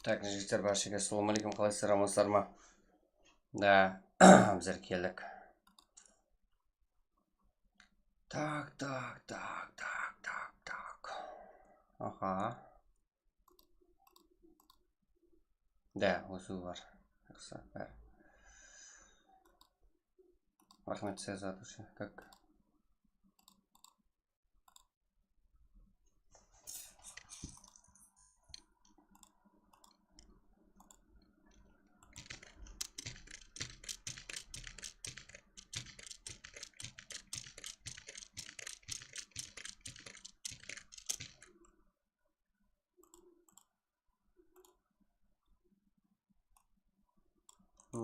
Так, жігіттер, баршаға ассалаумағалейкум, қалайсыздар, амансыздар ма? Да, біздер келдік. Так. Аха. Да, осы бар. Жақсы, бәрі. Рахмет сізге за атушы. Как?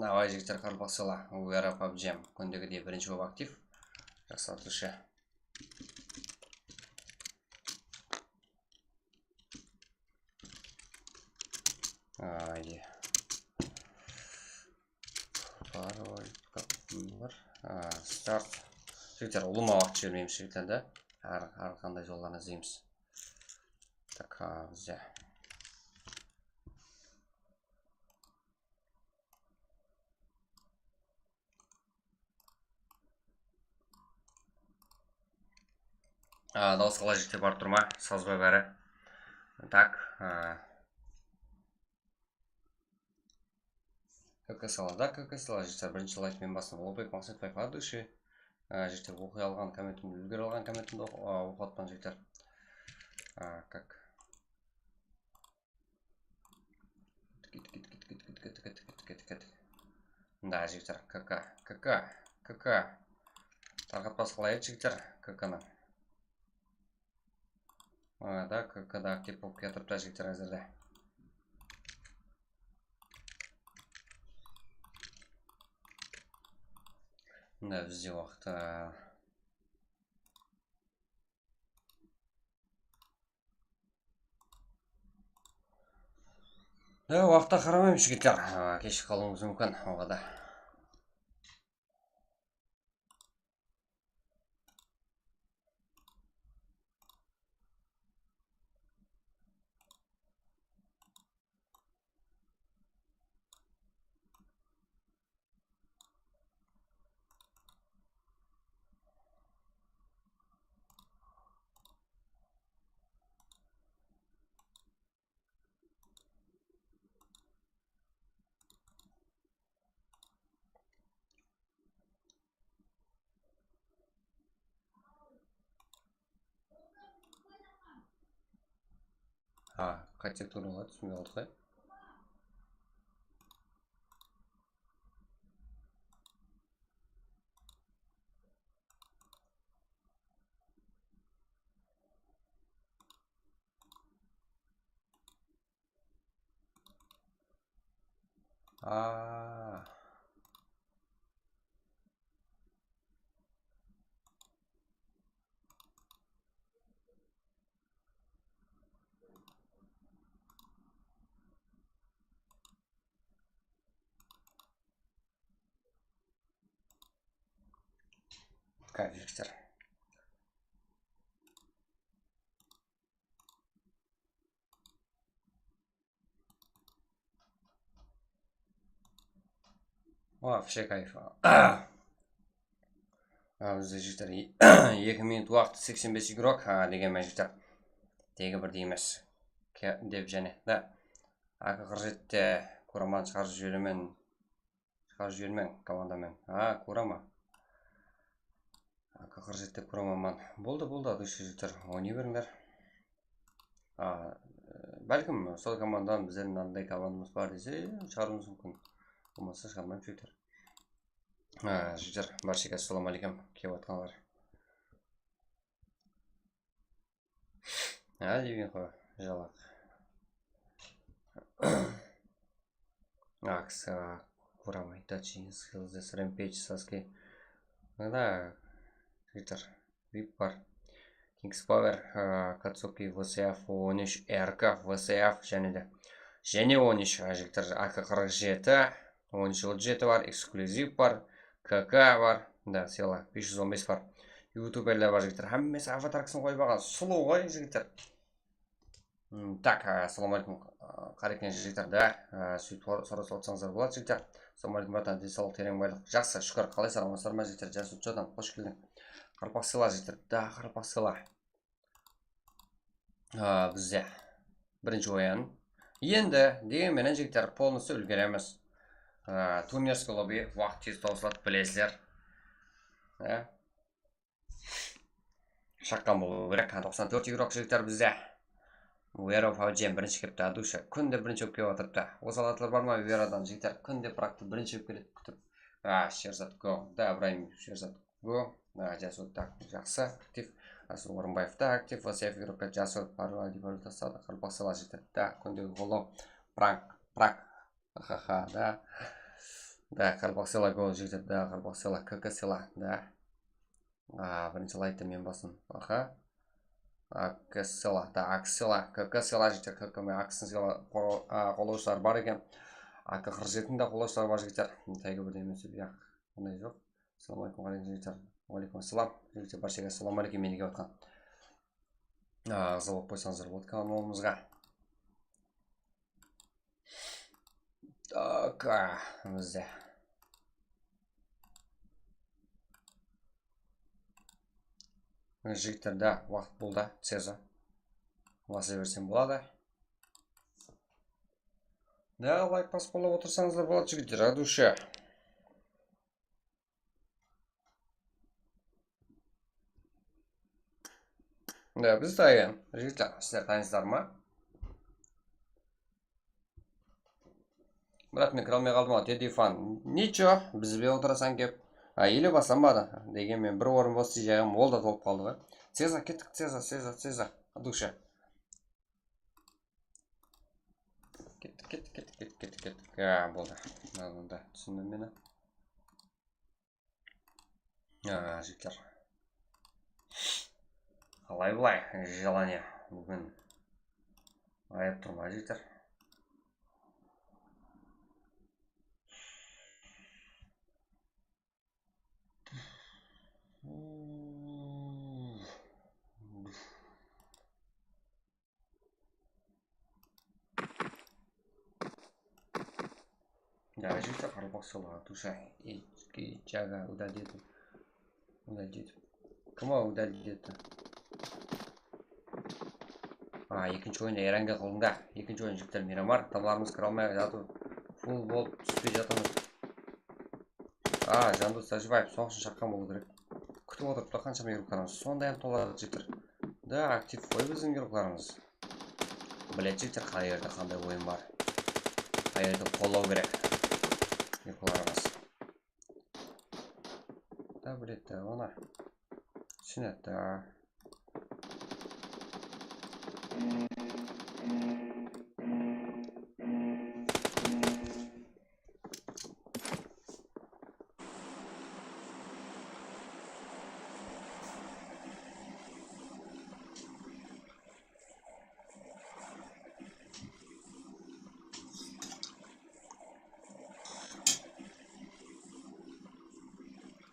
Давай, жігіттер, қарбақсыла. Уэра PUBG. Күндегідей бірінші болып актив. Жақсы атушы. Айде. Пароль, бар. Старт. Жігіттер, ұлыма уақыт жібермейміз жігіттерді. Әр қандай жолларын іздейміз. Так, бізде. Дауыс қалай жігіттер барып тұрма, сазбай бәрі. Так. КК сала, да, КК сала жігіттер. Бірінші лайкмен басын. Олбек мақсат байқа дұшы. Жігіттер, оқи алған комментімді, үлгер алған комментімді оқуатпан жігіттер. Как? Кет. Да, жігіттер, КК. Тарқатпас қалай еді жігіттер, КК-ны. Да, КК-да актив болып кетіріпті жігіттер әзірде. Да, бізде уақыт. Да, уақытта қарамайым жігіттер. Кешіп қалуымыз мүмкін оғада. Қайтсек туры болады, түсінбей қалдық қой. Кайф жігіттер. Вообще кайф. Бізде жігіттер 2 минут уақыт 85 игрок деген жігіттер. Тегі бірде емес. Деп және. Да. AK-47-те Кураман шығарып жібермен командамен. Курама. AK-47-те Кураман. Болды, дұшы жігіттер. Ойнай беріңдер. Бәлкім, сол командадан біздердің андай командамыз бар десе, шығаруымыз мүмкін. Болмаса шығармайым жігіттер. Жігіттер, баршаға ассалаумағалейкум, кеп атқанлар. Деген қой, жалақ. Акса, Курама, Итачи, Скиллзес, Рэмпейдж, Саски. Да, жігіттер, VIP бар. Kings Power, Katsuki, VCF, 13, RK, VCF және де. Және 13 жігіттер, AK-47, 13-37 бар, эксклюзив бар, КК бар, да, села, 515 бар. Ютуберлер бар жігіттер. Әммесі аватаркысын қойып алған. Сұлу ғой жігіттер. Так, ассалаумағалейкум. қарекен жігіттер, да, сөйтіп сұрасып отырсаңыздар болады жігіттер. Ассалаумағалейкум братан, денсаулық терең байлық. Жақсы, шүкір. Қалай саламатсыздар ма жігіттер? Жасут жадам, қош келдің. Қарпақ сыйла жігіттер, да, қарпақ сыйла. Бізде бірінші ойын. Енді дегенменен жігіттер полностью үлгереміз. Турнирский лобби уақыт тез таусылады, білесіздер. Шаққан болу керек. 94 игрок жігіттер бізде. Уэро Фаужен бірінші кепті, душа күнде бірінші өп келіп отырыпты. Осы алатылар бар ма Уэродан жігіттер? Күнде практы бірінші өп келеді күтіп. Шерзат го. Да, Ибраим Шерзат го. Жасут так, жақсы, актив. Асыл Орынбаев та актив. ВСФ игрокка Жасут Парвалди Барутасады. Қарпақ сыйла жігіттер. Да, күнде қолау. Прак. Ха-ха, да. Да, қарпақ сыйла гол жігіттер. Да, қарпақ сыйла. КК сыйла. Да. Бірінші лайтты мен басын. Аха. Аксела, да, Аксела, КК-сыйла жігіттер, КК-ме Аксын сыйла қолаушылар бар екен. АК-47 да қолаушылар бар жігіттер. Тәйгі бірдемен сөйбек, ондай жоқ. Ассалаумалейкум ғалейкум жігіттер. Уалейкум ассалам. Жігіттер баршаға ассалаумалейкум менеге отқан. Қызыл болып қойсаңыздар болды каналымызға. Так, бізде. Жігіттер, да, уақыт болды, Цеза. Ласа берсем болады. Да, лайк басып болып отырсаңыздар болады жігіттер, душа. Да, біз дайын. Жігіттер, сіздер дайынсыздар ма? Бірақ мен кіре алмай қалдым ау, деді фан. Ничо, бізбе отырасаң кеп. Еле басамады. Деген мен бір орын бос жағым, ол да толып қалды ғой. Цеза, кеттік, Цеза. Душа. Кеттік. Болды. Да, түсіндім мені. Жігіттер. Қалай бұлай, желание бүгін. Айып тұрма жігіттер. Да, жігіттер қарпақ сыйла, душа. Жага, удалдеді. Кім ау удалдеді? Екінші ойында Еранға қылыңда. Екінші ойын жігіттер Мирамар. Тамларымыз кіре алмай жатып, фул болып түспей жатырмыз. Жандос Тәжібаев соғысын шаққан болу керек. Күтіп отырып та қаншама игрокlarымыз. Сондай толады жігіттер. Да, актив қой біздің игрокlarымыз. Білет жігіттер қай жерде қандай ойын бар. Қай жерде қолау керек. Игрокlarымыз. Да, білетті, оны. Түсінетті.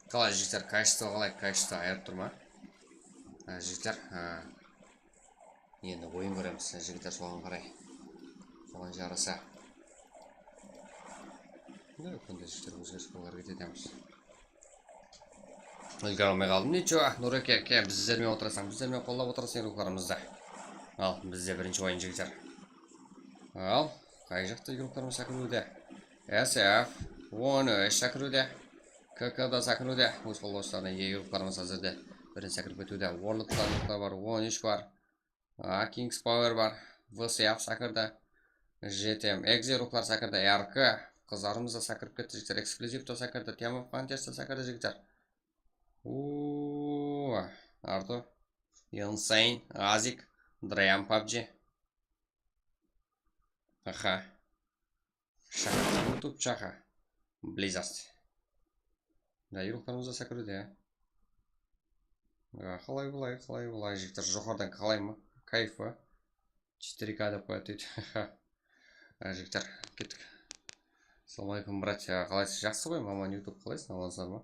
Қалай жігіттер, качество қалай, качество айырып тұр ма? Жігіттер, енді ойын көреміз, жігіттер соған қарай. Соған жараса. Да, күнде жігіттер өзгеріс болар кетеміз. Үлгере алмай қалдым. Ничего, Нұреке, біздермен отырасың, біздермен қолдап отырасың игрокlarымызды. Ал, бізде бірінші ойын жігіттер. Ал, қай жақта игрокlarымыз сәкіруде? SF, 13 сәкіруде. КК-да сәкіруде. Өз қолдаушыларына игрокlarымыз әзірде. Бірін сәкіріп кетуде. Warlord бар, 13 бар. Kings Power бар. VSF сәкірді. GTM, X-игроклар сәкірді. RK. Қызарымыз да сәкіріп кетті жігіттер. Эксклюзивто сәкірді. Тема Фантеста сәкірді жігіттер. Арту. Insane. Азик. Драйам PUBG. Аха. Шаха. YouTube шаха. Близость. Да, игрокlarымыз да сәкіруде. Қалай бұлай, жігіттер жоғардан қалай ма? Кайфы. 4К деп қояды дейді. Жігіттер, кеттік. Ассалаумалейкум, братья. Қалайсыз? Жақсы ғой, маман YouTube қалайсың? Алансыздар ма?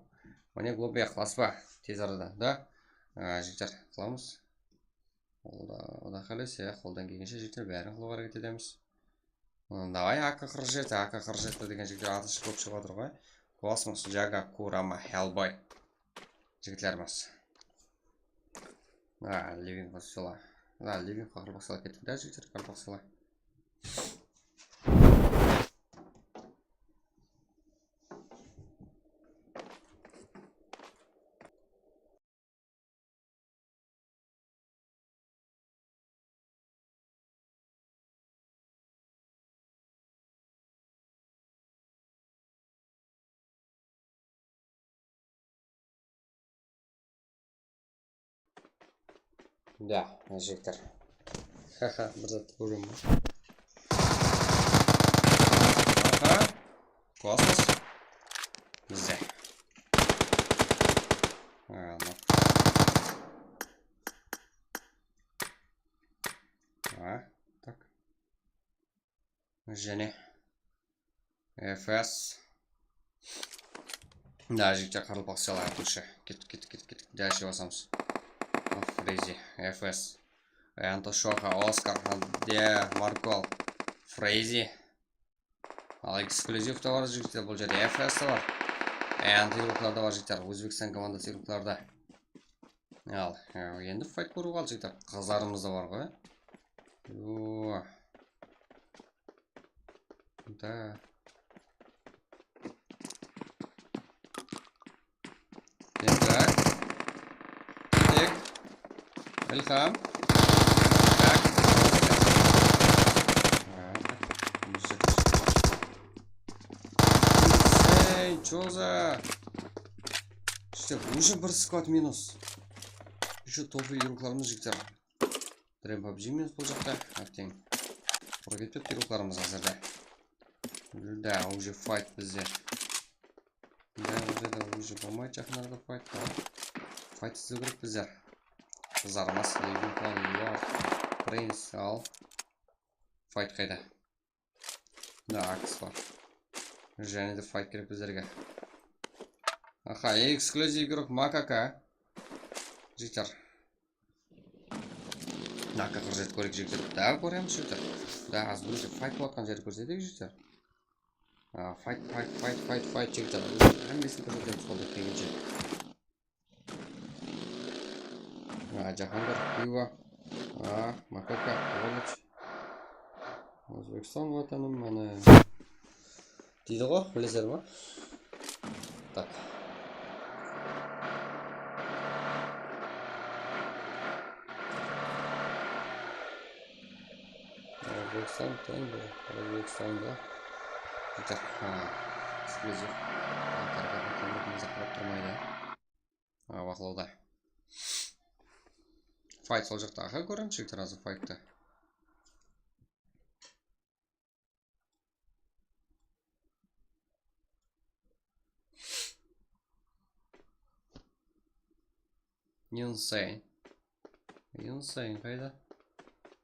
Міне глобия қыласы ба? Тез арада, да? Жігіттер, қыламыз. Ода қалайсы, қолдан келгенше жігіттер бәрін қылуға әрекет етеміз. Давай АК-47 деген жігіттер атышы көп шығып отыр ғой. Космос, Жага, Курама, Хеллбой жігітлеріміз. Ливинг бассела. Ливинг қарбақсала кеттік, да жігіттер, қарбақсала. Да, жігіттер. Ха-ха, бір затты көрем ба. Космос. Бізде. Так. Және ФС. Да, жігіттер қарылпақ села айтушы. Кеттік. Дальше басамыз. Фрейзи, ФС. Антошоха, Оскар, Де, Маркол, Фрейзи. Ал эксклюзивті бар жігіттер, бұл жерде ФС бар. Антирукларда бар жігіттер, Өзбекстан командасы ирукларда. Ал, енді файт көру қал жігіттер, қыздарымыз да бар ғой. Да. Так. Ильхам. Так. Эй, чё за? Что, уже бір сквад минус. Еще топовый ирукларымыз жігіттер. Дрем PUBG минус бұл жақта. Әптен. Бұра кетпеп ирукларымыз қазірде. Да, уже файт бізде. Да, уже болмайды жақынарда файт. Файт іздеу керек біздер. Қызармас, Ливинг, Лорд, Принц, ал. Файт қайда? Да, Акс бар. Және де файт керек біздерге. Аха, эксклюзив игрок Макака. Жігіттер. Нақа құржет көрек жігіттер. Да, көреміз жігіттер. Да, аз бірінші файт болатқан жері көрсетек жігіттер. Файт жігіттер. Әмбесін көрсетеміз қолды кегенше. Жахангар, Пива. Макака, Олыч. Өзбекстан ватаным, мана. Дейді ғой, білесер ма? Так. Өзбекстан тең бұл. Өзбекстанда. Жігіттер. Эксклюзив. Қарғатын көмірімізді қарап тұрмайды. Бақылауда. Файт сол жақта. Аға көрем жігіттер азы файтты. Insane қайда?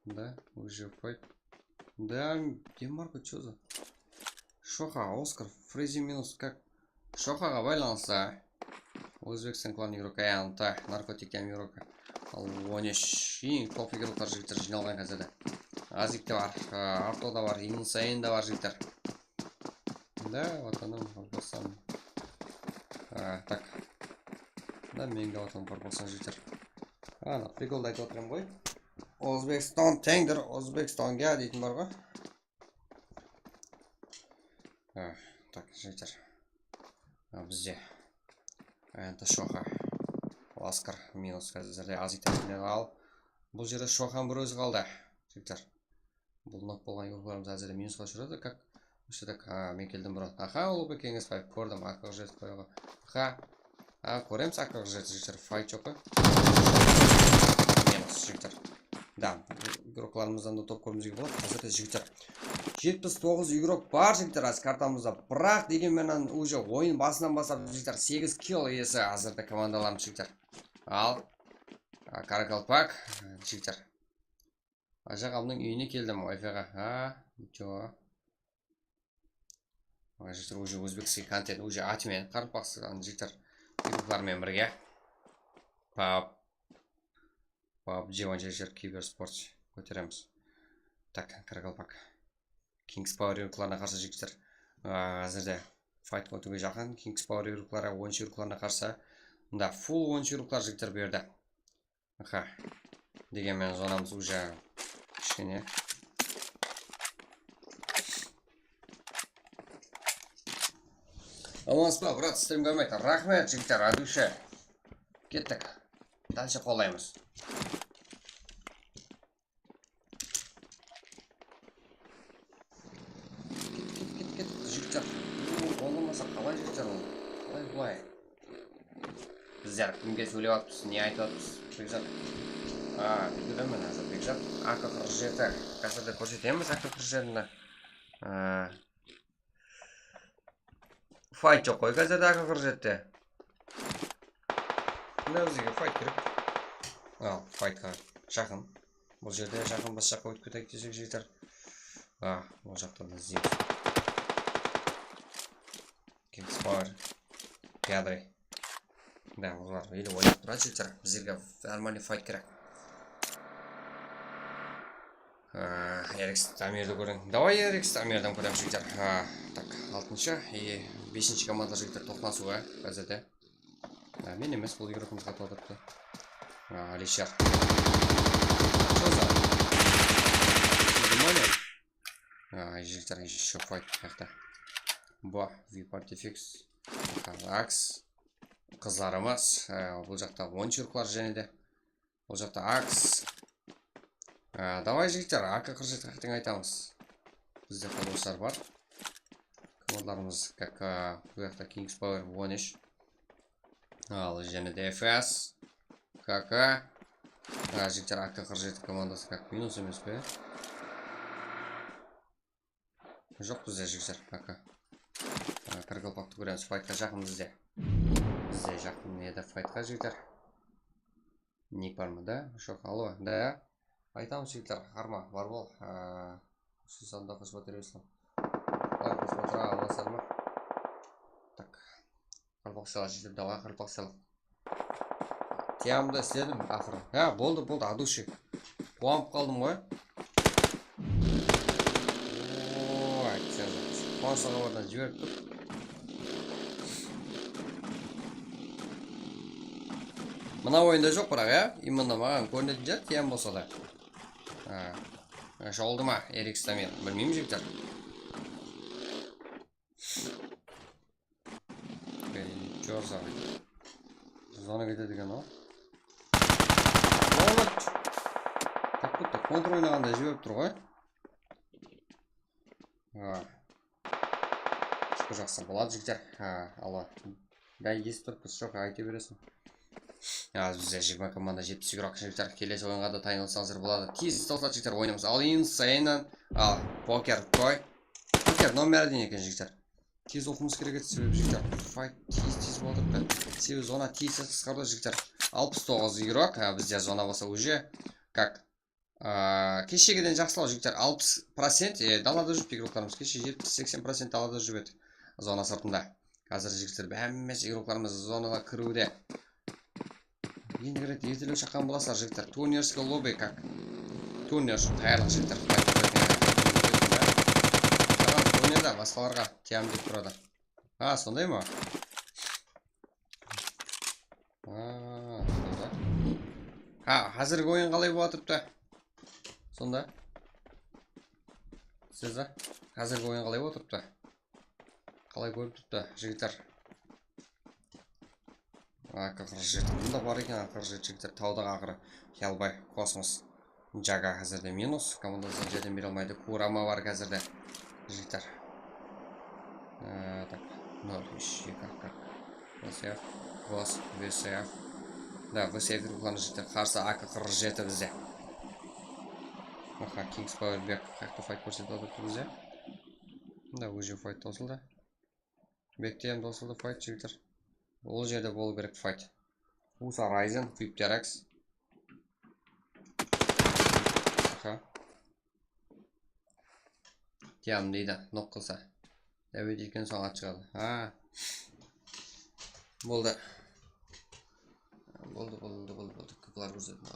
Да, уже файт. Да, Демарко, чё за? Шоха, Оскар, Фрейзи минус, как? Шохаға байланысты. Өзбекстан клан игрока, Анта, наркотиктен игрока. Ал 13 ең топ игроктар жігіттер жиналған қазірде. Азик те бар, Арто да бар, Insane да бар жігіттер. Да, ватаным, Арбасан. Так. Да, менге ватаным, Арбасан жігіттер. Приколды айтып отырмын ғой. Өзбекстан теңдір, Өзбекстанға дейтін бар ғой. Так, жігіттер. Бізде. Әнті Шоха. Оскар минус қазірде Азиктен ал. Бұл жерде Шохан бір өзі қалды. Жігіттер. Бұл нок болған игрокlarымыз әзірде минусқа жүреді. Как? Үшті так, мен келдім бұрын. Аха, Ұлыбек Кеңесбаев көрдім. АК-47 қойға. Аха. Көреміз АК-47 жігіттер. Файт жоқы. Минус жігіттер. Да, игрокларымыздан да топ көрімізге болады. Қазірде жігіттер. 79 игрок бар жігіттер аз картамызда. Бірақ дегенменен уже ойын басынан бастап жігіттер 8 килл есі азырда командаларым жігіттер. Ал Каракалпак жігіттер. Ажағамның үйіне келдім Wi-Fi-ға. Жо. Жігіттер уже өзбекский контент уже атымен қарпақсыған жігіттер. Игроклармен бірге. PUBG жігіттер киберспорт көтереміз. Так, Каракалпак. Kings Power Hero'larına karşı жігіттер әзірде файтқа өтуге жақын. Kings Power Hero'лары 10 Hero'ларына қарсы. Мында full 10 Hero'лар жігіттер берді. Аха. Дегенмен зонамыз уже кішкене. Амансыз, брат, сіздерге көрмейді. Рахмет, жігіттер, адуше. Кеттік. Дальше қолаймыз. Кет, жігіттер. Болмаса қалай жігіттер ол? Қалай бұлай? Біздер кімге сөйлеп атпыз, не айтып атпыз? Бекзат. Білдіремін әзір, Бекзат. AK-47. Қазірде көрсетеміз AK-47-ні. Файт жоқ қой қазірде AK-47-те. Мына бізге файт керек. Файтқа жақын. Бұл жерде жақын бас жаққа өтіп кетейік десек жігіттер. Ол жақтан іздейміз. Kings Power. Ядри. Да, олар елі ойлап тұрады жігіттер. Біздерге нормальный файт керек. Эрикс Тамирді көрің. Давай Эрикс Тамирден көрем жігіттер. Так, 6-шы и 5-ші команда жігіттер тоқнасуға қазірде. Мен емес, бұл игрокымыз қатып отырыпты. Алишер. Что за? Внимание. Жігіттер, еще файт қаяқта. V-Party Fix. Акс. Қызларымыз. Бұл жақта 10 Hero'лар және де. Бұл жақта Акс. Давай жігіттер, AK-47 айтамыз. Бізде қолғыстар бар. Командаларымыз, как бұл жақта Kings Power 13. Ал және де FS. КК. Жігіттер, AK-47 командасы как минус емес пе? Жоқ бізде жігіттер, КК. Қарғалпақты көреміз, файтқа жақын бізде. Бізде жақын еді файтқа жігіттер. Ник бар ма, да? Жоқ, алло, да? Айтамыз жігіттер, қарма, бар бол. Сусанда қосбатыр өсілім. Ой, қосбатыра, аласар ма? Так. Қарпақ сала жігіттер, давай қарпақ сала. Темді істедім, ақыры. Болды, адуши. Қуанып қалдым ғой. Қуансаға бардан жіберіп тұр. Мына ойында жоқ бірақ, именно маған көрінетін жер тем болса да. Жолды ма, Эрикс Тамир? Білмеймін жігіттер. Жорза. Зона кетеді деген о. Так бұтты, контр ойнағанда жіберіп тұр ғой. Шықы жақсы болады жігіттер. Алла. Бәй, есі тұрпыз, жоқ, айте бересің. Бізде 20 команда 70 игрок жігіттер. Келесі ойынға да тайынылсаңыздар болады. Тез ұсталса жігіттер ойнамыз. Ал инсайнан. Покер қой. Покер номер 1 екен жігіттер. Тез оқымыз керек еді себебі жігіттер. Файт тез болып отыр. Себебі зона тез қысқарды жігіттер. 69 игрок. Бізде зона болса уже как кешегіден жақсылау жігіттер. 60% далада жүріп игрокларымыз. Кеше 70-80% далада жүріп еді зона сыртында. Қазір жігіттер бәмес игрокларымыз зонаға кіруде. Енді керет ертелеу шаққан боласар жігіттер. Турнирский лобби как? Турнир қайырлық жігіттер. Турнирда басқаларға тиям деп тұрады. Сондай ма? Қазіргі ойын қалай болатыпты? Сонда? Сізді? Қазіргі ойын қалай болатыпты? Қалай көріп тұпты жігіттер? AK-47. Бұнда бар екен AK-47 жігіттер. Таудағы ақыры. Хелбай, Космос. Джага қазірде минус. Командасына жерден бере алмайды. Курама бар қазірде жігіттер. Так, 0, 3, 2, VSF, Гос, VSF. Да, VSF рухланы жігіттер. Қарсы AK-47 бізде. Kings Power бек. Қақты файт көрсетіп отырды бізде. Да, уже файт тосылды. Бектен тосылды файт жігіттер. Ол жерде болу керек файт. Уса Райзен, Фиптерекс. Тиям дейді, ноқ қылса. Дәует еткен соң ат шығады. Болды. Болды. Күпілар көрсетім.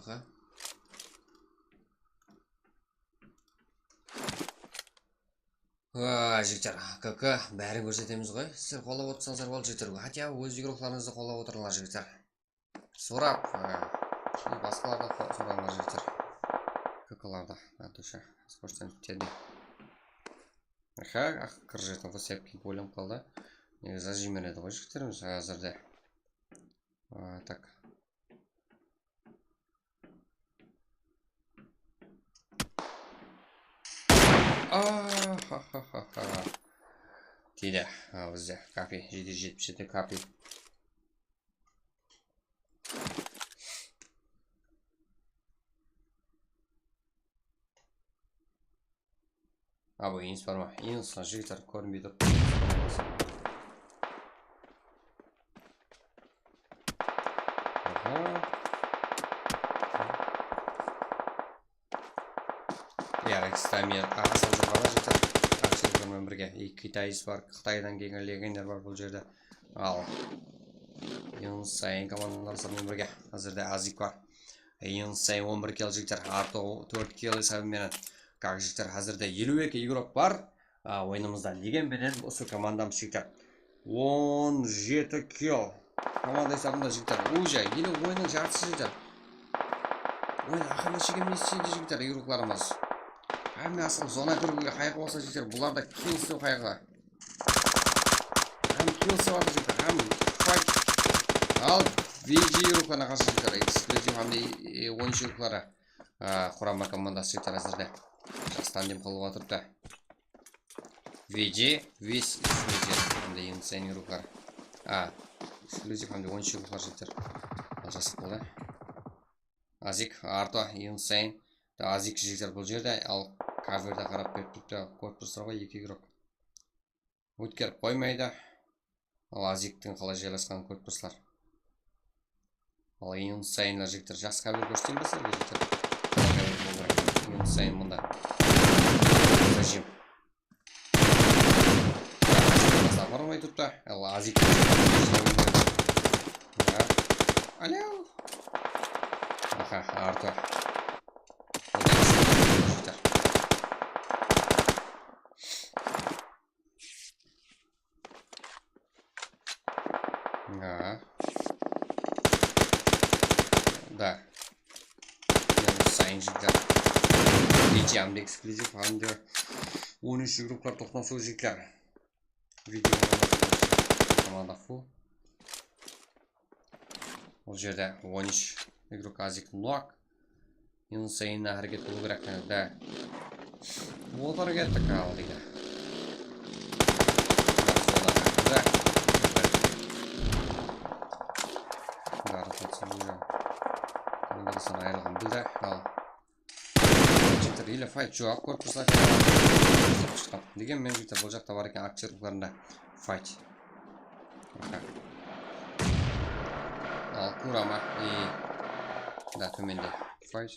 Жігіттер, КК бәрін көрсетеміз ғой. Сіздер қолап отырсаңыздар болды жігіттер. Хотя өз игрокlarыңызды қолап отырыңдар жігіттер. Сұрап, басқаларда сұраңдар жігіттер. КК-ларда, душа, скоростен бітеді. Кіржетін высепки бөлім қалды. Зажимереді ғой жігіттеріміз әзірде. Так. Тиді бізде капи 777 капи. Бұл еніс бар ма? Еніс жігіттер көрінбей тұр. Экстамер ағасыл жүрғала жігіттер. Ақшылығымен бірге китайыз бар, Қытайдан келген легендер бар бұл жерде. Ал Еніс сайын командалар сырмен бірге. Әзірде Азик бар. Еніс сайын 11 кел жігіттер. Арто 4 кел есабыменен. Как жігіттер, әзірде 52 игрок бар. Ойынымызда легенбенен осы командам жігіттер. 17 кел. Команда есабында жігіттер. Уже, елі ойының жартысы жігіттер. Ойын ақырына шеген месседе жігіттер, игрокларымыз. Әмі асыл зона көруге қайғы болса жігіттер, бұларда келсі қайғы. Әмі келсі барды жігіттер, әмі файт. Ал VG игрокларына қарсы жігіттер, эксклюзив әмді 13 игроклары құрама командасы жігіттер әзірде. Жастан дем қылуға тұрды. VG, весь эксклюзив әмді енсен игроклары. Эксклюзив әмді 13 игроклар жігіттер. Жасық болды. Азик, Арто, енсен. Азик жігіттер бұл жерде, ал каверді қарап беріп тұрды. Корпустарға 2 игрок. Өткеріп қоймайды. Ал Азиктің қалай жайласқан корпуслар. Ал ең сайынлар жігіттер жас кавер көрсетен баса жігіттер. Ең сайын мұнда. Зажим. Азик бармай тұрды. Ал Азик. Аляу. Арто. Да. Sayın jigitler. Diyeceğimde eksklusif hamdi 13 gruplar toplaması jigitler. Video komanda full. O жерде 13 игрок Азик Нуак. Ең сайын әрекет болу керек. Да. Вот әрекет такая дейді. Да. Командасынан айырылған білді. Ал жігіттер елі файт жоқ, корпусла шыққан. Деген мен жігіттер бұл жақта бар екен акчерлықларында файт. Ал Курама да төменде файт.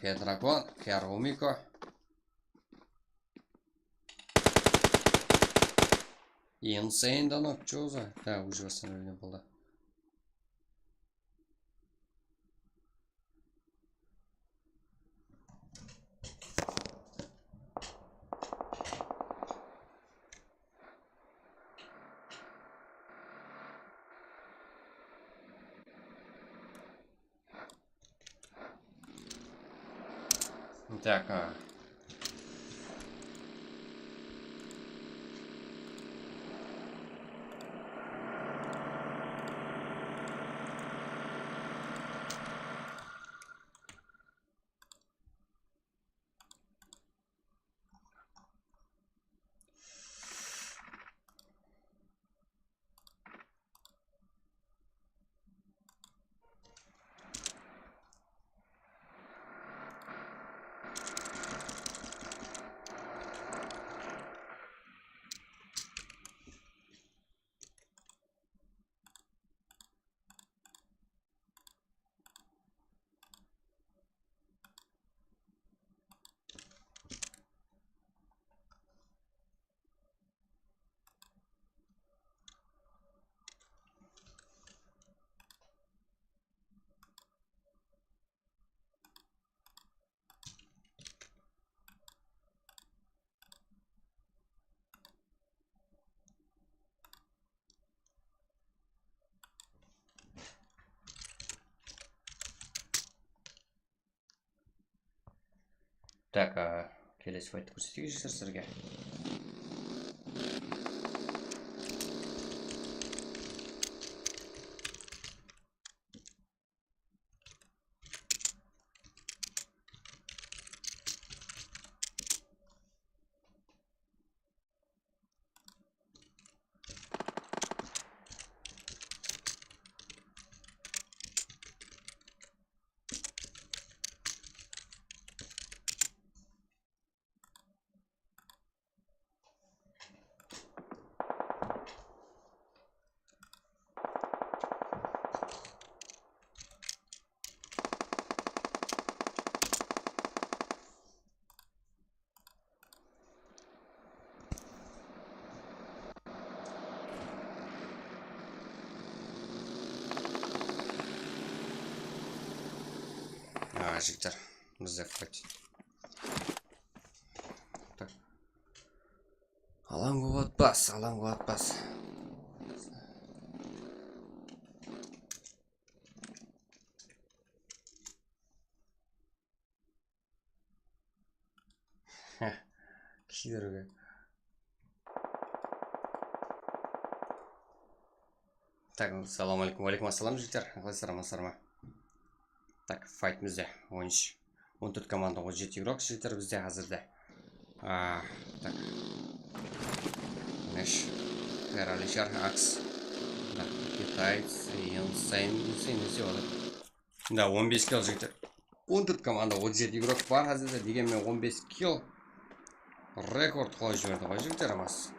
Педрагон, Керумико. Insane данок, что за? Да, уже восстановление было. Так, Так, келесі файтты көрсетейік жігіттер сіздерге. Жігіттер, бізде файт. Так. Алаң болатпас. Кидерге. Так, салам алейкум, алейкум ассалам жігіттер. Қалайсыздар ма? Так, файт бізде 14 команда 17 игрок жігіттер бізде қазірде. Так. Неш. Алишар Акс. Да, китайц, Инсейн сделали. Да, 15 килл жігіттер. 14 команда 17 игрок бар қазірде. Дегенмен 15 килл. Рекорд қойып жіберді ғой жігіттер амас.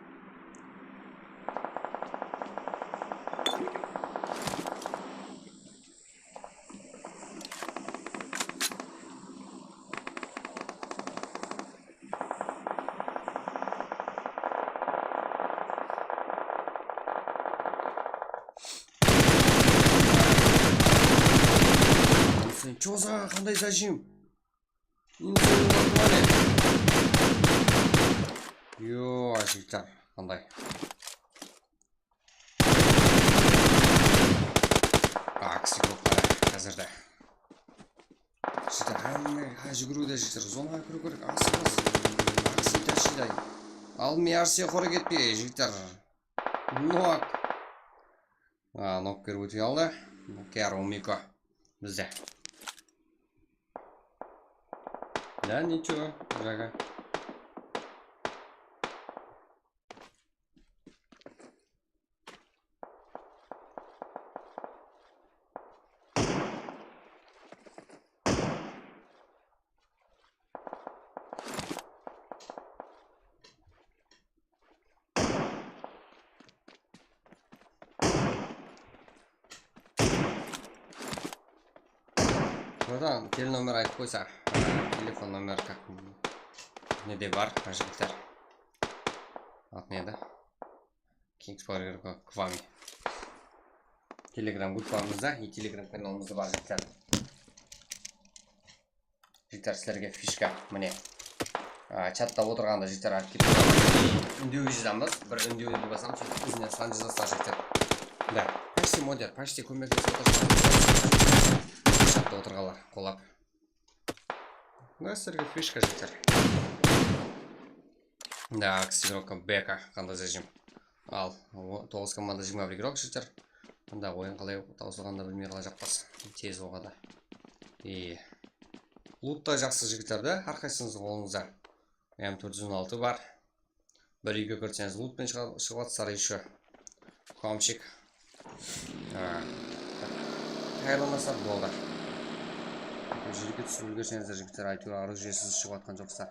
Чё за қандай зажим? Йоо, жігіттер, қандай. Акси көп қара қазірде. Жігіттер, жүгіруде жігіттер, зонаға кіру керек. Акси тәшідай. Ал мерсе қора кетпей, жігіттер. Нок. Нок кіріп өтіп алды. Кәр Омико бізде. Да, ничего, жага. Братан, номер айтып қойса. Телефон номер как неде бар, жігіттер. Ат неде? Kingspower к вами. Телеграм группамызда и телеграм каналымызда бар жігіттер. Жігіттер, сіздерге фишка міне. Чатта отырғанда жігіттер аркетіп үндеуге жазамыз. Бір үндеуді басам, өзіне сан жазаса жігіттер. Да, почти модер, почти көмектесіп отырған. Чатта отырғалар, қолап. Да, сіздерге фишка жігіттер. Да, акс игрока Бека қандай зажим. Ал 9 команда 21 игрок жігіттер. Да, ойын қалай таусылғанда білмей қала жақпас. Тез оғада. И лутта жақсы жігіттер да, әрқайсыңыз қолыңызда. М416 бар. Бір үйге көрсеңіз лутпен шығып сары еще. Комчик. Қайырланасар болды. Жерге түсіп үлгерсеңіздер жігіттер, айтуы оружиесіз шығып атқан жоқса.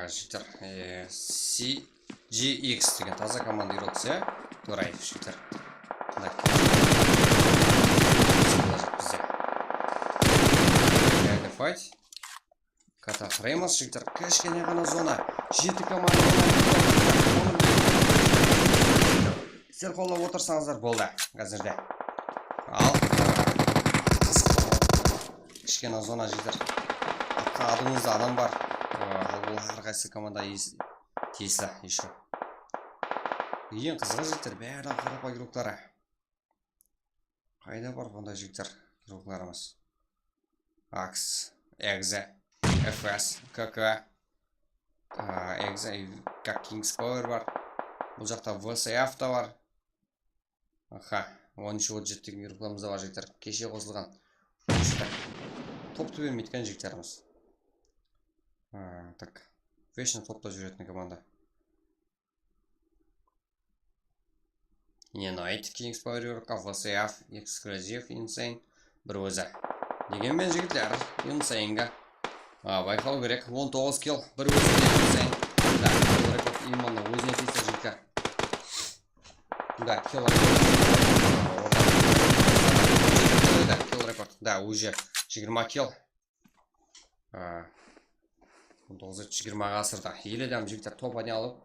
Жігіттер, CGX деген таза команда үйрексе, турайық жігіттер. Файт. Ката құрамыз жігіттер. Кішкене ғана зона. 7 команда. Сіздер қолдап отырсаңыздар болды қазірде. Ал. Кішкене зона жігіттер. Адыңызда адам бар. Ал ол әрқайсы команда тиісті еще. Ең қызығы жігіттер бәрі қарапа героктары. Қайда бар бұндай жігіттер герокларымыз? Акс, Экзе, ФС, КК, Экзе, как King's Power бар. Бұл жақта ВСФ та бар. Аха, 13-17 деген герокларымыз да бар жігіттер. Кеше қосылған. Топты бермейткен жігіттеріміз. Так, вечно топта жүретін команда. United, King's Power герокқа, ВСФ, Эксклюзив, Insane, бір өзі. Дегенмен жігіттер, Insane-ға байқау керек. 19 килл, бір өзіне Insane. Да, килл рекорд именно өзіне тиісті жігіттер. Да, килл рекорд. Да, уже 20 килл. 19-20 ғасырда. Еледем жігіттер топ әне алып.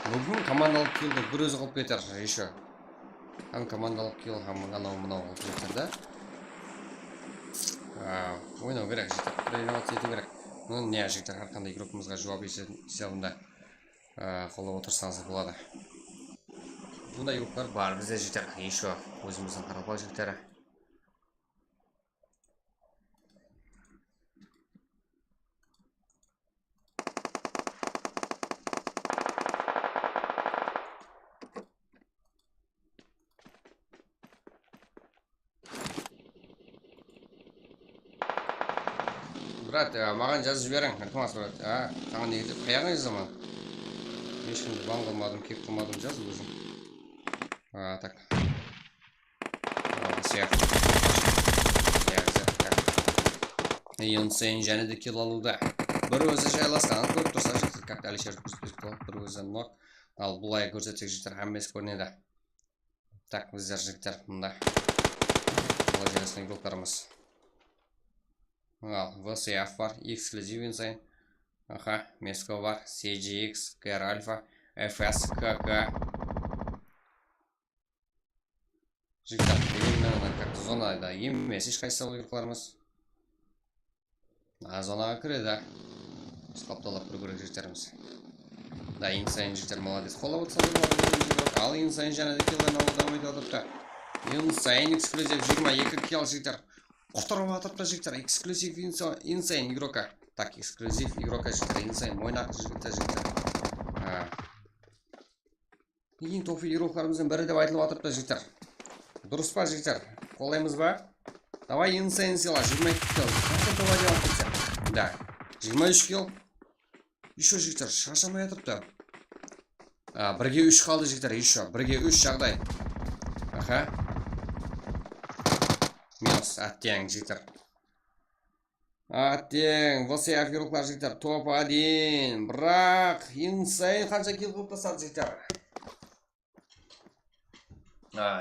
Бүгін командалық киллді бір өзі қылып кетер. Еще. Һәм командалық килл, һәм мынау қылып кетер, да? Ойнау керек жігіттер. Бір инновация ету керек. Не жігіттер, әрқандай игрокымызға жауап есебінде қолдап отырсаңыз болады. Бұндай игроктар бар бізде жігіттер. Еще өзіміздің қарапайым жігіттері. Брат, маған жазып жіберің, ілтимас брат. Саған неге деп қаяғын жазамын? Ешкімді бан қылмадым, кек қылмадым, жаз өзің. Так. Insane және де килл алуда. Бір өзі жайласқан көріп тұрса жігіттер, как Алишер көрсетпек бір өзі нок. Ал бұлай көрсетсек жігіттер әммесі көрінеді. Так, біздер жігіттер мұнда. Бұлай жайласқан игроктарымыз. ВСФ бар, Эксклюзив Insane, Меско бар, CGX, КР Альфа, ФС, КК. Жігіттер, дегенмен как зонада емес ешқайсы игрокларымыз. Зонаға кіреді. Қапталап бір көрек жігіттеріміз. Да, Insane жігіттер молодец. Қолап отырсаңыз, ал Insane және де киллден ауылдамайды отырыпты. Insane Эксклюзив 22 килл жігіттер. Құқтырып атырыпты жігіттер. Эксклюзив Insane игрока. Так, эксклюзив игрока жігіттер. Insane мойнақ жігіттер. Ең топ игрокларымыздың бірі деп айтылып атырыпты жігіттер. Дұрыс па жігіттер? Қолаймыз ба? Давай Insane сила. 22 килл. Да. 23 килл. Еще жігіттер. Шашамай атырыпты. Бірге 3 қалды жігіттер. Еще. Бірге 3 жағдай. Минус. Аттең жігіттер. Аттең. ВСФ героклар жігіттер. Топ 1. Бірақ. Insane қанша килл қылып тастады жігіттер.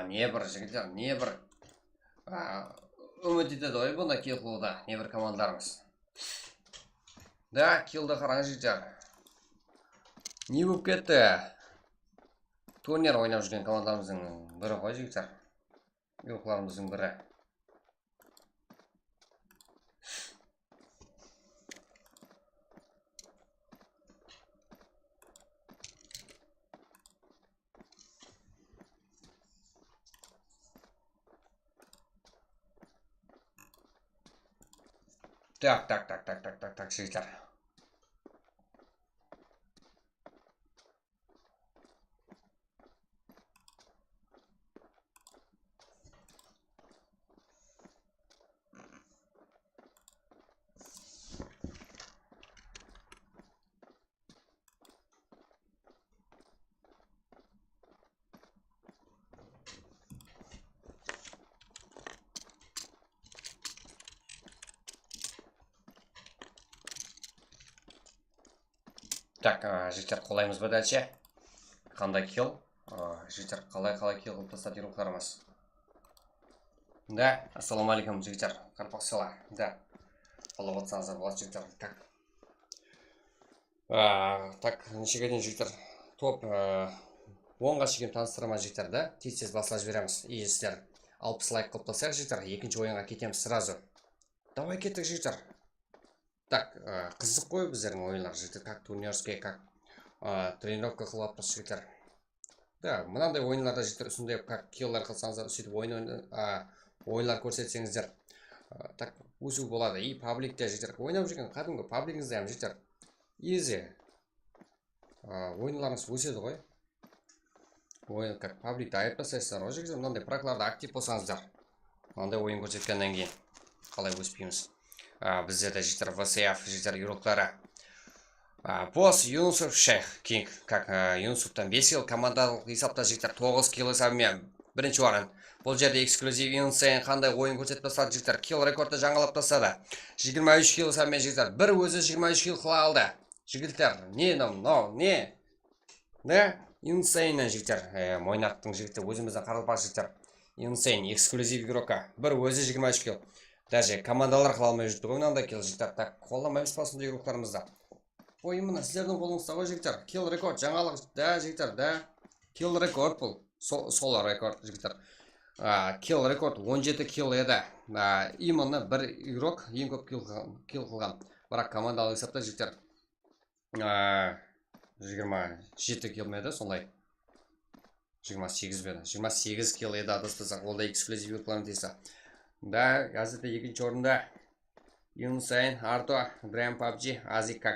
Не бір жігіттер. Не бір. Үміт етеді ой бұнда килл қылуда. Не бір командарымыз. Да, киллді қараң жігіттер. Не болып кетті? Турнир ойнап жүрген командарымыздың бірі ғой жігіттер. Герокларымыздың бірі. Так, жігіттер. Так, жігіттер қолаймыз ба дальше. қандай килл? Жігіттер, қалай килл қылып тастады еруқларымыз. Да, ассалаумалейкум, жігіттер, қарпақ села. Да, болып отсаңыздар болады, жігіттер. Так, нешеге дейін жігіттер, топ 10-ға шейін таныстырма жігіттер, да? Тез басыла жібереміз. Сіздер 60 лайк қылып тастайық, жігіттер. Екінші ойынға кетеміз сразу. Давай кеттік, жігіттер. Так, қызық қой біздердің ойындар, жігіттер. Как турнирский, как тренировка қылып жігіттер. Да, мынандай ойынларда жігіттер үстінде как киллар қылсаңыздар, сөйтіп ойынлар көрсетсеңіздер, так өсу болады. И пабликте жігіттер ойнап жүрген кәдімгі паблигіңізде жігіттер изи ойынларыңыз өседі ғой. Ойын как пабликте айып тастайсыздар ғой жігіттер. Мынандай прокларда актив болсаңыздар, мынандай ойын көрсеткеннен кейін қалай өспейміз. Біздерде жігіттер ВСФ жігіттер еуроклары. Босс Юнусов Шейх Кинг, как Юнусовтан 5 килл, командалық есапта жігіттер 9 килл есабымен бірінші орын. Бұл жерде эксклюзив Юнусен қандай ойын көрсетіп тастады жігіттер. Килл рекордты жаңалап тастады. 23 килл есабымен жігіттер. Бір өзі 23 килл қыла алды. Жігіттер, не? Да? Юнусеннен жігіттер. Мойнақтың жігіттер өзіміздің қаралпақ жігіттер. Юнусен эксклюзив игрока. Бір өзі 23 килл. Даже командалар қыла алмай жүрді ғой мынандай килл жігіттер. Так, қолдамаймыз басында игроктарымызда. Ойымына сіздердің қолыңызда ғой жігіттер. Килл рекорд жаңалық, да жігіттер, да. Килл рекорд бұл. Соло рекорд жігіттер. Килл рекорд 17 килл еді. Именно бір игрок ең көп килл қылған. Бірақ командалық есапта жігіттер 27 килл еді, сондай. 28 беді. 28 килл еді адастырсақ, ол да эксклюзив игрокларын дейсі. Да, қазірде екінші орында Юнусайн, Арто, Грэм PUBG, Азик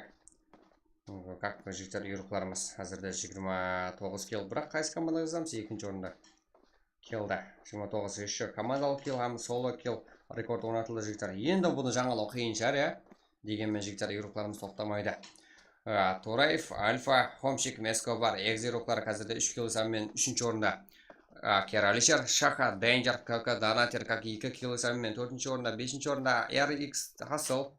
как жігіттер еурокларымыз әзірде 29 килл. Бірақ қайсы команда жазамыз екінші орында киллда 29 еще командалық килл һәм соло килл рекорд орнатылды жігіттер. Енді бұны жаңалау қиын шығар, дегенмен жігіттер еурокларымыз тоқтамайды. Тураев, Альфа, Хомшик, Мескобар, Экзероклар қазірде 3 килл есабымен 3-ші орында. Кералишер, Шаха, Денджер, КК, Донатер, как 2 килл есабымен 4-ші орында. 5-ші орында RX Хасл,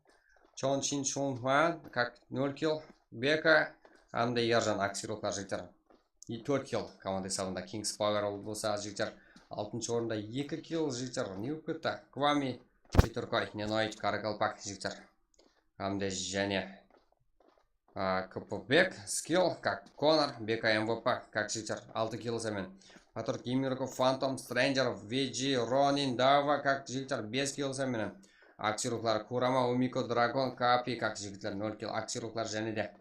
Чон Чин Шунхуан, как 0 килл. Бека, андай Ержан Аксироклар жігіттер. 4 килл команда есабында. Kings Power болса жігіттер 6-ші орында 2 килл жігіттер. Не өкітті? Квами, Питеркой, Неноид, Каракалпак жігіттер. Андай және КПБек, Скилл, как Конор, Бека МВП, как жігіттер 6 килл есабымен. Потом Кимирков, Фантом, Стрэнджер, Веджи, Ронин, Дава, как жігіттер 5 килл есабымен. Аксируклар Курама, Умико, Драгон, Капи, как жігіттер 0 килл. Аксируклар және де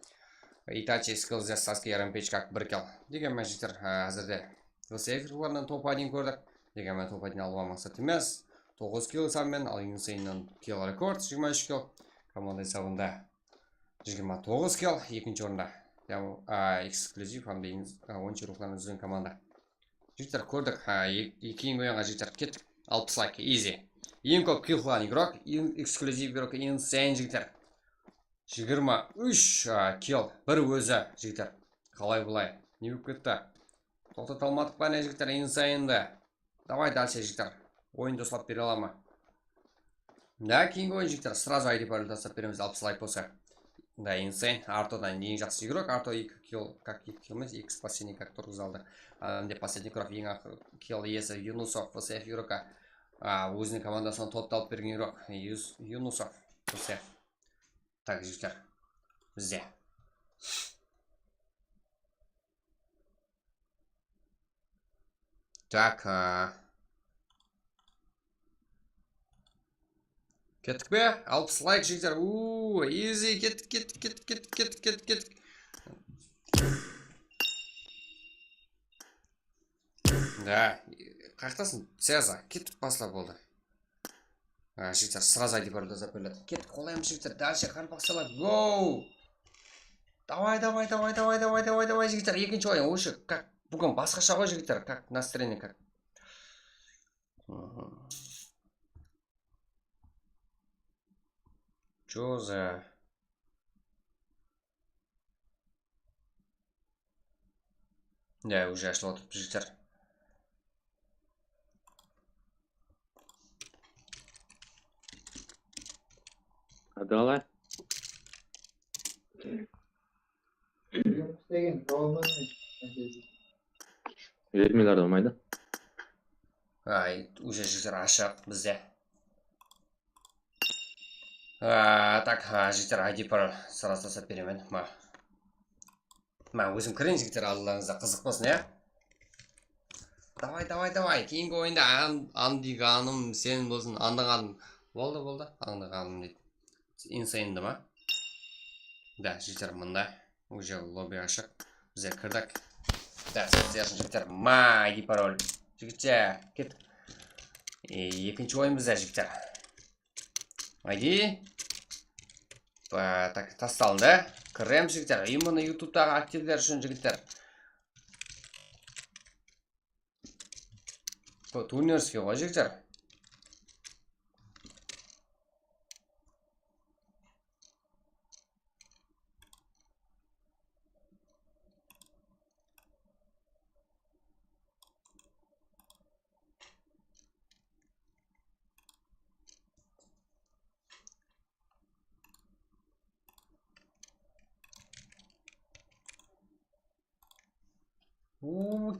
Итачи, Скиллзес, Саски, РМПЧ, как 1 килл. Дегенмен жігіттер әзірде ВСФ-ларынан топ 1 көрдік. Дегенмен топ 1 алуға мақсат емес. 9 килл есабымен, ал Юнусейннен килл рекорд 23 килл. Команда есабында 29 килл, екінші орында. Эксклюзив, һәмде 10 еуроклардан үзген команда. Жігіттер көрдік, кейін ойынға жігіттер кеттік. 60 лайк, easy. Ең көп килл қылған игрок, эксклюзив игрок Insane жігіттер. 23 килл, бір өзі жігіттер. Қалай бұлай? Не өп кетті? Тоқтат алмадық па не жігіттер Insane'ді? Давай дальше жігіттер. Ойынды ұслап бере ала ма? Да, кейінгі ойын жігіттер. Сразу ID пароль тастап береміз 60 лайк болса. Да, Insane. Артодан ең жақсы игрок. Арто 2 килл, как 2 килл емес, 2 спасение как тұрғызалды. Последний игрок ең килл иесі Юнусов, ВСФ игрока. Өзінің командасынан топты алып берген игрок Юнусов, ВСФ. Так, жігіттер, бізде. Так, кеттік бе? 60 лайк жігіттер. Easy, кеттік. Да, қақтасын, Цеза, кеттік басла болды. Жігіттер, сразу айди барды запөледі. Кеттік, қолайым жігіттер, дальше қарпақ сала, гоу! Давай, жігіттер, екінші ойын, өші, как, бүгін басқаша ғой жігіттер, как, настроение, как. Чё за... Да, уже ашылып отырып жігіттер. Адала. Жұмыс деген жауабын Редмилар болмайды. Уже жігіттер ашық бізде. Так, жігіттер ID пароль сразу жасап беремін. Өзім кірейін жігіттер, алдыларыңызда қызық болсын, иә? Давай. Кейінгі ойында андиғаным сен болсын, андығаным. Болды, андығаным дейді. Инсайнды ма? Да, жігіттер мұнда. Уже лобби ашық. Біздер кірдік. Да, сіздер жігіттер. ID пароль. Жігіттер, кет. Екінші ойын біздер жігіттер. ID. Так, тасталынды. Кірем жігіттер. Именно ютубтағы активлер үшін жігіттер. Турнирский ғой жігіттер.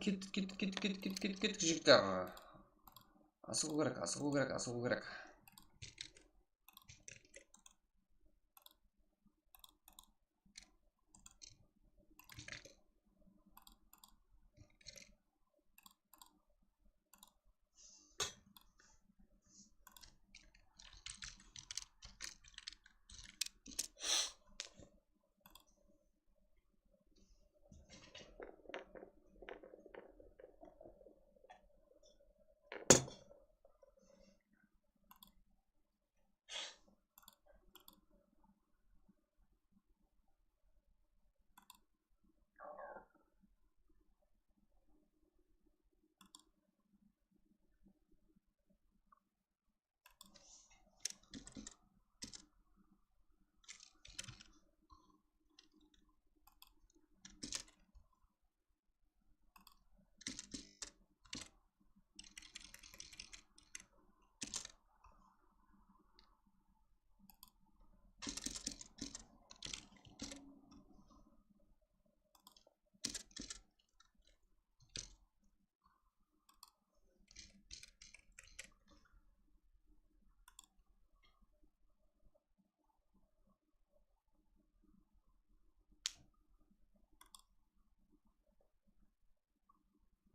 Кет жігіттер. Асығу керек.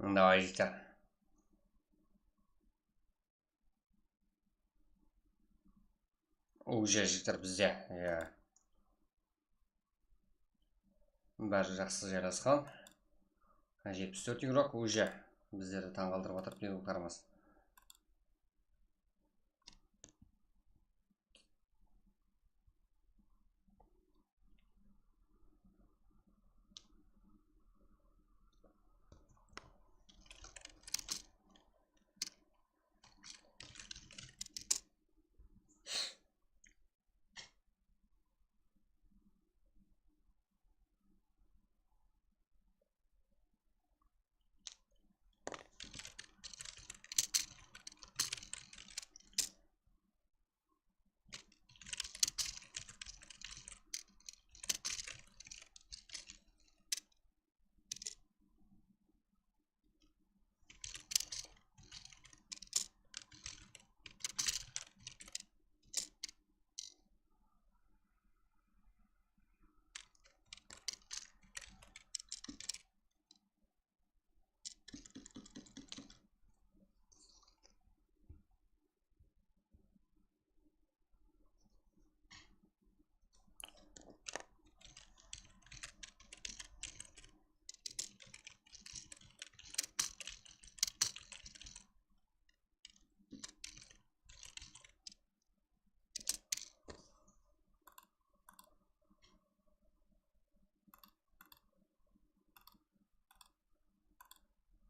Давай жігіттер. Уже жігіттер бізде. Бәрі жақсы жарасқан. 74 игрок уже біздерді таңғалдырып атыр, плей қарамас.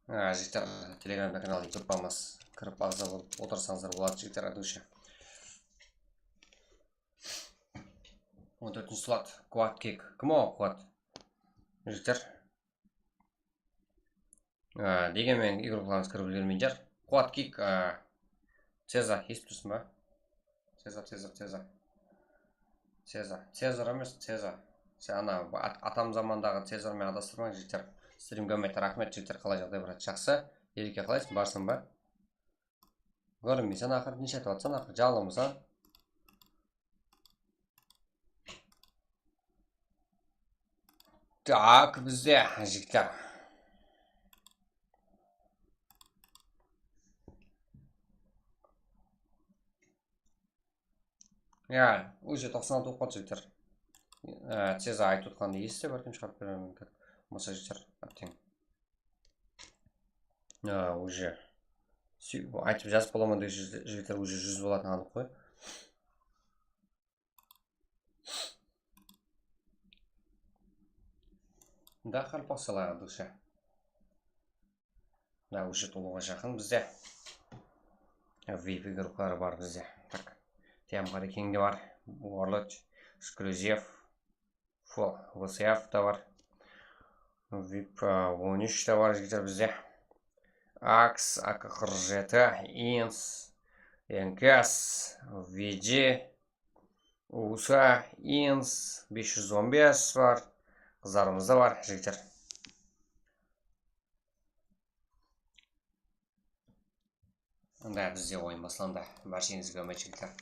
Жігіттер, телеграмда канал YouTube болмас. Кіріп ағза болып отырсаңыздар болады жігіттер, адуша. 14-ші слот, Quad Kick. Кім о, Quad? Жігіттер. Дегенмен игрокаларымыз кіріп үлгермейдер. Quad Kick, Цеза, естіп тұрсың ба? Цезар емес, Цеза. Сен ана атам замандағы Цезармен адастырмаң жігіттер. Стримге өмет рахмет жігіттер, қалай жағдай брат? Жақсы. Ереке қалайсың, барсың ба? Көрінбейсің ақыр, неше айтып жатсың ақыр, жалымысың? Так, бізде жігіттер. Уже 96 оқып қалды жігіттер. Тез айтып отқанды естіп бәлкім шығарып беремін мүмкін. Болса жігіттер, әптең. Уже айтып жазып боламын деген жігіттер уже 100 болатын анық қой. Да, қарпақ салайға душа. Да, уже толуға жақын бізде. VIP группалары бар бізде. Так, темқары кеңде бар. Warlord, эксклюзив, Full, VCF та бар. VIP 13 та бар жігіттер бізде. AX, AK-47, INS, NKS, VG, USA, INS, 515 бар. Қыздарымызда бар жігіттер. Да, бізде ойын басыланда. Баршаңызға өмет жігіттер.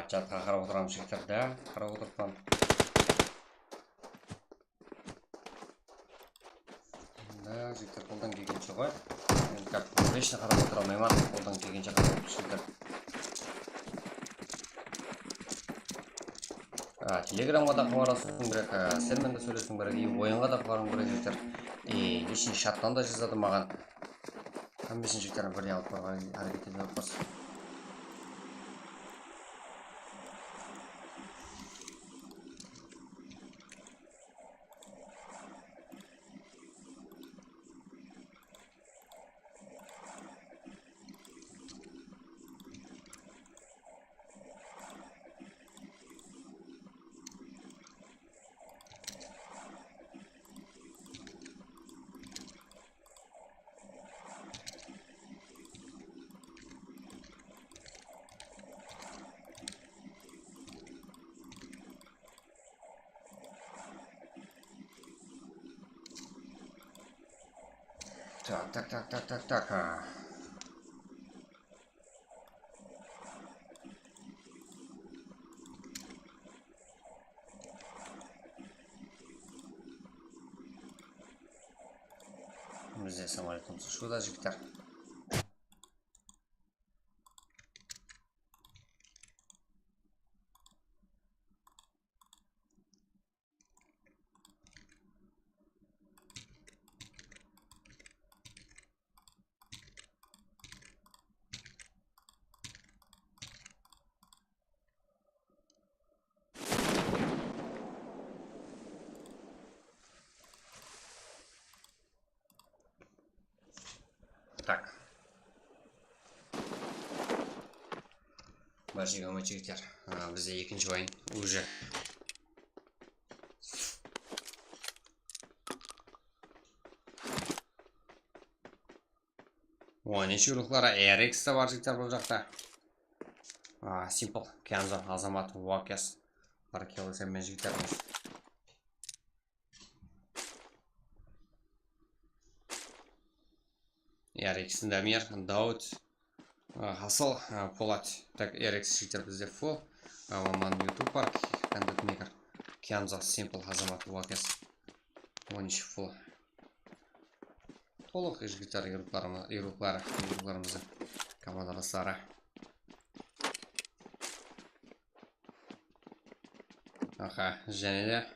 Жатқа қарап отырамын жігіттер, да, қарап отырпан. Да, жігіттер қолдан келгенше ғой. Енді как вечно қарап отыра алмаймын, қолдан келгенше қарап отырып жігіттер. Телеграмға да хабарласуың керек, сенімен де сөйлесуің керек, ойынға да баруың керек жігіттер. Ешін шаттан да жазады маған. Кәмбесін жігіттерін бірден алып баруға әрекет етіп қос. Так. Бізде самолетіміз ұшуда жігіттер. Так. Баршаңызға өмет жігіттер. Бізде екінші ойын уже. Неше рухлары RX та бар жігіттер бұл жақта. Simple, Kenzo, Азамат, Уакес. Баркелы сәмен жігіттеріміз. RX-ін Дамир, Дауд, Хасыл, Полат. Так, RX жігіттер бізде full. Маман YouTube бар, Content Maker, Kenzo, Simple, Азамат, Уакес. 13 full. Толық жігіттер ируқларымызды командаластары. Аха, және де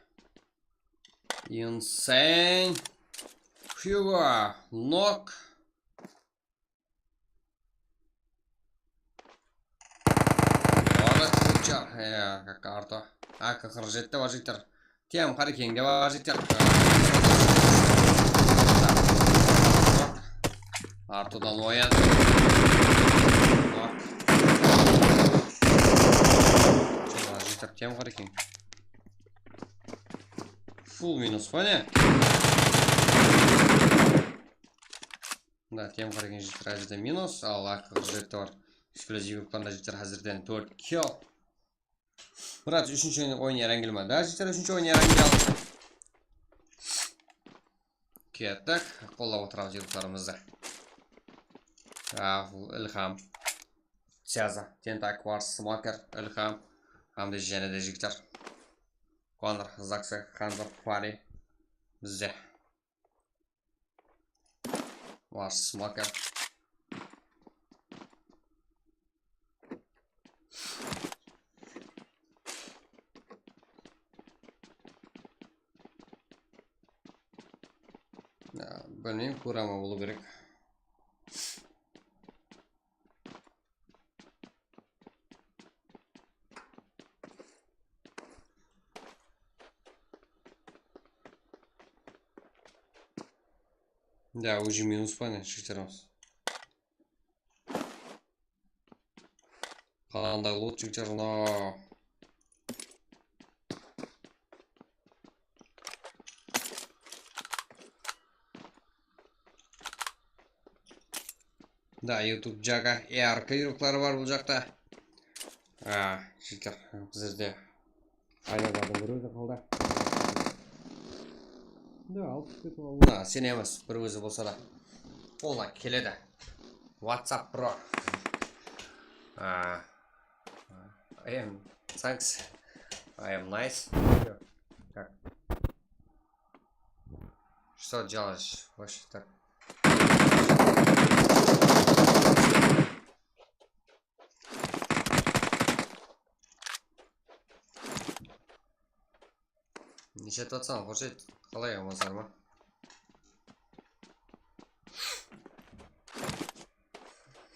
Insane Hugo Knock как арто. Как ржетте бар жігіттер. Тем қарекеңде бар жігіттер. Артудан оян. Жігіттер, тем қарекең. Фул минус па не? Да, тем қарекең жігіттер әзірден минус. Ал ақы ржетте бар. Эксклюзиві қанда жігіттер әзірден 4 kill. Брат, үшінші ойын ерен келме. Да, жігіттер, үшінші ойын ерен келді. Кеттік. Қолдап отырамыз жігіттерімізді. Ілхам. Тяза. Тентак бар. Смокер. Ілхам. Хамды және де жігіттер. Конор. Заксы. Ханзор. Фари. Бізде. Бар. Смокер. Білмеймін, көрама болу керек. Да, уже минус па не, жігіттеріміз. Қаландай лут жігіттер, но... Да, YouTube жаға ERK үйріклары бар бұл жақта. Жігіттер, біздерде айнадардың бір өзі қалды. Да, алып кетіп алды. Сенеміз, бір өзі болса да. Қолына келеді. WhatsApp Pro. Thanks. I am nice. Так. Что делаешь? Вообще так. Неше татсаң, қошет, қалай оңызар ма?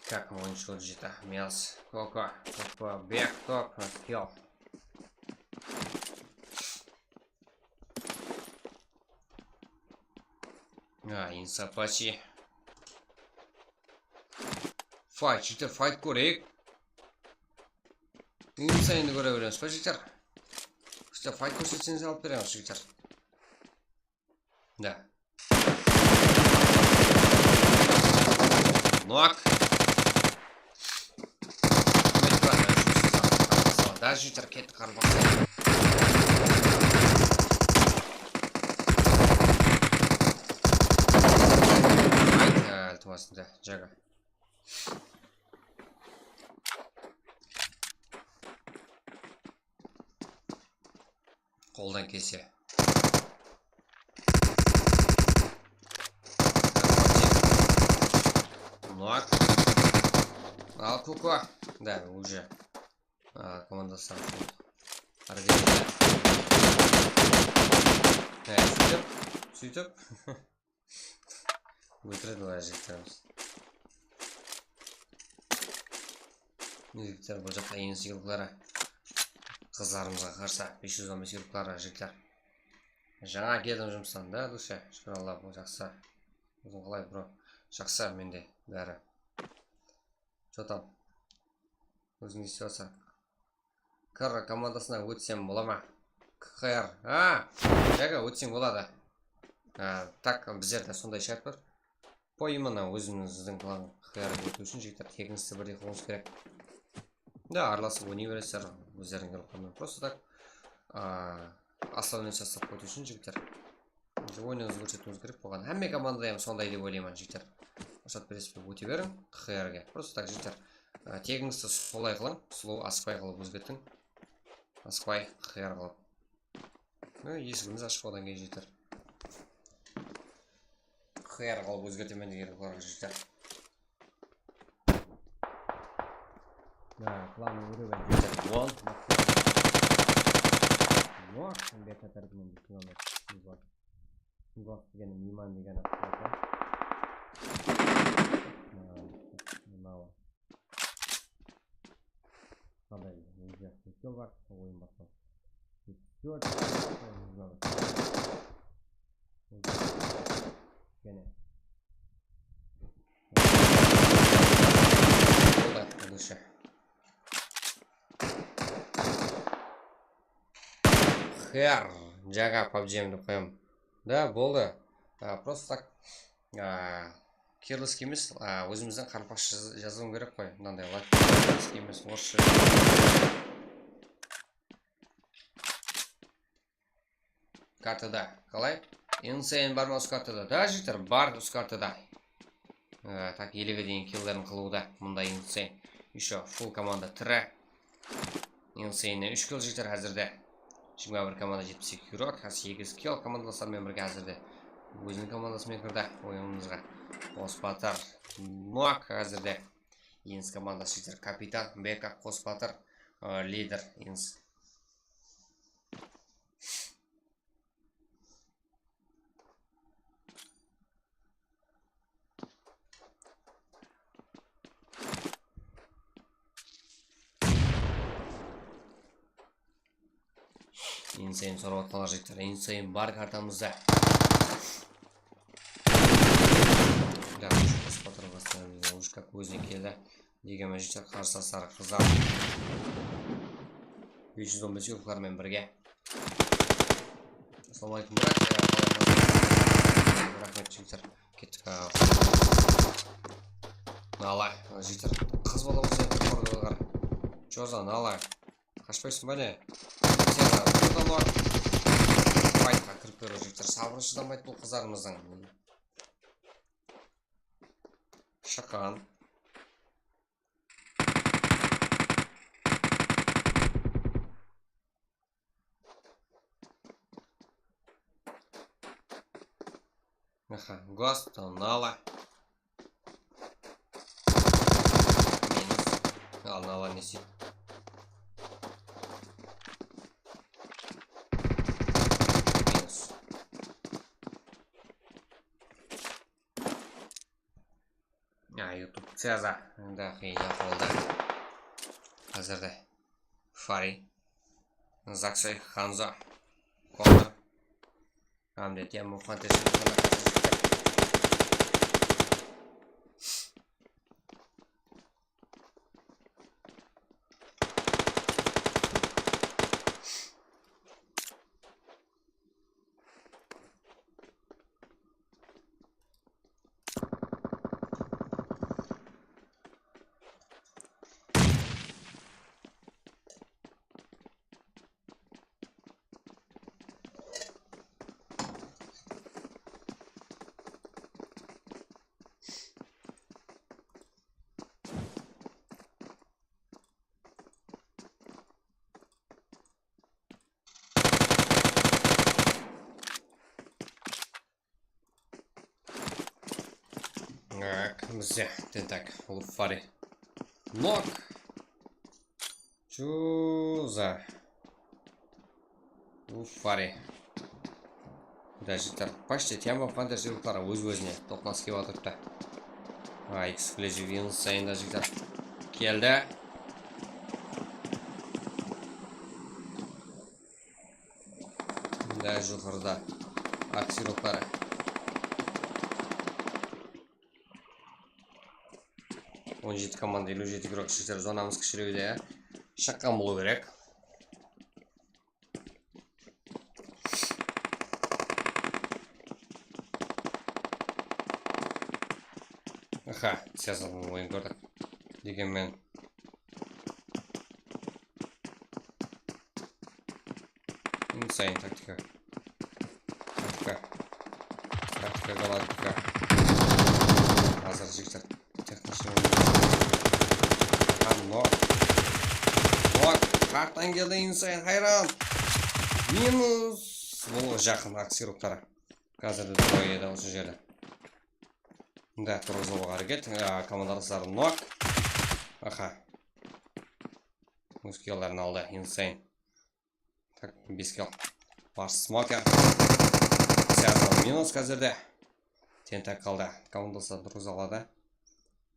Как мы уничтожили жита? Мяс, коко, бег, топ, килл. Инса почти. Файт, житер, файт көрейік. Инсайнды көре береміз, па житер? Файт көрсетсеңіз алып береміз жігіттер. Да. Нок. Да, жігіттер, кетті қарбақса. Айт, ілтімасында, жаға. Қолдан кесе. Нок. Ал Куко. Да, уже. Команда сам. Сөйтіп. Өтіреді олай жігіттеріміз. Жігіттер бұл жақта ең сүйілгілері. Қыздарымызға қарса 515 еуроклары жігіттер. Жаңа келдім жұмыстан, да, душа? Шүкір Алла, бұл жақсы. Өзің қалай, бро? Жақсы менде бәрі. Что там? Өзің не істеватсың? Кр командасына өтсем бола ма? КХР. Жаға өтсең болады. Так, біздерде сондай шарт бар. По именно өзіңіздің қалған КХР өту үшін жігіттер тегіңізді бірдей қылыңыз керек. Да, араласып ойнай бересіздер өздерің келіп. Просто так основной состав өту үшін жігіттер ойыныңызды көрсетуіңіз керек болған. Әмме командада сондай деп ойлаймын жігіттер. Рұқсат бересіз өте берің КХР-ге. Просто так жігіттер тегіңізді солай қылың, сұлу Аспай қылып өзгертің. Аспай КХР қылып. Есігіміз ашық одан кейін жігіттер. КХР қылып өзгертемен деген қылар жігіттер. Клан уровень 1. Nok beta tarafından bir kilometre var. Gos degani Miman degani aqlata. Nima qanday o'zgarishlar bor o'yin boshqa. 4 gene. Dusha. Хер, jaga PUBG'ni deb qo'yam. Da, bo'ldi. Просто так kirlisk emas, o'zimizdan qarpash yozuvim kerak qo'y. Bunday latvisk emas, o'sha. Kartada. Qalay? Insane barmi o'z kartada? Da, jitar, bar o'z kartada. Tak 50 ga deyin killlarni qiluvda. Bunda insane. Еще full komanda tira. Insane 3 kill jitar hozirda. Shunga bir komanda 72 yurok, 8 kill komandalarimiz birga hozirda. O'zining komandasiga kirdi o'yinimizga. Qospatar, Nok hozirda. Ins komandasi jitar kapitan, beka Qospatar, lider ins. Insane so'rayotganlar jitar. Insane bar kartamizda. Да, Qospatar vassalamiz ush как o'znikida degan jitar qarsa sariq qizlar. 515 yo'qlar men birga. Assalomu alaykum. Rahmat jitar. Ketdik. Nala, jitar. Qiz bola bo'lsa qo'rqar. Cho'za nala. Qashpaysiz mana. Bunlar faytga kirib ko'rishibdir. Sabri chidamaydi bu qizlarimizning. Shaqan. Aha, Ghost, Nala. Nala неси. YouTube Ceza dahi yapıldı. Hazırda Fari, Zaksay, Hanza, Konor, Hamlet Yamu Fantezi. Mzee, tak, Fari. Nok. Чуза. Fari. Даже почти тема фантазии уклара o'z-o'zine to'qnas kelib o'tiribdi. Exclusive insane даже keldi. Даже yuqorida aksiyonerlari. Он жит команда или жит игрок шестер zonamiz kichikligida shaqqan bo'lu kerak. Aha, sezon o'yin ko'rdik. Deganman. Insane taktika. Taktika galaktika. Hozir jigar texnik Nok. Kartdan keldi insane hayron. Minus. Bu yaqin aksiyonerlari. Hozirda doyada o'sha yerda. Да, turg'izib harakat. Komandalar Nok. Aha. Muskillarni oldi insane. Так, 5 kill. Бар смокер. Сәзім минус қазірде. Тентек қалды. Командасы дұрыз алады.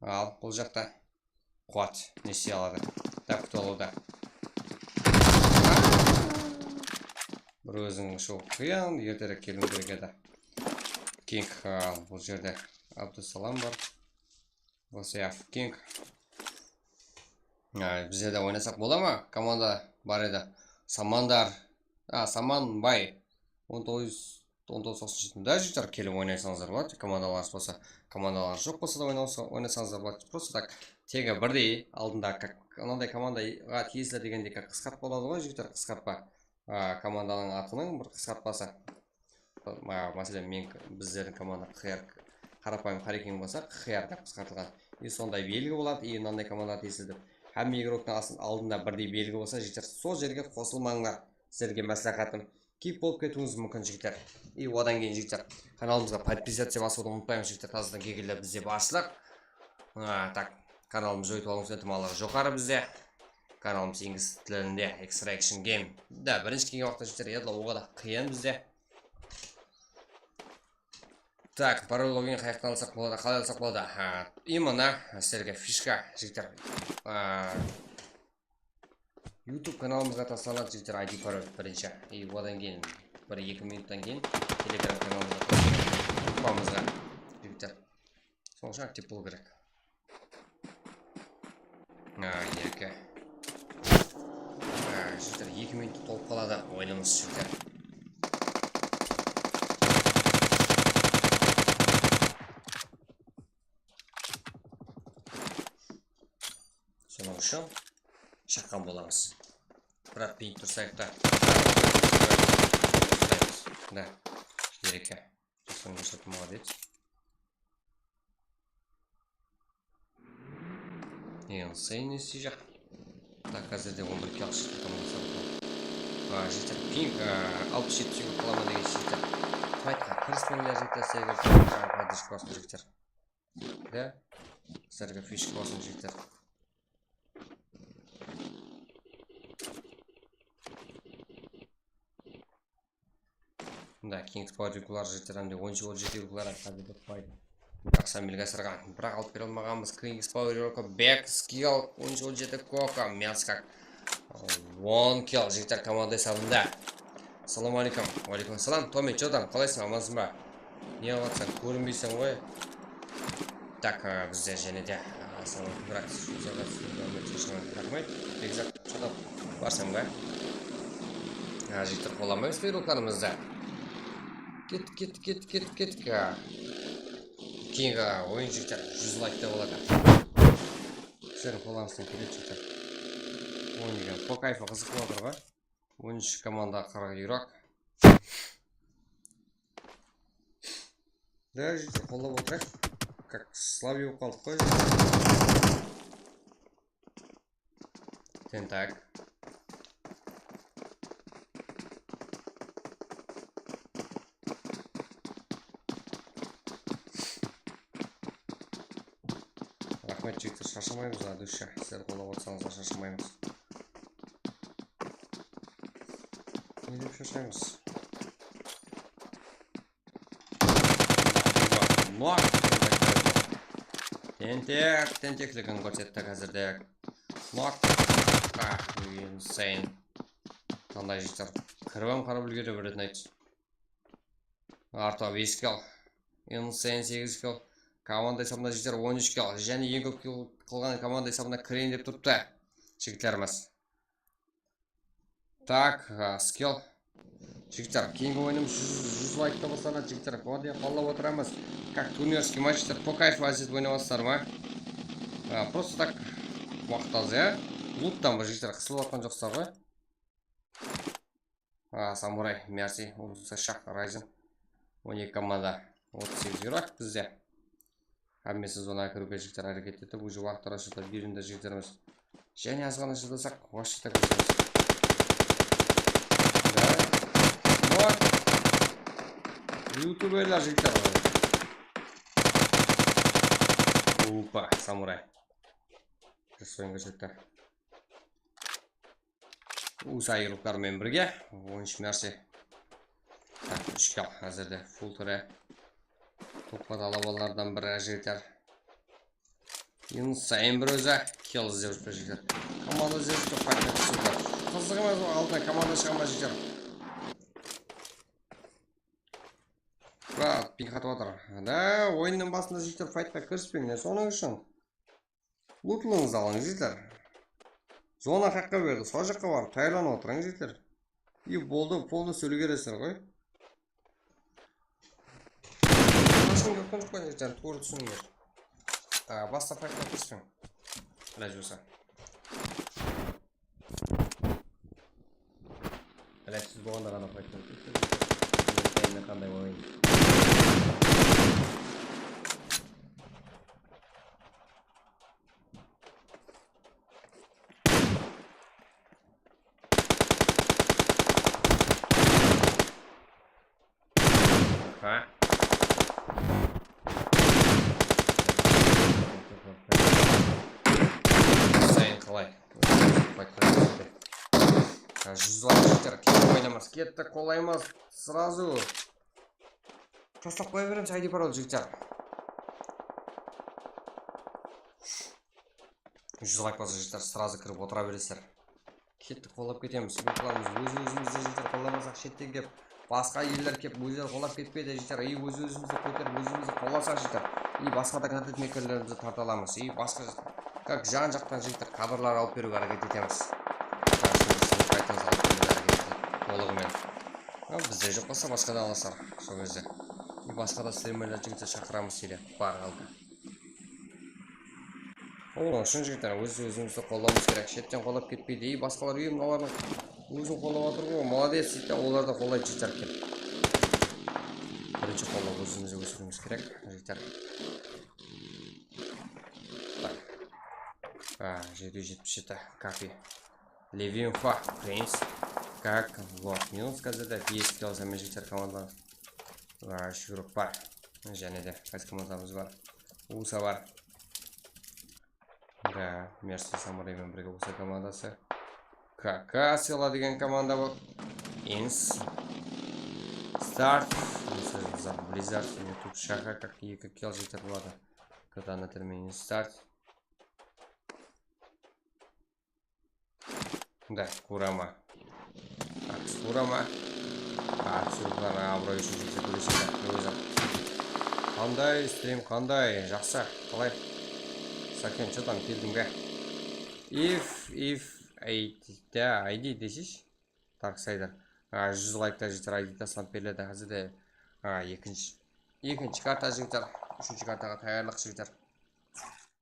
Ал, бұл жақта. Қуат. Несе алады. Так, күті алуда. Бір өзің шоу қиян. Ертерек келім керек еді. Кинг. Бұл жерде Абдусалам бар. Васияф Кинг. Бізде де ойнасақ бола ма? Команда бар еді. Самандар. Саман бай. 19-19-да жігіттер келіп ойнайсаңыздар болады. Командаларыңыз болса. Командаларыңыз жоқ болса да ойнасаңыздар болады. Просто так тегі бірдей алдында анандай командаға тиесілі дегенде қысқартпа болады ғой жігіттер. Қысқартпа. Команданың атының бір қысқартпасы. Мәселен біздердің команда қарапайым Қарекең болса қияр деп қысқартылған. И сондай белгі болады. И мынандай командаға тиесілі деп. Әм игроктың алдында бірдей белгі болса жігіттер сол жерге қосылмаңдар. Сіздерге мәслихатым. Кип болып кетуіңіз мүмкін жігіттер. И одан кейін жігіттер каналымызға подписаться басуды ұмытпаймыз жігіттер. Тазадан кегелі бізде басшылық. Так, каналымыз өйтіп алуыңыз ынтымағы жоғары бізде. Каналымыз инглиз тілінде Extraction Game. Да, бірінші келген уақытта жігіттер еді оға да қиын бізде. Так, пароль логин қаяқтан алсақ болады, қалай алсақ болады. И мына сіздерге фишка жігіттер. YouTube каналымызға тасталады жігіттер ID пароль бірінші. И одан кейін 1-2 минуттан кейін Telegram каналымызға тасталады жігіттер. Соңғы актив болу керек. Ерке. Жігіттер 2 минут толып қалады. Ойнамыз жігіттер. Соның үшін шаққан боламыз. Бірақ бейін тұрсайық та. Да, ереке. Жасын көрсетім молодец. Сейн есі жақ. Так, қазірде 11 кел шықты командасы. Жеттер пинг 67 секунд қалама деген жеттер. Файтқа кіріспеңдер жеттер сегіз. Поддержка басын жеттер. Да, сіздерге фишка басын жеттер. Да, Kings Power жігіттерімде 17 юлар қазірде қойды. Бірақ самбелге сырған. Бірақ алып бере алмағанбыз. Kings Power Europe Back Skill 17 кока. Мяскак. 1 kill жігіттер команда есабында. Салам алейкум. Алейкум салам. Томи, че там? Қалайсың, амансың ба? Не алатсың? Көрінбейсің ғой. Так, бізде және де. Салам, бірақ рахмет. Бекзат, что барсың ба? Жігіттер қоламаймыз бейруқларымызды. Кет. Кейінгі ойын жігіттер 100 лайкта болады. Сіздердің қолаңыздан келеді жігіттер. Ойын деген по кайфы қызық болады ғой. 13 команда 40 юрок. Да, жігіттер қолдап отырайық. Как слабый болып қалдық қой. Тентак. Рахмет жігіттер, шашылмаймыз, душа. Сіздер қолдап отырсаңыздар шашылмаймыз. Не деп шашаймыз? Тентектілігін көрсетті қазірде. Insane. Қандай жігіттер. Кірбам қарап үлгері біретін айтшы. Арта 5 кел. Insane 8 кел. Команда есабында жігіттер 13 кел. Және ең көп кел қылған команда есабында кірейін деп тұрыпты. Жігіттеріміз. Так, скел. Жігіттер, кейінгі ойынымыз 100 лайкта бастарына жігіттер. Қоғадия қалап отырамыз. Как турнирский матчтер по кайфу азет ойнамастар ма? Просто так уақыт аз, луттан бір жігіттер қысылып атқан жоқсар ғой. Самурай, Мерси, Шах, Райзен. 12 команда 38 юрак бізде. Әммесі зонаға кіруге жігіттер әрекет етіп, уже уақыттар ашылды берінде жігіттеріміз. Және азғаны жылдасақ, уақытта көрсеміз. Ютуберлер жігіттер. Опа, самурай. Жасойын көрсетті. Usayırlıklarмен бірге 13 нәрсе. Так, 3 кал әзірде фул түрі. Топқа талабалардан бірі жетер. Ең сайын бір өзі кел іздеп жүріп жетер. Команда іздеп жүріп қайтып түсірді. Қызығы ма алдына команда шығама жетер. Брат, пик қатып отыр. Да, ойынның басында жетер файтқа кіріспеңдер. Соның үшін лутлыңыз алыңыз жетер. Зона қаққа берді. Сол жаққа барып тайрланып отырыңыз жетер. И болды, полны сөйлегересіздер ғой. Ашын көптен жоқ қой жетер. Туыр түсіңдер. Баста файтқа кіріспең. Әлі жоса. Әләтсіз болғанда ғана файтқа кіріспең. Қандай ойын. Сайын қалай? Жүзлар жетер, кетті ойнамас, кетті қолаймас, сразу тастап қоя береміз, айди парол жігіттер. Жүзлайк базы жігіттер, сразу кіріп отыра бересіздер. Кетті қолап кетеміз, өз-өзімізді жігіттер қоламасақ шеттен кеп, басқа елдер кеп, өздері қолап кетпейді жігіттер. И өз-өзімізді көтеріп, өзімізді қоласақ жігіттер. И басқа да контент мекерлерімізді тарталамыз. И басқа как жан-жақтан жігіттер кадрлар алып беруге әрекет етеміз. Толығымен. Бізде жоқ болса басқада аласар сол кезде. И басқада стримерлер жігіттер шақырамыз сирия. Бар қалды. Оның үшін жігіттер өз-өзімізді қолауымыз керек. Шеттен қолап кетпейді. И басқалар үйім мыналардың өзін қолап отыр ғой. Молодец дейді. Олар да қолайды жігіттер келіп. Бірінші қолап өзімізді өсіруіміз керек жігіттер. 777 капи. Левинфа, принц. Как вот минус казада 5 кило за жігіттер команданың. Шүріп бар. Және де қайсы командамыз бар. Уса бар. Да, Мерси Самураймен бірге Уса командасы. Какасила деген команда бұл. Инс. Старт. Blizzard. Тут шаха как 2 кило жігіттер болады. Когда на термине старт. Да, Курама. Курама. Сұрғана абырой үшін жүрсе көресіңдер өзім. Қандай стрим, қандай жақсы. Қалай? Сакен, что там келдің бе? ID десеш? Тарқсайдар. 100 лайкта жетер ID тастан беріледі. Қазірде екінші карта жігіттер. Үшінші картаға таярлық жігіттер.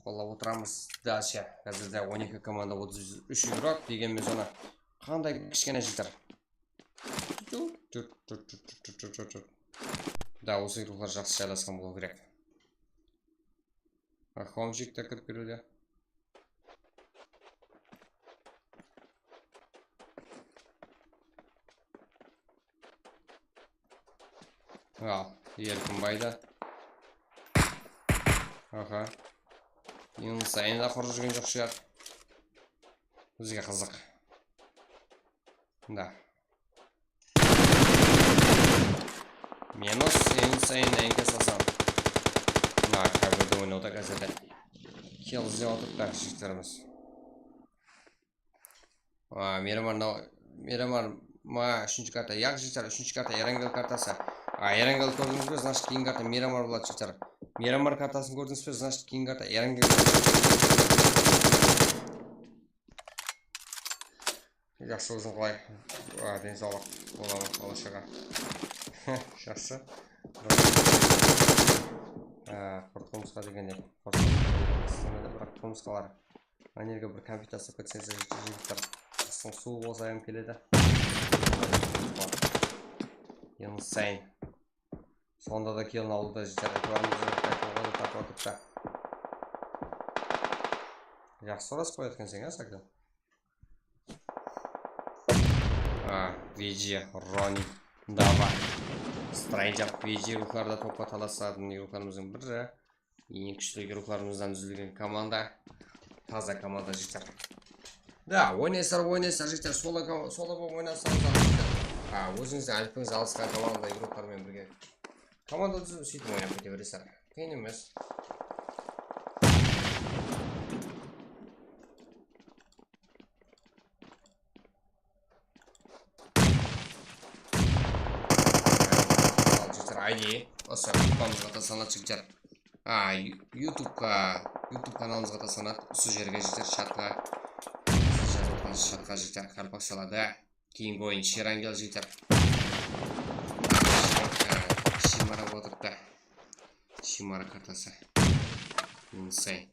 Қолап отырамыз. Дальше. Қазірде 12 команда 33 игрок дегенмен соны қандай кішкене жігіттер. Да, осы игралар жақсы жайласқан болу керек. Хомжик та кіріп беруде. Ал, Еркінбайда. Аха. Ең сайын да құры жүрген жоқ шығар. Бізге қызық. Да. Минус ең сайын әңке салсам. На, кәбірді ойнауды қазірді. Кел іздеп отырып жігіттеріміз. Мирамар үшінші карта. Яқ жігіттер, үшінші карта Ерангел картасы. Ерангел көрдіңіз бе, значит кейін карта Мирамар болады жігіттер. Мирамар картасын көрдіңіз бе, значит кейін карта Ерангел. Жақсы өзің қалай. Денсаулық боламын қалашыға. Жақсы. Құртқымысқа дегенде. Бірақ құртқымысқалар. Анерге бір компьютасы көтсенсе жігіттер. Су болса әм келеді. Ең сайын. Сонда да келін алуда жігіттер. Әкуарымызды тартып отыпта. Жақсы орас қоятқан сен, сәкен? VG, Рони, Дава, Страйджер, VG рухларда топқа таласатын рухларымыздың бірі. Ең күшті рухларымыздан үзілген команда. Таза команда жігіттер. Да, ойнайсыздар жігіттер, сола болып ойнасаңыздар. Өзіңіздің әліппеңіз алысқан команда игроктармен бірге. Команда түзіп сөйтіп ойнап кете бересіздер. Қиын емес. Жігіттер, ID осы құпамызға тасалады жігіттер. YouTube каналымызға тасалады. Осы жерге жігіттер шатқа жігіттер қарпақ салады. Кейінгі ойын Шерангел жігіттер. Шимара отырды. Шимара картасы. Инсай.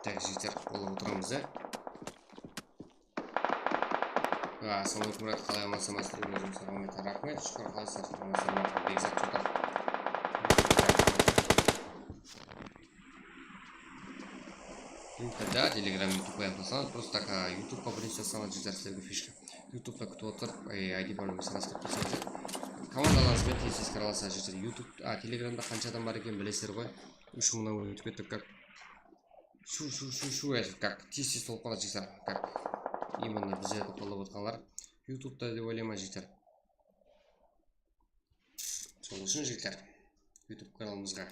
Так, жігіттер, болып отырамыз, Самой Мұрат, қалай аман-сау сіздермен жұмыстарға өте рахмет. Шүкір, қалайсыздар, саламатсыздар ма? Бекзат Чотар. Да, Telegram, YouTube я послал, просто так YouTube побриться сама джизарская фишка. YouTube так кто отыр, ID бөлімі санасып көрсетеді. Командаларыңызбен тез қараласа жігіттер. YouTube, Telegramда қанша адам бар екен білесіздер ғой. 3000-нан өтіп кеттік, как шу это, как тез толып қалады жігіттер, как именно бізде тоқталып отқанлар. YouTube'да деп ойлаймын жігіттер. Сол үшін жігіттер, YouTube каналымызға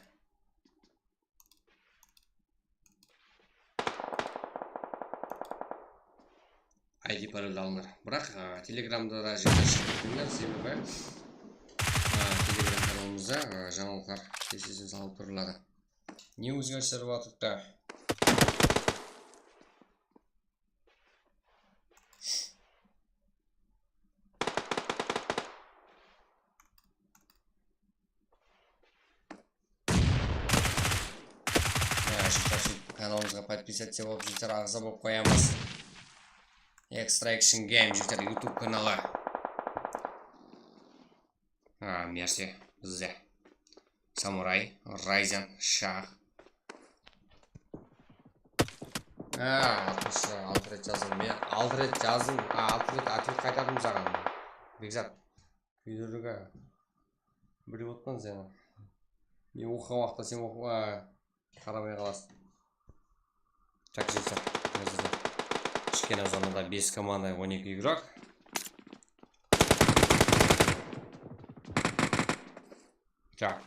ID пароль алыңдар. Бірақ Телеграмда да жігіттер шықпеңдер, себебі Телеграм каналымызда жаңалықтар тез салып тұрылады. Не өзгерістер бар жатыр? Каналымызға подписаться болып жігіттер, ағза болып қоямыз. Extraction Game жігіттер, YouTube каналы. Мерси бізде. Самурай, Райзен, Шах. Алты рет жаздым. Мен 6 рет жаздым. 6 рет ответ қайтардым саған. Бекзат, күйлерігі біліп отқан сені. Мен оқыған уақытта сен қарамай қаласың. Так, жігіттер, кішкене зонада 5 команда 12 игрок. Так.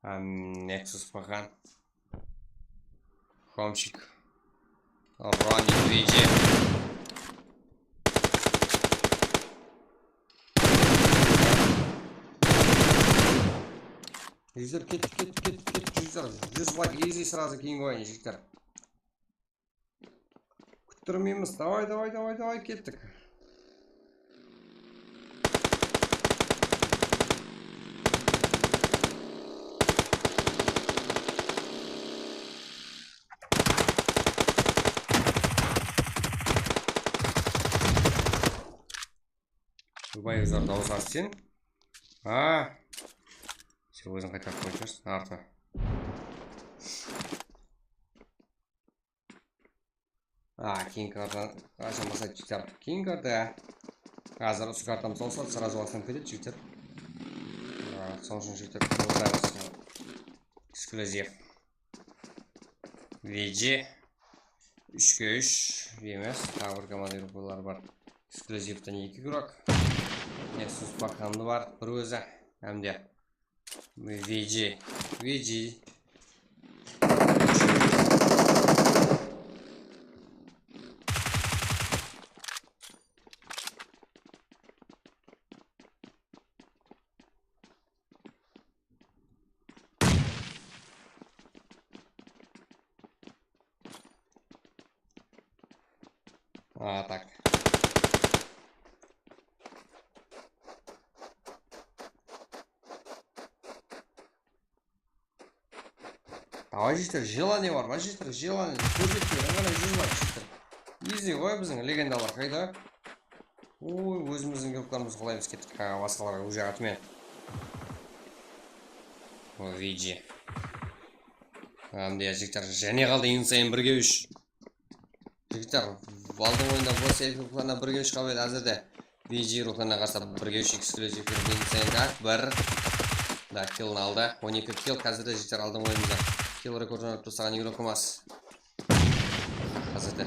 Nexus Paхан. Хомчик. Ронни Двиджи. Жігіттер, кет, жігіттер. 100 лайк, easy сразу кейінгі ойын, жігіттер. Күттірмейміз, давай, кеттік. Жұбайыңыздар дауыс астен. Сен өзің қайтап қойып арты. Кейін карта ашамаса жігіттер. Кейін карта. Қазір осы картам солса, сразу бастан кетеді жігіттер. Сол үшін жігіттер қылдаймыз. Эксклюзив. VG 3-3 емес. Тағы бір команда группалары бар. Эксклюзивтен 2 игрок. Nexus Паханды бар. Бір өзі. Әмде. VG. Так. Давай жігіттер, желание бар ма жігіттер, желание. Көрсетпей, ғана 100 лайк жігіттер. Изи ғой біздің легендалар қайда? Ой, өзіміздің группаларымыз қолаймыз кеттік. Басқаларға уже атымен. VG. Әмде жігіттер, және қалды инсайын 1-3. Жігіттер, алдың ойында бос рухлана 1-3 қабет әзірде. VG рухлана қарса 1-3 эксклюзив инсайында 1. Да, киллін алды. 12 килл қазірде жігіттер алдың ойымызда. Kill рекордын алып тастаған игрокымыз. Қазірде.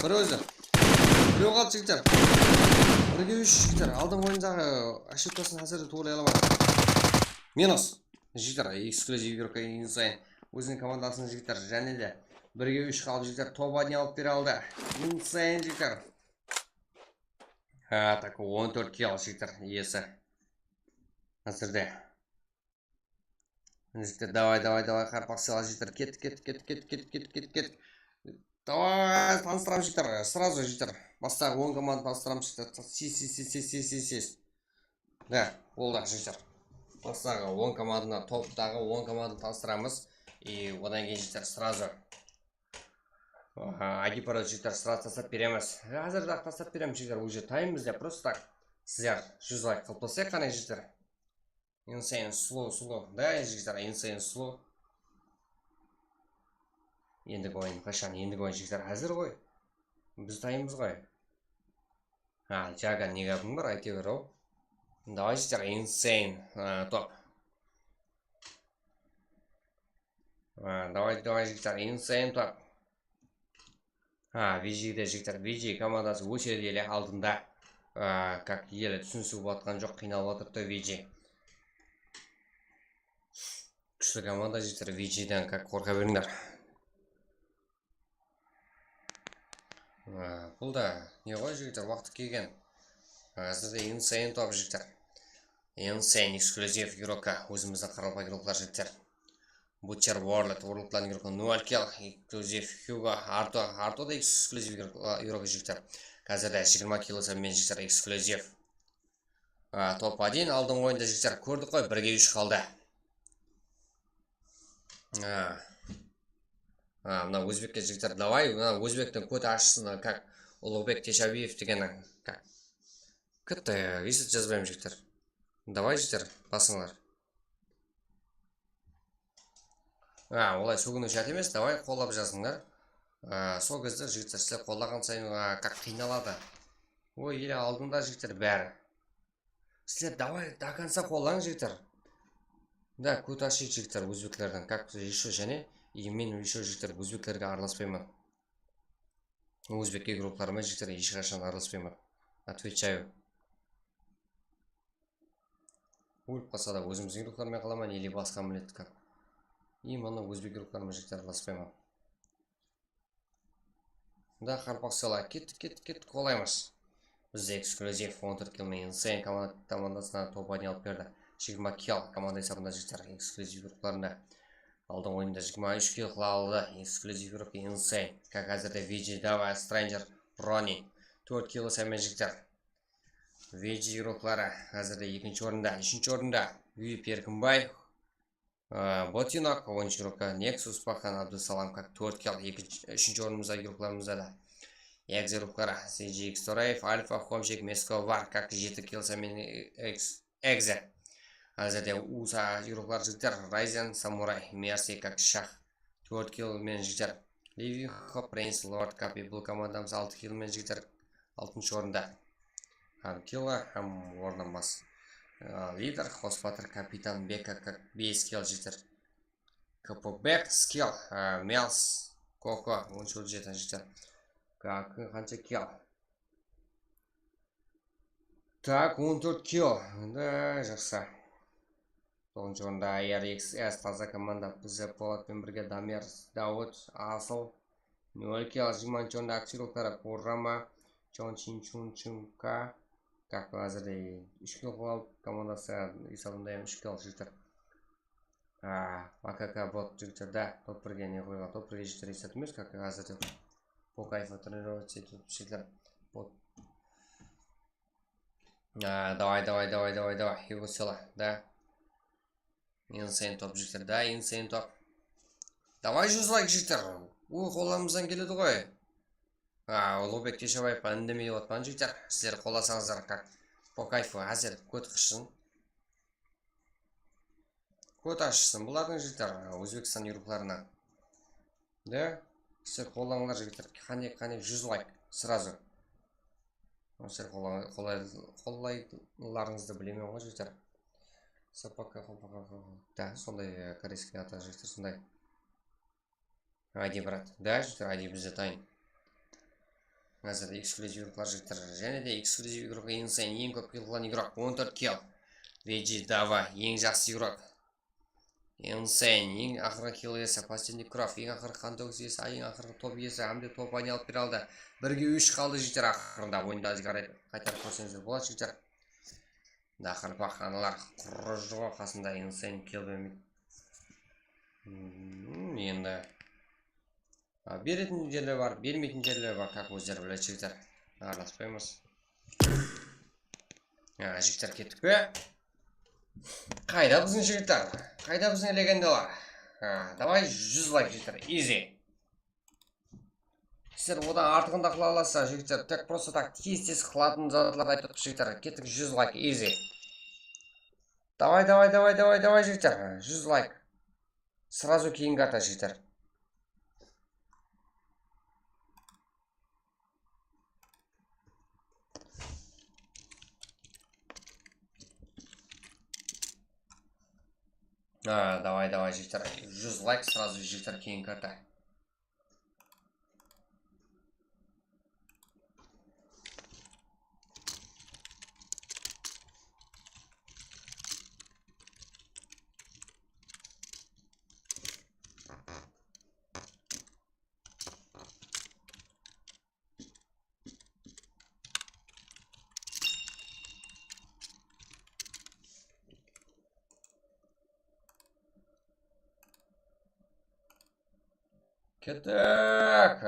Бір өзі. Біреу қалды жігіттер. Бірге 3 жігіттер. Алдың ойындағы ошибкасын әзірді тоғылай аламады. Минус. Жігіттер, эксклюзив игрока Insane. Өзінің командасының жігіттер. Және де бірге 3 қалды жігіттер. Топ-1 алып бере алды. Insane жігіттер. Так, 14 kill жігіттер. Есі. Әзірде. Жігіттер, давай, қарпақ села жігіттер. Кет. Давай, таныстырам жігіттер. Сразу жігіттер. Бастағы 10 команда таныстырам жігіттер. Сес. Да, болды жігіттер. Бастағы 10 команданы, топтағы 10 команданы таныстырамыз. И одан кейін жігіттер сразу. Агипара жігіттер сразу тастап береміз. Әзірді тастап береміз жігіттер. Уже таймымызда просто так. Сіздер 100 лайк қылып қойсақ қана жігіттер. Insane slow. Да, жігіттер, Insane slow. Ендігі ойын қашан, жігіттер әзір ғой. Біз таймыз ғой. Жага негабың бар, айте бер ау. Давай жігіттер, Insane топ. Давай жігіттер, Insane топ. VG-де жігіттер, VG командасы өте елі алдында. Как елі түсінісі болатқан жоқ, қиналып отырды VG. Күшті команда жігіттер, VG-ден как қорқа беріңдер. Бұл да не ғой жігіттер, уақыты келген. Әзірде Insane топ жігіттер. Insane эксклюзив игрока, өзіміздің қаралпа игроклар жігіттер. Butcher World-лан игрока 0 kill, эксклюзив Hugo, Arto да эксклюзив игрока жігіттер. Қазірде 20 килосы мен жігіттер эксклюзив. Топ-1 алдың ойында жігіттер, көрдік қой, 1-3 қалды. Мына өзбекке жігіттер, давай, өзбектің көті ашсын, как Ұлықбек Тешабиев дегенің, как. Күтті, висет жазбайым жігіттер. Давай жігіттер, басыңлар. Олай сөгіні шәт емес, давай қолап жазыңдар. Сол кезде жігіттер сілеп қолаған сайын как қиналады. Ой, елі алдында жігіттер бәрі. Сілеп давай до конца қолаң жігіттер. Да, көт аши жігіттер өзбеклерден, как еще және мен еще жігіттер өзбеклерге араласпаймын. Өзбек игрокларыма жігіттер ешқашан араласпаймын. Отвечаю. Өліп қалса да өзіміздің игроклармен қаламын, или басқа біледі как. И мұны өзбек игрокларыма жігіттер араласпаймын. Да, қарпақ села, кет, қолаймыз. Бізде эксклюзив 14 килмен Insane командасына топ-1 алып берді. 20 килл команда есабында жігіттер эксклюзив игрокларында. Алдың ойында 23 килл қыла алды. Эксклюзив игрок Insane. Как әзірде VG, давай, Stranger, Ronnie. 4 килл сәмен жігіттер. VG игроклары әзірде 2-ші орында. 3-ші орында Үй Перкінбай. Ботинок, 10-ші игрока Nexus, Пахан, Абдусалам, как 4 килл. 3-ші орнымызда игрокларымызда да. Экс игроклары CGX Тораев, Альфа, Хомчик, Меско бар, как 7 килл сәмен Экзе. Әзірде Уса игроклар жігіттер, Райзен, Самурай, Мерси, как Шах. 4 килл мен жігіттер. Ливи, Хоп, Рейнс, Лорд, Капи, бұл командамыз 6 килл мен жігіттер. 6-ші орында. Килла, орнам бас. Лидер, Хоспатер, Капитан, Бека, как 5 килл жігіттер. КПБ, Скилл, Мелс, Коко, 10-ші жетін жігіттер. Қанша килл? Так, 14 килл. Да, жақсы. 9-ші орында ARXS таза команда. Бізде Полатпен бірге Дамер, Дауыт, Асыл. 0 килл. 20-ші орында активлықтары Қоррама, Чон Чинчунчунка. Как әзірде 3 килл қалып командасы есабында 3 килл жігіттер. АКК бот жігіттер, да, топ-1-ге не қойған. Топ-1-ге жігіттер есетіміз, как әзірде по кайфу тренировать етіп жігіттер. Давай. Его села, да. Insane топ жігіттер, да, Insane топ. Давай 100 лайк жігіттер. Қоламыздан келеді ғой. Ұлықбек Тешабаев үндемей отпан жігіттер. Сіздер қоласаңыздар, как по кайфу әзір көт қышсын. Көт ашсын. Бұлардың жігіттер Өзбекстан игрокларына. Да, сіздер қолаңлар жігіттер. Қане 100 лайк сразу. Сіздер қолайларыңызды білемен ғой жігіттер. Собака. Да, сондай корейский аты жігіттер сондай. ID брат. Да, жігіттер, ID бізде дайын. Қазірде эксклюзив игрокlar жігіттер. Және де эксклюзив игрок Insane, ең көп kill қылған игрок 14 kill. Veggie Dava, ең жақсы игрок. Insane, ең ақырғы kill иесі. Последний краф, ең ақырғы қандоғыз иесі, ең ақырғы топ иесі. Әмде топ айны алып бере алды. 1-3 қалды жігіттер ақырында. Ойында қайтарып көрсеңіздер болады жігіттер. Да, қарпақ аналар құрыжығы қасында Insane kill бермейді. Енді беретін жерлер бар, бермейтін жерлер бар, как өздері біледі жігіттер. Араласпаймыз. Жігіттер кеттік пе? Қайда біздің жігіттер? Қайда біздің легендалар? Давай 100 лайк жігіттер, easy. Сіздер одан артығында қыла аласа жігіттер, тек просто так тез қылатын задылар айтып жігіттер. Кеттік 100 лайк, easy. Давай жігіттер, 100 лайк. Сразу кейінгі ата жігіттер. Давай жігіттер, 100 лайк, сразу жігіттер кейінгі ата. Кеттік!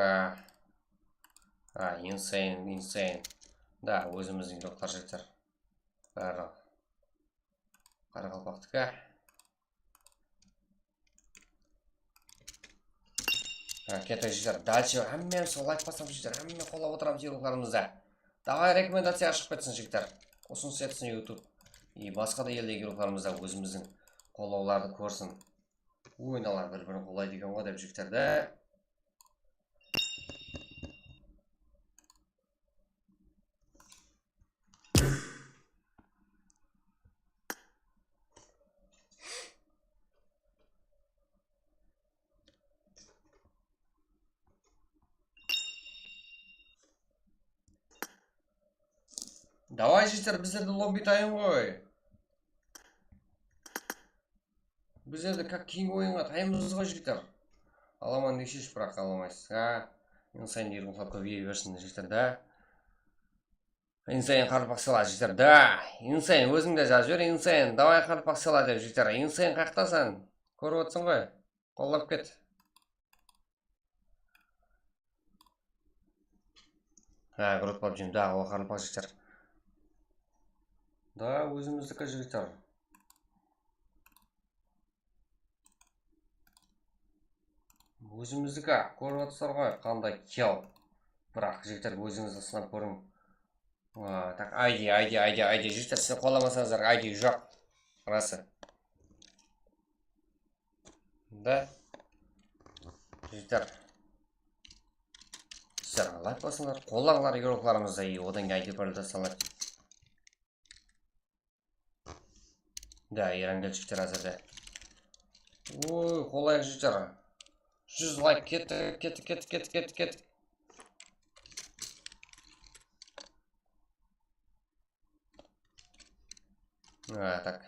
Insane. Да, өзіміздің игроктар жігіттер. Бәрі қарақалпақтікі. Кеттік жігіттер. Дальше әммен сол лайк басам жігіттер. Әммен қолап отырамыз игрокларымызда. Давай рекомендация ашып кетсін жігіттер. Ұсыныс етсін YouTube. И басқа да елдегі игрокларымызда өзіміздің қолауларды көрсін. Ойналар бір-бірін қолайды екен ғой деп жігіттерді. Давай жігіттер, біздерді лобби тайын ғой. Біздерді как кейінгі ойынға тайымыз ғой жігіттер. Аламан нешеш бірақ аламайсыз. Insane игроклар көбейе берсін жігіттер, да. Insane қарпақ сыла жігіттер, да. Insane өзіңде жазып жер, Insane. Давай қарпақ сыла деп жігіттер. Insane қақтасан. Көріп отырсың ғой. Қолап кет. Көріп қап жем, да, ол қарпақ жігіттер. Да, өзіміздікі жігіттер. Өзіміздікі көріп отырсыздар ғой, қандай кел. Бірақ жігіттер өзіңізді сынап көрің. Так, ID жігіттер, сен қоламасаңыздар, ID жоқ. Расы. Да. Жігіттер. Сіздер лайк басыңдар, қолаңлар игрокларымызда, одан ID бәрілді салады. Да, Ерангел жігіттер әзірде. Ой, қолайық жігіттер. 100 лайк, кеттік. Так.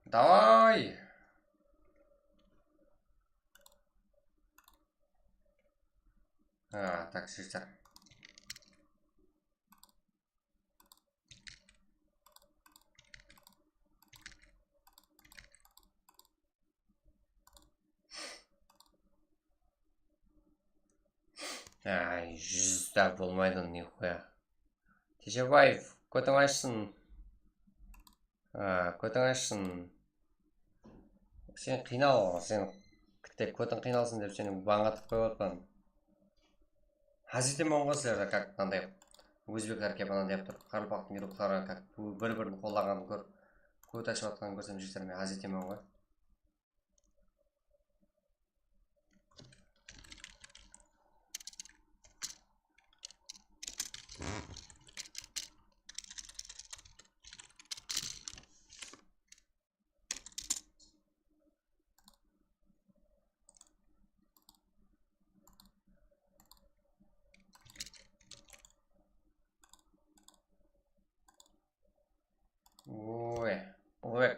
Давай! Так, жігіттер. Жүзді болмайды, не қоя. Тежебаев, көтің ашсын. Сен қинал, сен көтің қиналсын деп сенің бағатып қойып отқан. Хазите монғосыларда как қандай өзбектер кеп анандай деп тұр. Қарпақтың игроклары как бір-бірін қолағанын көріп, көт ашып отқанын көрсем жігіттермен хазите монғой.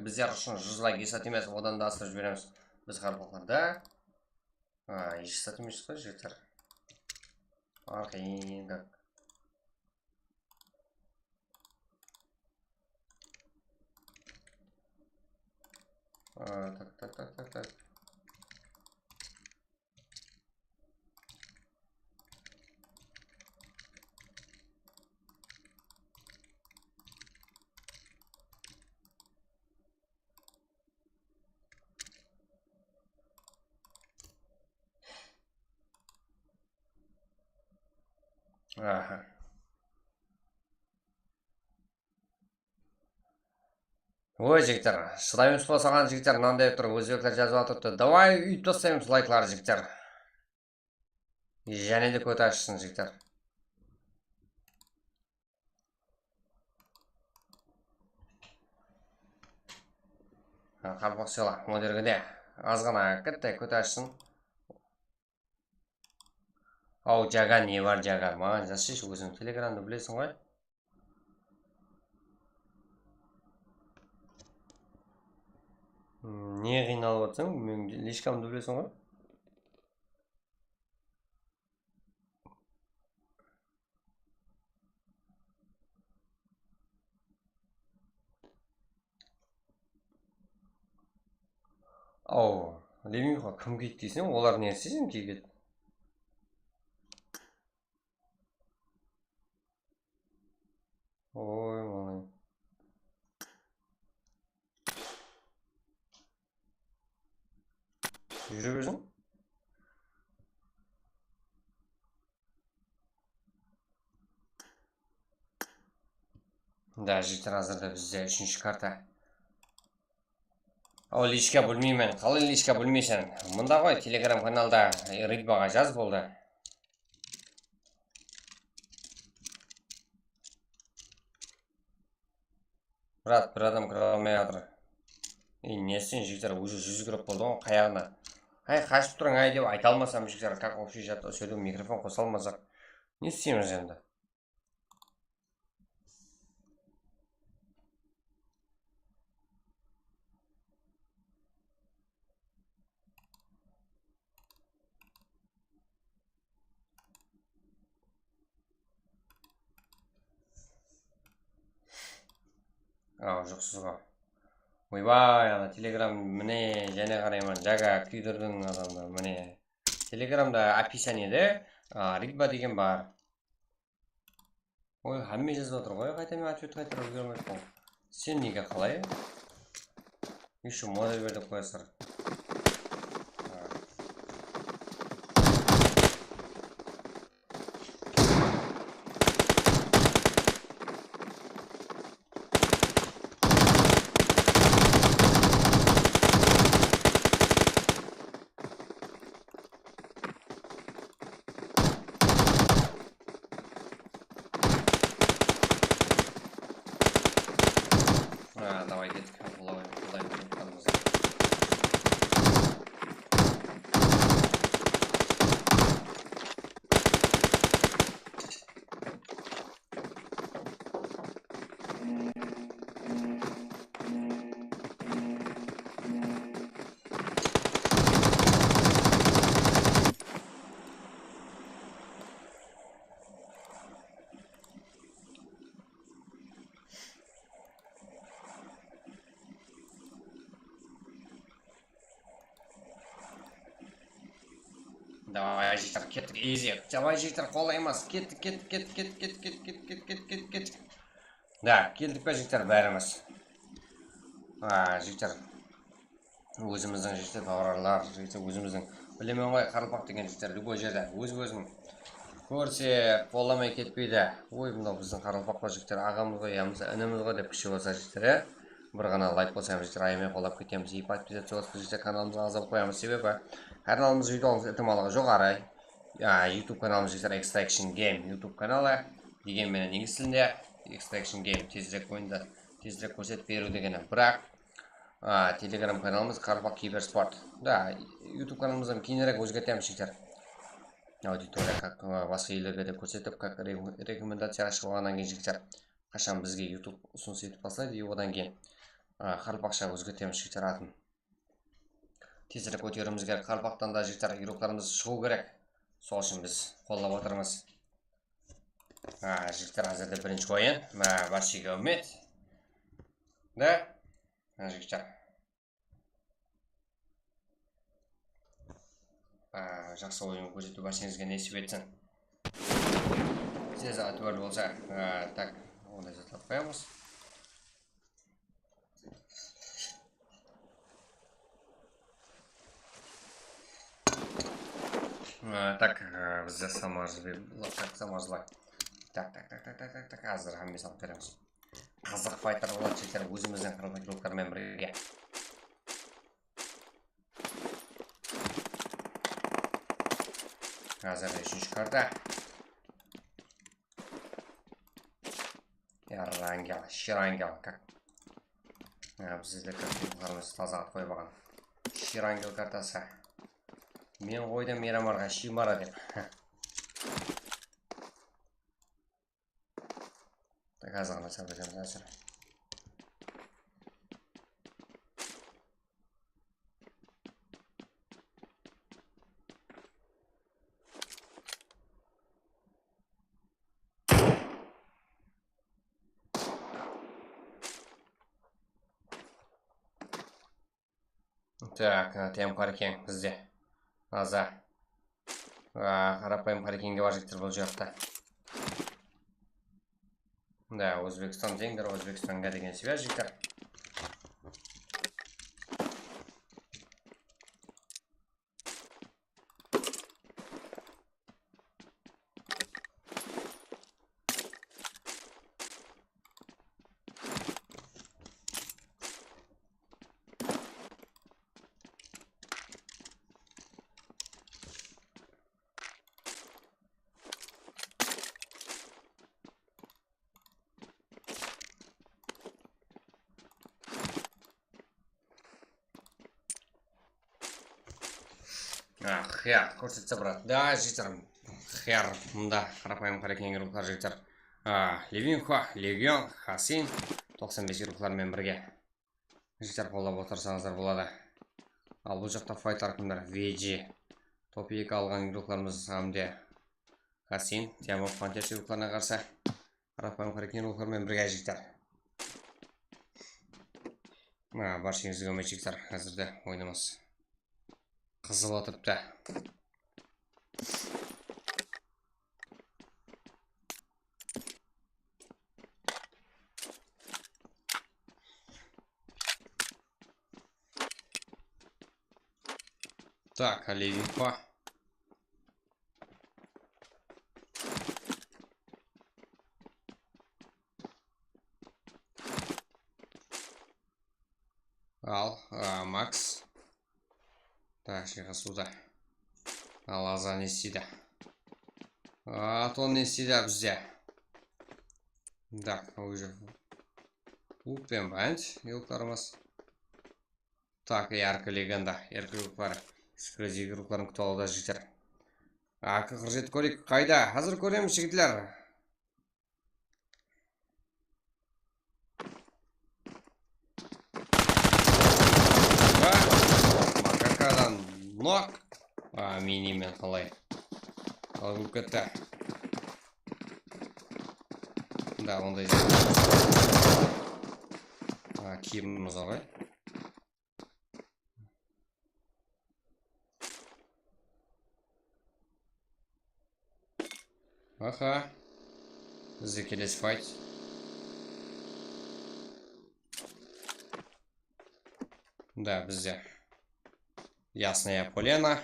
біздер үшін 100 лайк еш сәт емес, одан да асырып жібереміз біз қарпалқарда. Еш сәт емес қой жігіттер. Арқиын как. Так. Ага. Ой, жігіттер, шыдаймыз болсаған жігіттер, мынандай тұр, өзбектер жазып отырды. Давай үйіп тастаймыз лайклар жігіттер. Және де көт ашсын жігіттер. Қарпақ села, модергіде. Азғана кітті көт ашсын. Ау, жага, не бар жага? Маған жазшы, өзің телеграмды білесің ғой? Не қиналып отырсың? Мен лишкамды білесің ғой? Ау, Лемюха кім кейді дейсің? Олар не істейсің кейгеді? Ой, малай. Жүре берсің? Да, жігіттер, азырда бізде 3-ші карта. Ау, лишка білмеймін. Қалай лишка білмейсің? Мұнда ғой, телеграм каналда Ридбаға жаз болды. Брат, бір адам кіре алмай жатыр. Несін жігіттер, уже 100 кіріп болды ғой, қаяғына. Қашып тұрың деп айта алмасам жігіттер, как общий жатты сөйлеу, микрофон қоса алмасақ. Не істейміз енді? Ау, жоқсыз ғой. Ойбай, ана телеграм міне және қараймын, жага күйдірдің адамды, міне. Телеграмда описаниеде Ридба деген бар. Ой, хамме жазып отыр ғой, қайта мен ответ қайтарып үлгермеппін. Сен неге қалай? Еще модель берді қоясыр. Давай кетік, бұлай бұлай. Давай жігіттер, кеттік, ези. Давай жігіттер, қолай емес. Кеттік. Да, келдік пе жігіттер, бәріміз. Жігіттер, өзіміздің жігіттер, тауарлар, жігіттер, өзіміздің. Білемен ғой, қарылпақ деген жігіттер, любой жерде. Өзім көрсе, қоламай кетпейді. Ой, мұнда біздің қарылпақ па жігіттер, ағамыз ғой, ініміз ғой деп күші болса жігіттер. Бір ғана лайк болсамыз жігіттер, айымен қолап кетеміз. И подписаться болсын жігіттер, каналымызға азап қоямыз. Себебі каналымыз видеоңыз ынтымалығы жоғары. YouTube каналымыз жігіттер Extraction Game YouTube каналы. Дегенмен инглиз тілінде Extraction Game тезірек ойынды тезірек көрсетіп беру дегені. Бірақ Telegram каналымыз Қарпақ Киберспорт. Да, YouTube каналымыздан кейінірек өзгертеміз жігіттер. Аудитория как басқа елдерге де көрсетіп, как рекомендацияға шығылғаннан кейін жігіттер қашан бізге YouTube ұсыныс етіп бастайды, и одан кейін Қалпақша өзгертеміз жігіттер атын. Тезірек көтеруіміз керек. Қалпақтан да жігіттер игрокlarımыз шығу керек. Сол үшін біз қолдап отырмыз. Жігіттер әзірде бірінші ойын. Баршаға үміт. Да? Жігіттер. Жақсы ойын көрсету баршаңызға несіп етсін. Тез атуар болса, так, ондай затып қоямыз. Так, бізде самарзбай. Так, қазір әмес алып береміз. Қазақ файтер болады жігіттер өзіміздің қырылдықлармен бірге. Қазір үшінші карта. Ярангел, Ширангел, как? Бізде картинкаларымыз таза ат қойып алған. Ширангел картасы. Мен қойдым Мирамарға Шимара деп. Так, аз ғана сәбілдеміз әсір. Так, тем паркинг бізде. Аза. Қарапайым паркинге бар жігіттер бұл жақта. Да, Өзбекстан деңдер, Өзбекстанға деген связь жігіттер. Хер, көрсетсе брат. Да, жігіттер. Хер, мұнда қарапайым қарекең рухлар жігіттер. Легион, Хасин, 95 рухлармен бірге. Жігіттер қолдап отырсаңыздар болады. Ал бұл жақта файтер кімдер? Веджи. Топ 2 алған рухларымыз әмде Хасин, Тиамов Фантеші рухларына қарсы. Қарапайым қарекең рухлармен бірге жігіттер. Баршаңызға үміт жігіттер. Әзірде ойнамыз қызып отырыпты. Так, Оливинфа. Ал, Макс. Так, шеға суда. Ал, Аза не істейді? Атон не істейді бізде? Так, уже. Уппен бәнд, елқарымыз. Так, ярко легенда. Ярко руқлары. Эксклюзиві руқларын күтіп алуда жігіттер. AK-47 көрейік қайда? Hazır көреміз жігітлер. Макакадан нок. Минимен қалай. Ал көкетті. Да, ондай киіміміз ағай. Аха. Бізде келесі файт. Да, бізде. Ясная полена.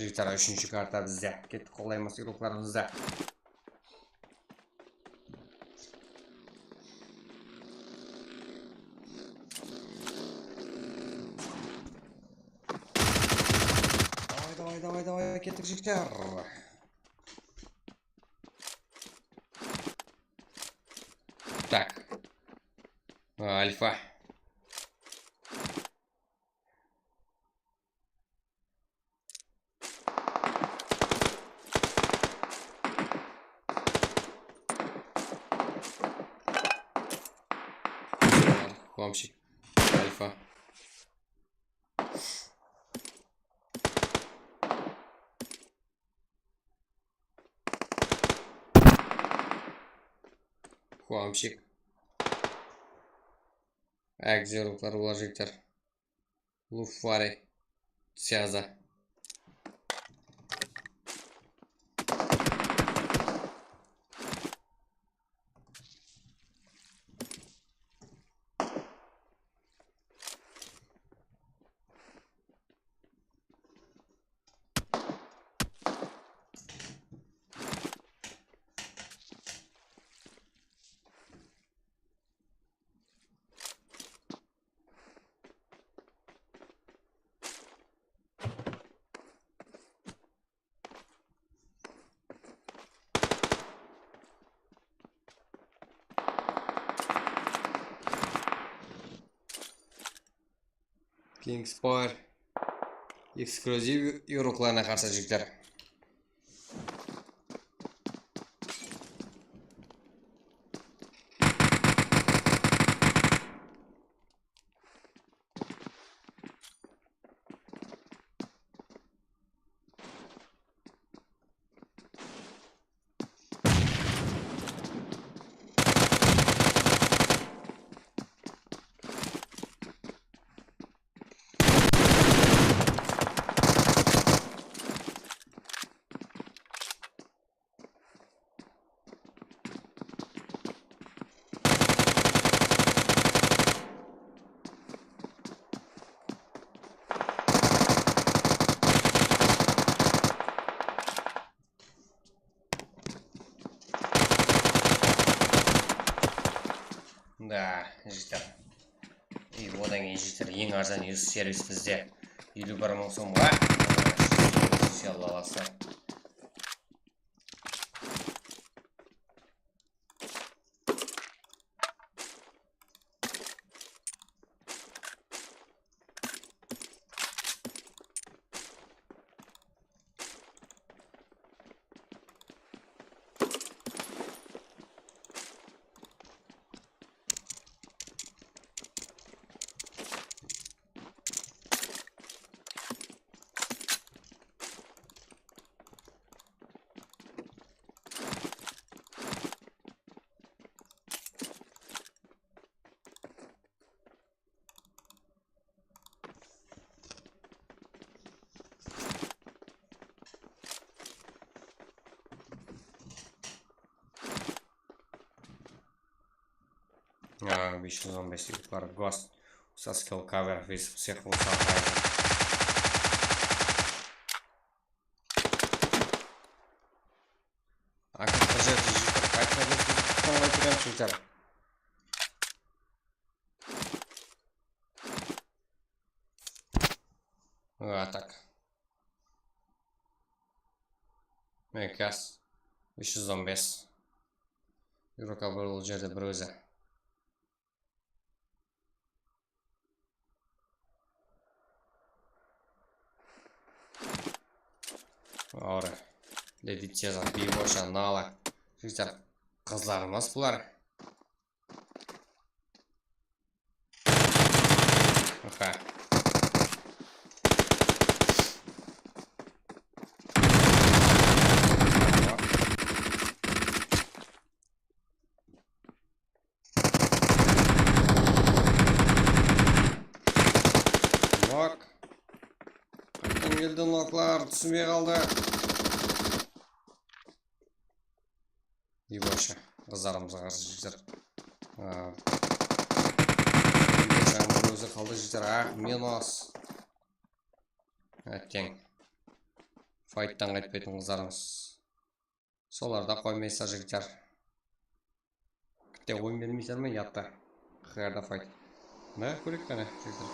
Жігіттер, үшінші карта бізде. Кетті қолаймыз игрокlarымызда. Давай, кеттік жігіттер. Так. Альфа. Куамчик. Акзеруклар уложитер. Луфари. Сяза. Kingspower. Eksklyuziv yoruklarına karşı jigitlar. Да, жігіттер. И одан кейін жігіттер ең арзан юз сервис бізде 51 мың сомға сервис ала аласыздар. Обычно зомби пара гост со скилл кавер из всех высот. А как прожать житер? Как прожать житер? Так. Мекас. Еще зомбис. Игрока был жерде брюзе. Аура. Ледите за пиво шанала. Житер. Қыздарымыз бұлар. Аха. Нок. Қайтын келді ноклар. Түсінбей қалды. Ивоша. Қыздарымызға қарсы жігіттер. Ивошаның өзі қалды жігіттер. Минус. Әттең. Файттан қайтпайтын қыздарымыз. Соларда қоймайса жігіттер. Күтте ойын бермейсер ме? Ятта. Қиярда файт. Да, көрек қана жігіттер.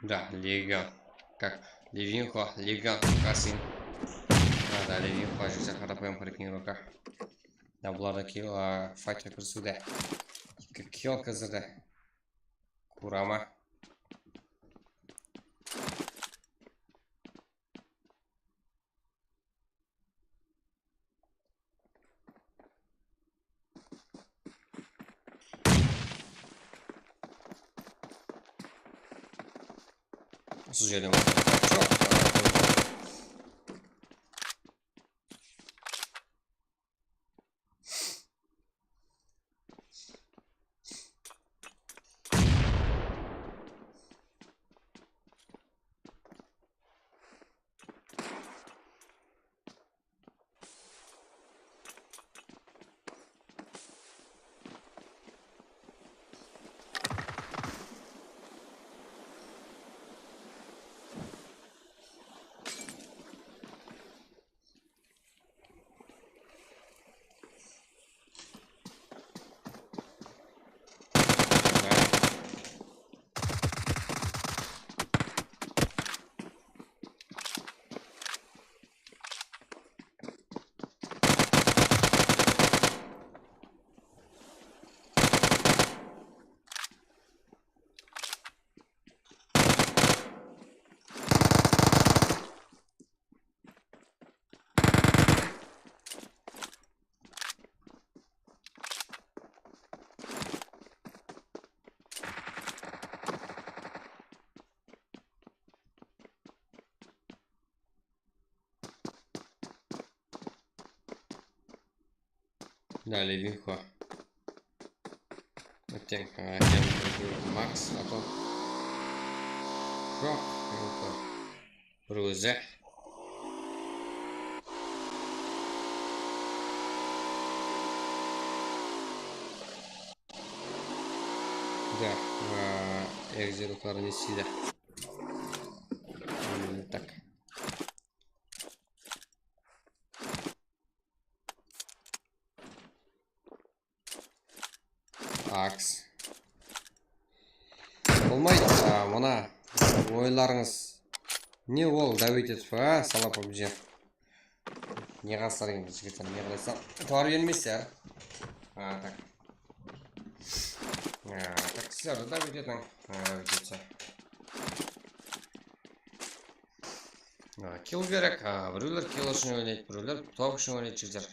Да, Легион. Как? Левинхо, Легион, Касин. Да, Левинхо, жігіттер қарапайым қарекең рука. Да, бұларда файтқа кірісуде. Кел қазірді. Курама. Осы жерден жоқ. Далее Винхо. Оттень. Макс. А то. Жоқ. Винхо. Бір өзі. Да. Экзерухлар не сида. Так. Акс. Болмайды. Мына ойларыңыз не ол давить етіп салап алып жер. Не қастар енді жігіттер не қылайсам туар бермейсіздер. Так. Так сіздер давить етің. Давить етсе. Килл керек. Біреулер килл үшін ойнайды, біреулер топ үшін ойнайды жігіттер.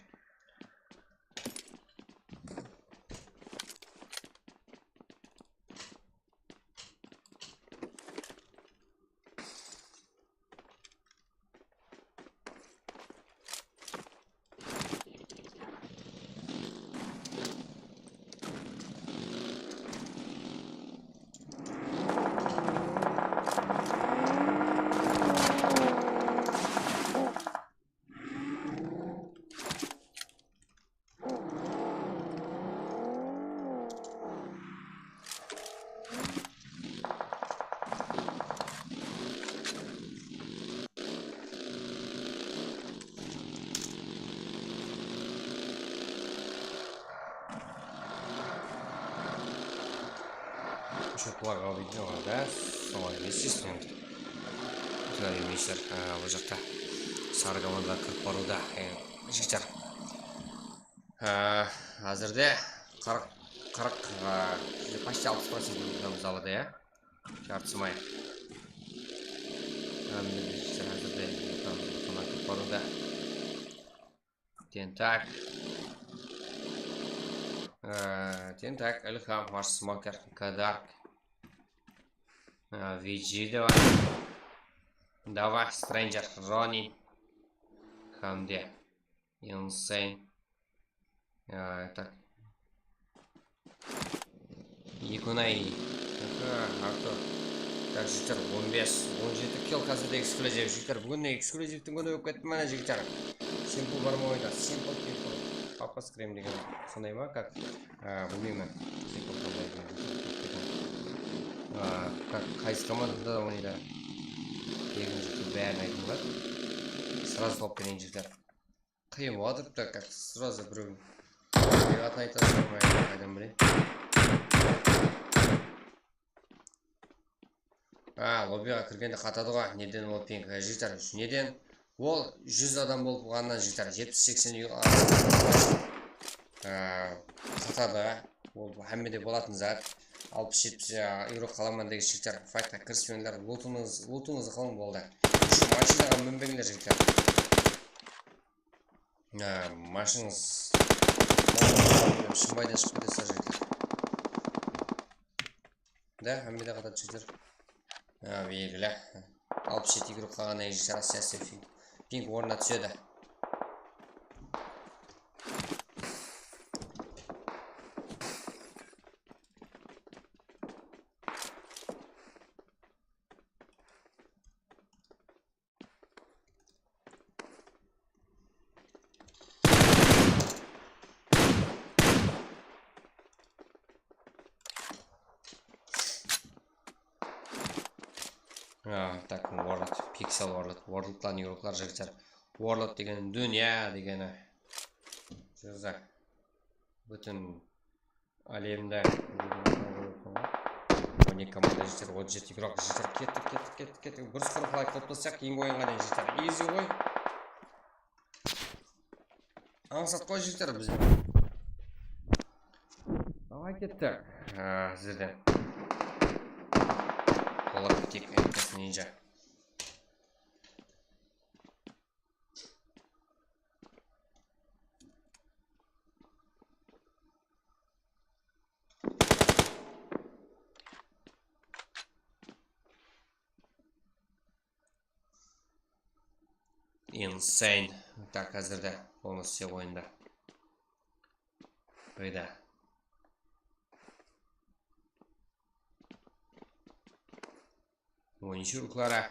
Еще плагал видео, да? Ой, естественно. Туда емештер бұл жақта саргамада кіріп баруда жігіттер. Әзірде 40 почти 60% залада, я? Жартысы май. Әзірде кіріп баруда. Тентак. Тентак, Эльхам, Маш Смокер, Кадарк. Виджидова. Давай, Стрэнджер, Ронни. Хамде. Инсейн. Так. Якунай. Артур. Так, жігіттер, 15-17 килл қазірде эксклюзив. Жігіттер, бүгін эксклюзивтің күні өп кетті мәне жігіттер. Симпл бар ма ойда? Симпл килл. Папа скрим деген. Сондай ма, как? Білмеймін. Симпл как қайсы командада ойнайды. Егін бәрін айтын бар. Сразу топ берейін жігіттер. Қиын отырып та, как сразу біреу. Атын айтасың, қайдан білейін. Лоббиға кіргенде қатады ғой. Неден ол пинг жігіттер? Неден? Ол 100 адам болып болғаннан жігіттер 70-80 қатады. Ол әммеде болатын зат. 60-70 еуро қаламан деген жігіттер. Файтқа кіріспеңдер. Лутыңызды қалың болды. Машинаға мінбеңдер жігіттер. Машиныңыз шымбайдан шығып кетесі жігіттер. Да, әммеде қатады жігіттер. Белгілі. 67 групп қалғаннан кейін Россия пинг орнына түседі. Так, Warlord, Pixel Warlord. Warlord'dan yoruklar жігіттер. Warlord деген дүния дегені. Жүзі. Бүтін әлемді. 12 команда жігіттер, 37 игрок жігіттер. Кеттік. Бір сұқыр қалай топтасақ, ең ойынға дейін жігіттер. Easy ғой. Аңсат қой жігіттер бізде. Давай кеттік. Сізден. Олар бітек әйткесін енжі. Insane. Так, әзірді. Оны все ойында. Қойда. Ойыншы руклара.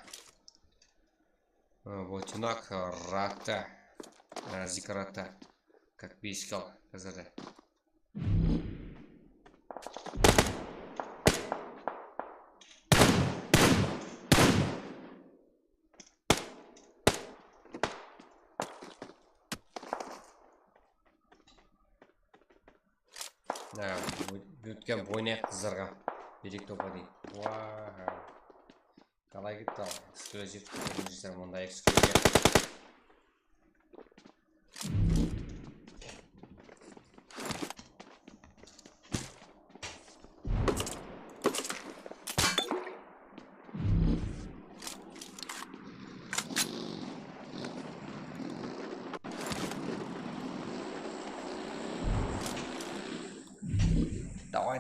Ботинок, рата. Зикарата. Как бискал. Әзірді. Бүткен бойнай қызарға берек топа дейді. Вау. Қалай кетті ал? Эксклюзив көтерін мұнда эксклюзив.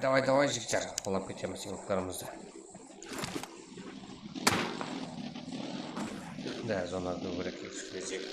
Давай, жігіттер. Қолап кетеміз сыйлықтарымызды. Да, зона көбірек эксклюзив.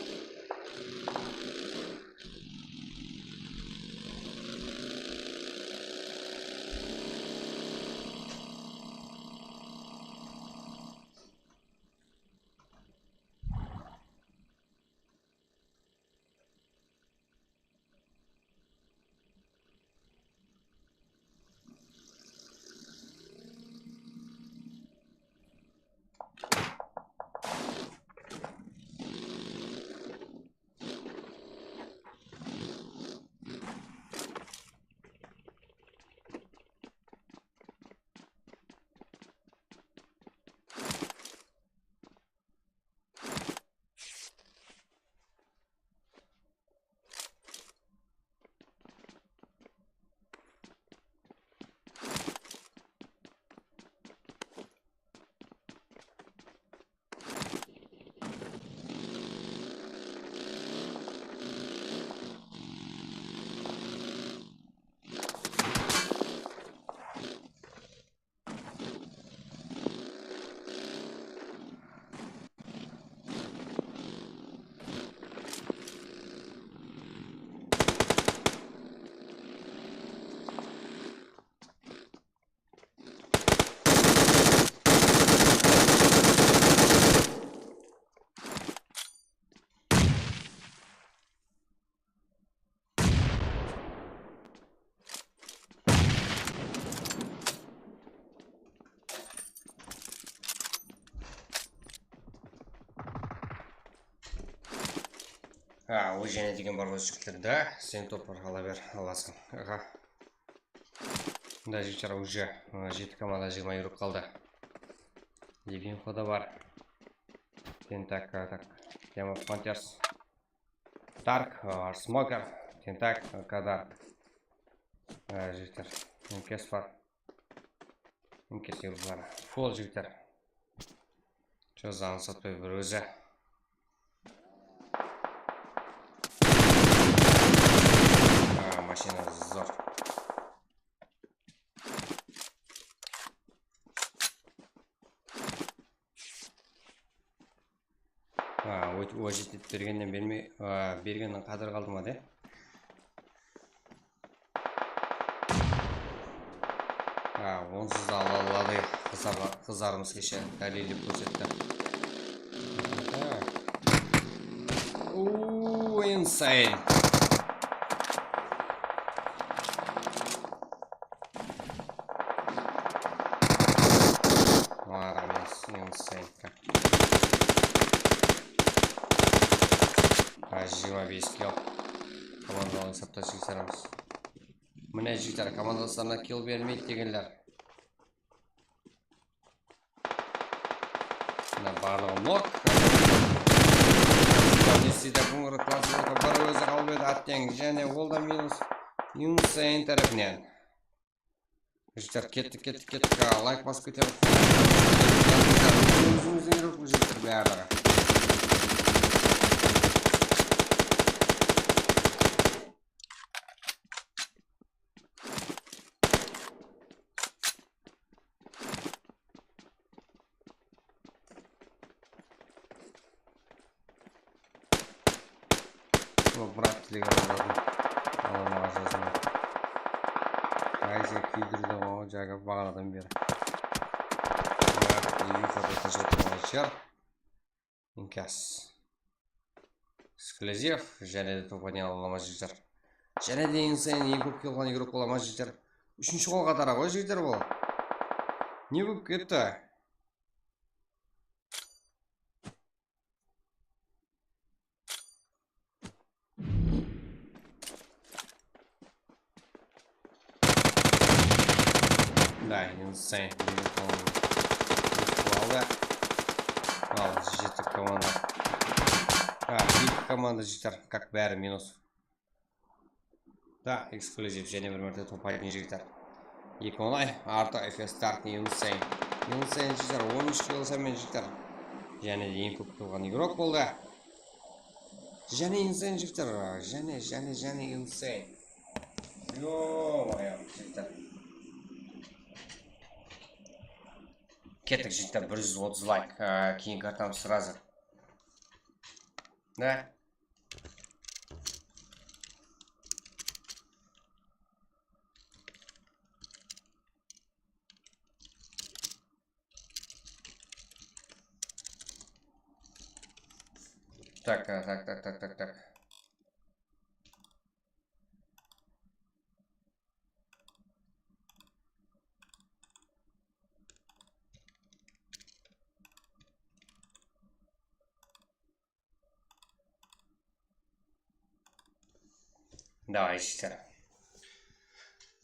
Ой және деген бар ғой жігіттер, да? Сен топ ала бер, аласың. Да, жігіттер, уже 7 команда 20 еуро қалды. Левин хода бар. Тентак, Game of Frontiers. Dark, Smoker, Тентак, Dark. Жігіттер, Инкес бар. Инкес еуро бар. Фол жігіттер. Че заңын сатпай бір өзі. Машина зор. уәжет етіп бергеннен бергеннің қадір қалды ма де? Онсыз да алалады қыздарымыз кеше дәлелдеп көрсетті. Insane. Insane. 25 kill. Командалық есапта жігіттеріміз. Міне жігіттер, командаластарына kill бермейді дегенлер. Мына барлығы нок. Десейді бұңғыры классылығы бір өзі қалып еді аттен және ол да минус Insane тарапынан. Жігіттер, кеттік. Лайк басып кетеміз. Өзіміздің үйрек жігіттер бәрі. Брат телеграммадан алуға жазылды. Айзек күйдірді ғой жағы бағанадан бері. Ұйқыда жеткен жер. Инкас. Эксклюзив және де топане алама жігіттер. Және де Insane ең көп келген игрок болама жігіттер. Үшінші қол қатара ғой жігіттер бұл. Не болып кетті? Да, Insane. Жеті команда. Екі команда жігіттер, как бәрі минус. Да, эксклюзив және бір мәрте топайтын жігіттер. Екі онай, арты FS Start Insane. Insane жігіттер, 13 келсамен жігіттер. Және де ең көп келген игрок болды. Және Insane жігіттер, және Insane. Йо-майо, жігіттер. Кеттік жігіттер, 130 лайк, кейін картамыз сразу. Да. Так. Давай, жігіттер.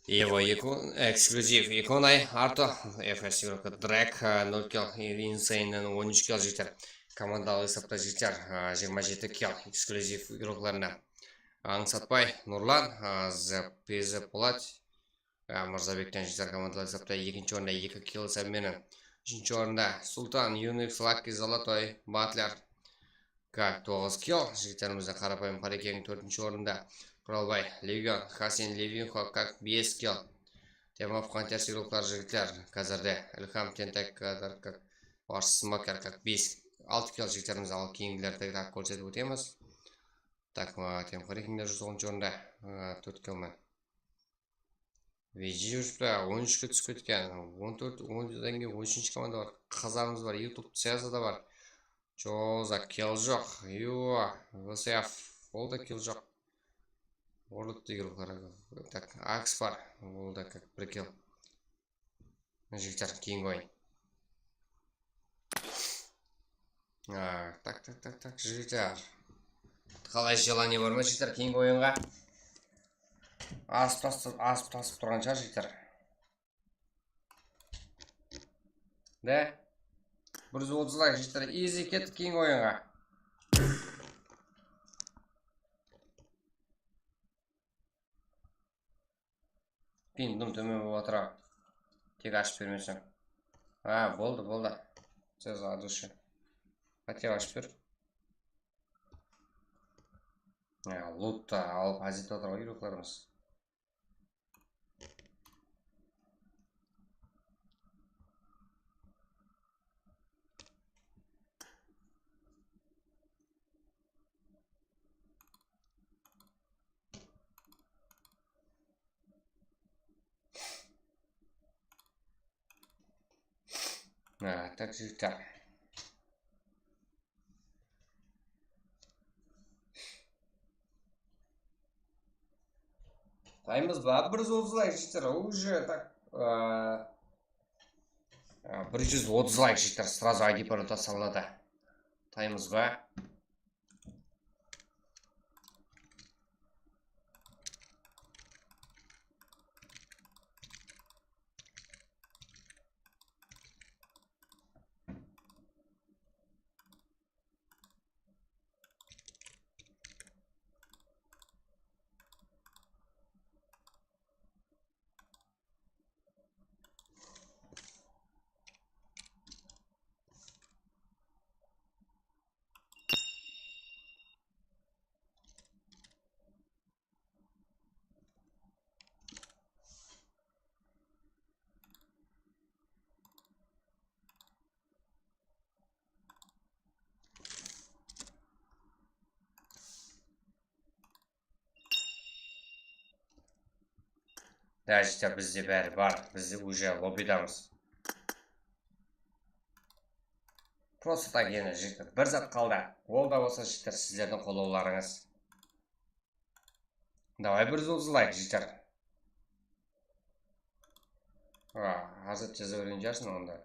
Его эксклюзив иконай арто FS игрока Дрек 0 килл Insane 13 килл жігіттер. Командалық есапта жігіттер 27 килл эксклюзив игрокларына. Аңсатпай Нұрлан, Пезі Полат, Мырзабектен жігіттер командалық есапта екінші орында 2 килл сәбмені. Үшінші орында Султан, Юникс, Лаки, Золотой, Батлер 9 килл. Жігіттерімізді қарапайым қарекенің 4-ші орында. Құралбай, Легион, Хасен Левинхо, как 5 килл. Темов контерс игроклар жігіттер. Қазірде Ильхам Тентек, как Ваш Смокер, как 6 килл жігіттеріміз ал кейінгілерді көрсетіп өтеміз. Так, тем қарекеңдер 110 орында 4 киллмен. Вежи жүріпті, 13-ке түсіп кеткен. 14-10-ден кейін 13-ші команда бар. Қазағымыз бар, YouTube саясы да бар. Жоза, килл жоқ. Юа, ВСФ, ол да килл жоқ. Ордықты игроклар. Так, Акс бар. Ол да как 1 килл. Жігіттер, кейін ойын. Так, жігіттер. Қалай желание бар ма жігіттер, кейін ойынға? Асып тасып тұрған шығар жігіттер. Да? 130 лайк жігіттер. Изи кеттік кейін ойынға. Пиндім төмен болып отыра. Тек ашып бермесең. Болды. Сіз адуши. Тек ашып бер. Лутта алып азет отырға үйреклеріміз. Так, жігіттер. Таймыз ба? 130 лайк жігіттер. Уже так. 130 лайк жігіттер. Сразу ID парота салынады. Таймыз ба? Да, жігіттер, бізде бәрі бар. Бізде уже лоббидамыз. Просто так енді жігіттер. Бір зат қалды. Ол да болса жігіттер сіздердің қолдауларыңыз. Давай 130 лайк жігіттер. Азат жаза берген жарсын онда.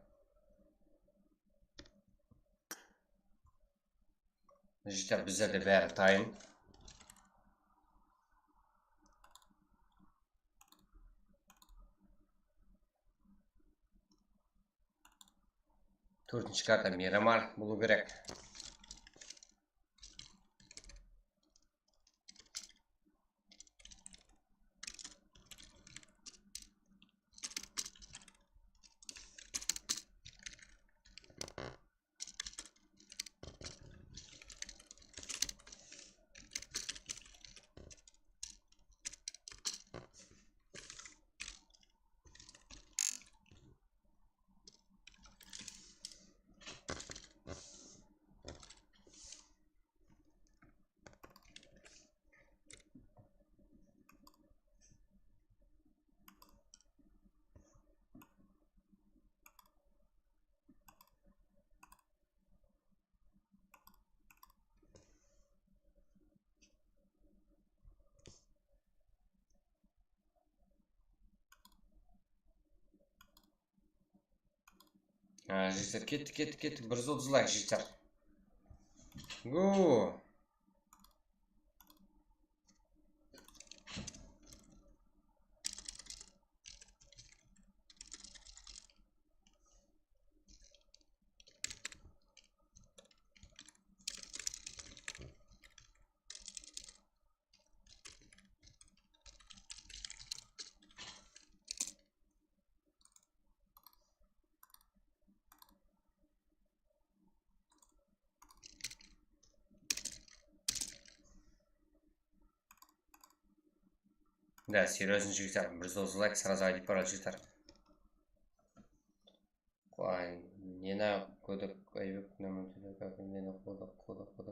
Жігіттер, біздерде бәрі тайын. Төртінші карта Мирамар болу керек. Жігіттер, кетті. 130 лайк жігіттер. Гу! Да, серьезно жігіттер. 130 лайк сразу ID пароль жігіттер. Нені көдік, айбек нөмірді, нені қодық.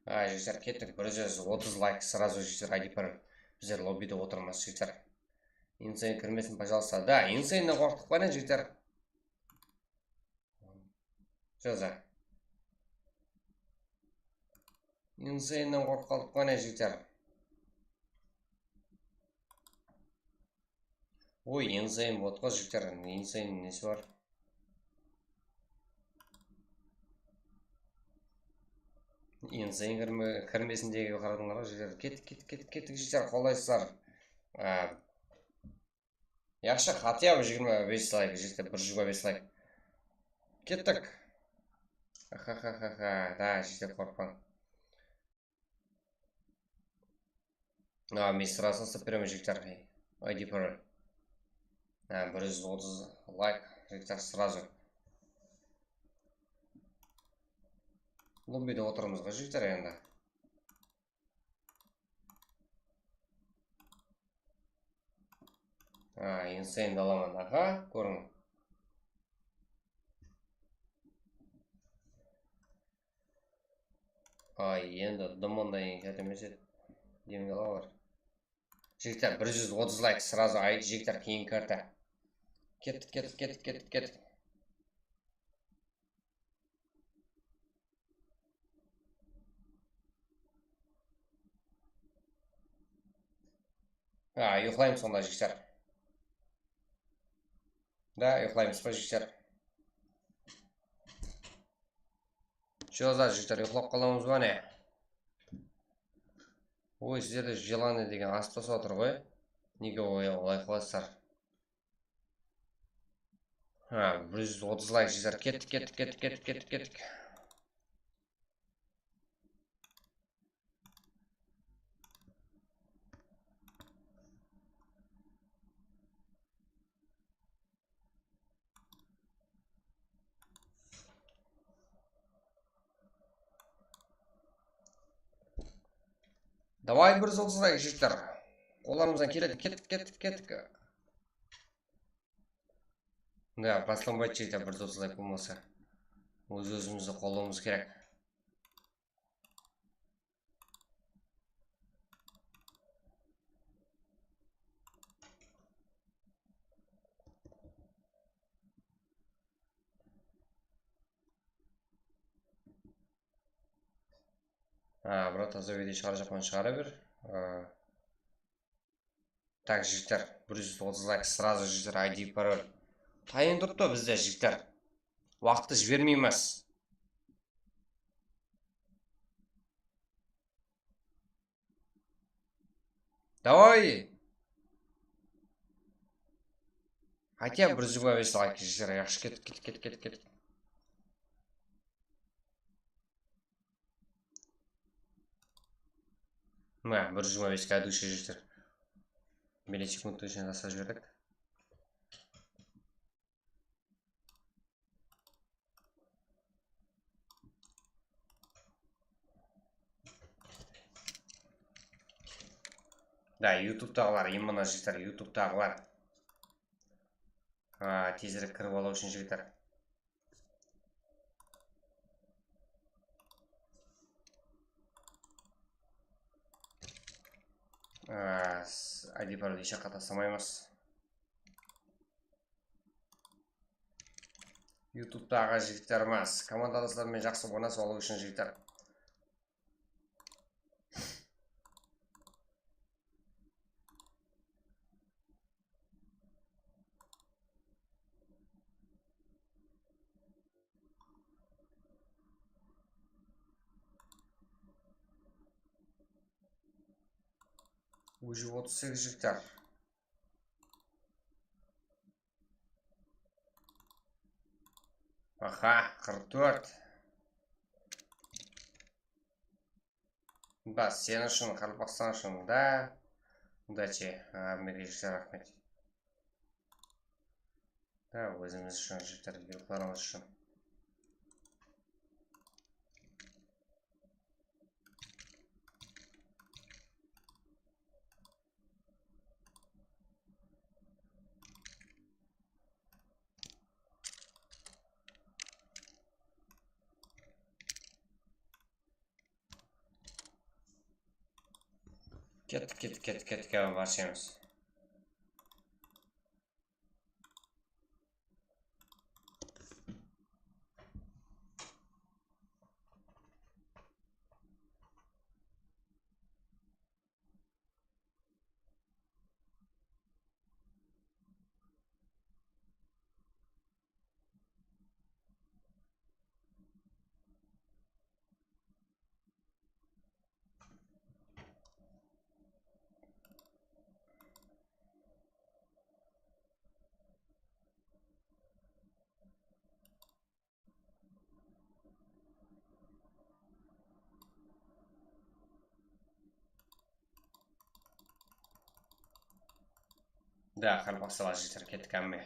Жігіттер, кеттік. 130 лайк сразу жігіттер ID пароль. Біздер лоббиде отырмыз жігіттер. Инсейн кірмесін, пожалуйста. Да, инсейннен қорқтық па не жігіттер? Жаза. Инсейннен қорқып қалдық па не жігіттер? Ой, инсейн ботқа жігіттер. Инсейн несі бар? Инсейн кірмесіндегі қарадыңдар жігіттер. Кеттік жігіттер, қолдайсыздар. Яқшы, хотя бы 25 лайк жігіттер, 125 лайк. Кеттік. Ха-ха-ха-ха, да, жігіттер қорқпан. Мен сразу сапырым жігіттер. ID пароль. 130 лайк жігіттер сразу. Лоббиде отырмыз ғой жігіттер енді. Инсейн даламан. Аха, көрің. Енді дымондай кәт емес еді. Демге алар. Жігіттер, 130 лайк сразу жігіттер кейін карта. Кеттік. Ұйықтаймыз сонда жігіттер. Да, ұйықтаймыз ба жігіттер? Что за жігіттер, ұйықтап қаламыз ба не? Ой, сіздерде желание деген асып тастап отыр ғой. Неге олай қыласыздар? 130 лайк жігіттер. Кеттік. Давай 130 лайк жігіттер. Қолдарымыздан келеді. Кеттік. Да, басыланбайды жігіттер 130 лайк болмаса. Өз-өзімізді қолдауымыз керек. Брат, таза видео шығара бер. Так, жігіттер, 130 лайк сразу жігіттер, ID пароль. Тайын тұрды бізде жігіттер. Уақытты жібермейміз. Давай! Хотя 125 лайк жігіттер, яқшы кеттік. Мә, 125 кәдуші жігіттер. Миллисекунд точно жасап жібердік. Да, YouTube-тағылар, именно жігіттер, YouTube-тағылар. Тезірек кіріп алу үшін жігіттер. ID пароль еш жаққа тастамаймыз. YouTube-тағы жігіттеріміз, командаластармен жақсы ойнасып алу үшін жігіттер. Уже 38 жігіттер. Аха, 44. Бас, сен үшін, Қарпақстан үшін, да. Удачи, жігіттер, рахмет. Да, өзіміз үшін жігіттер, белгіларымыз үшін. Кеттік, баршаймыз. Да, Қарпақстан жігіттер, кеттік әмме.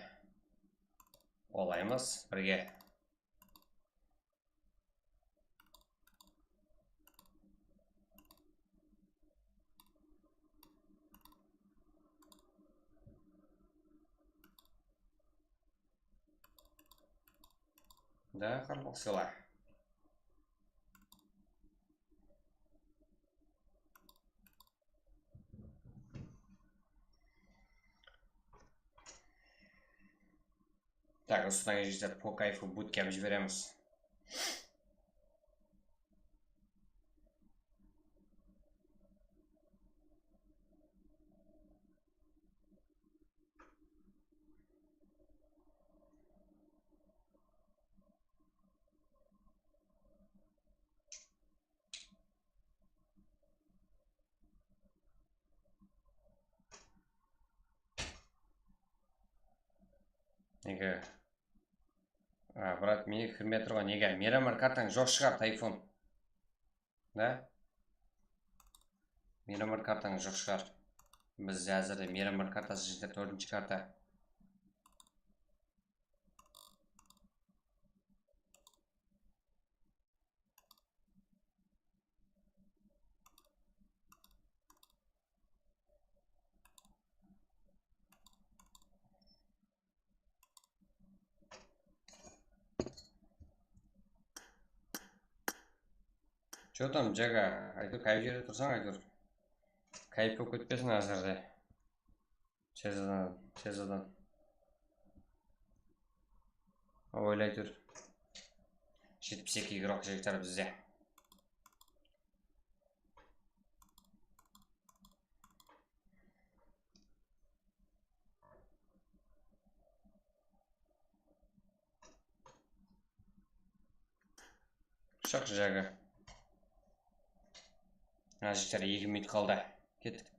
Олаймыз, бірге. Да, Қарпақстан. Так, осыдан жігіттер, по кайфу буткемп жібереміз. Неге? Брат, мене кірмей тұрған неге? Мирамар картаң жоқ шығар, Тайфун. Да? Мирамар картаң жоқ шығар. Біз әзірде Мирамар картасы жинда 4-ші карта. Че там, Жага? Айтыр, қай жерде тұрсаң, айтыр. Кайып болып кетпесін әзірде. Сезадан. Ойлай тұр. 72 игрок жектар бізде. Шық, Жага. Жектар 2 минут қалды. Кеттік.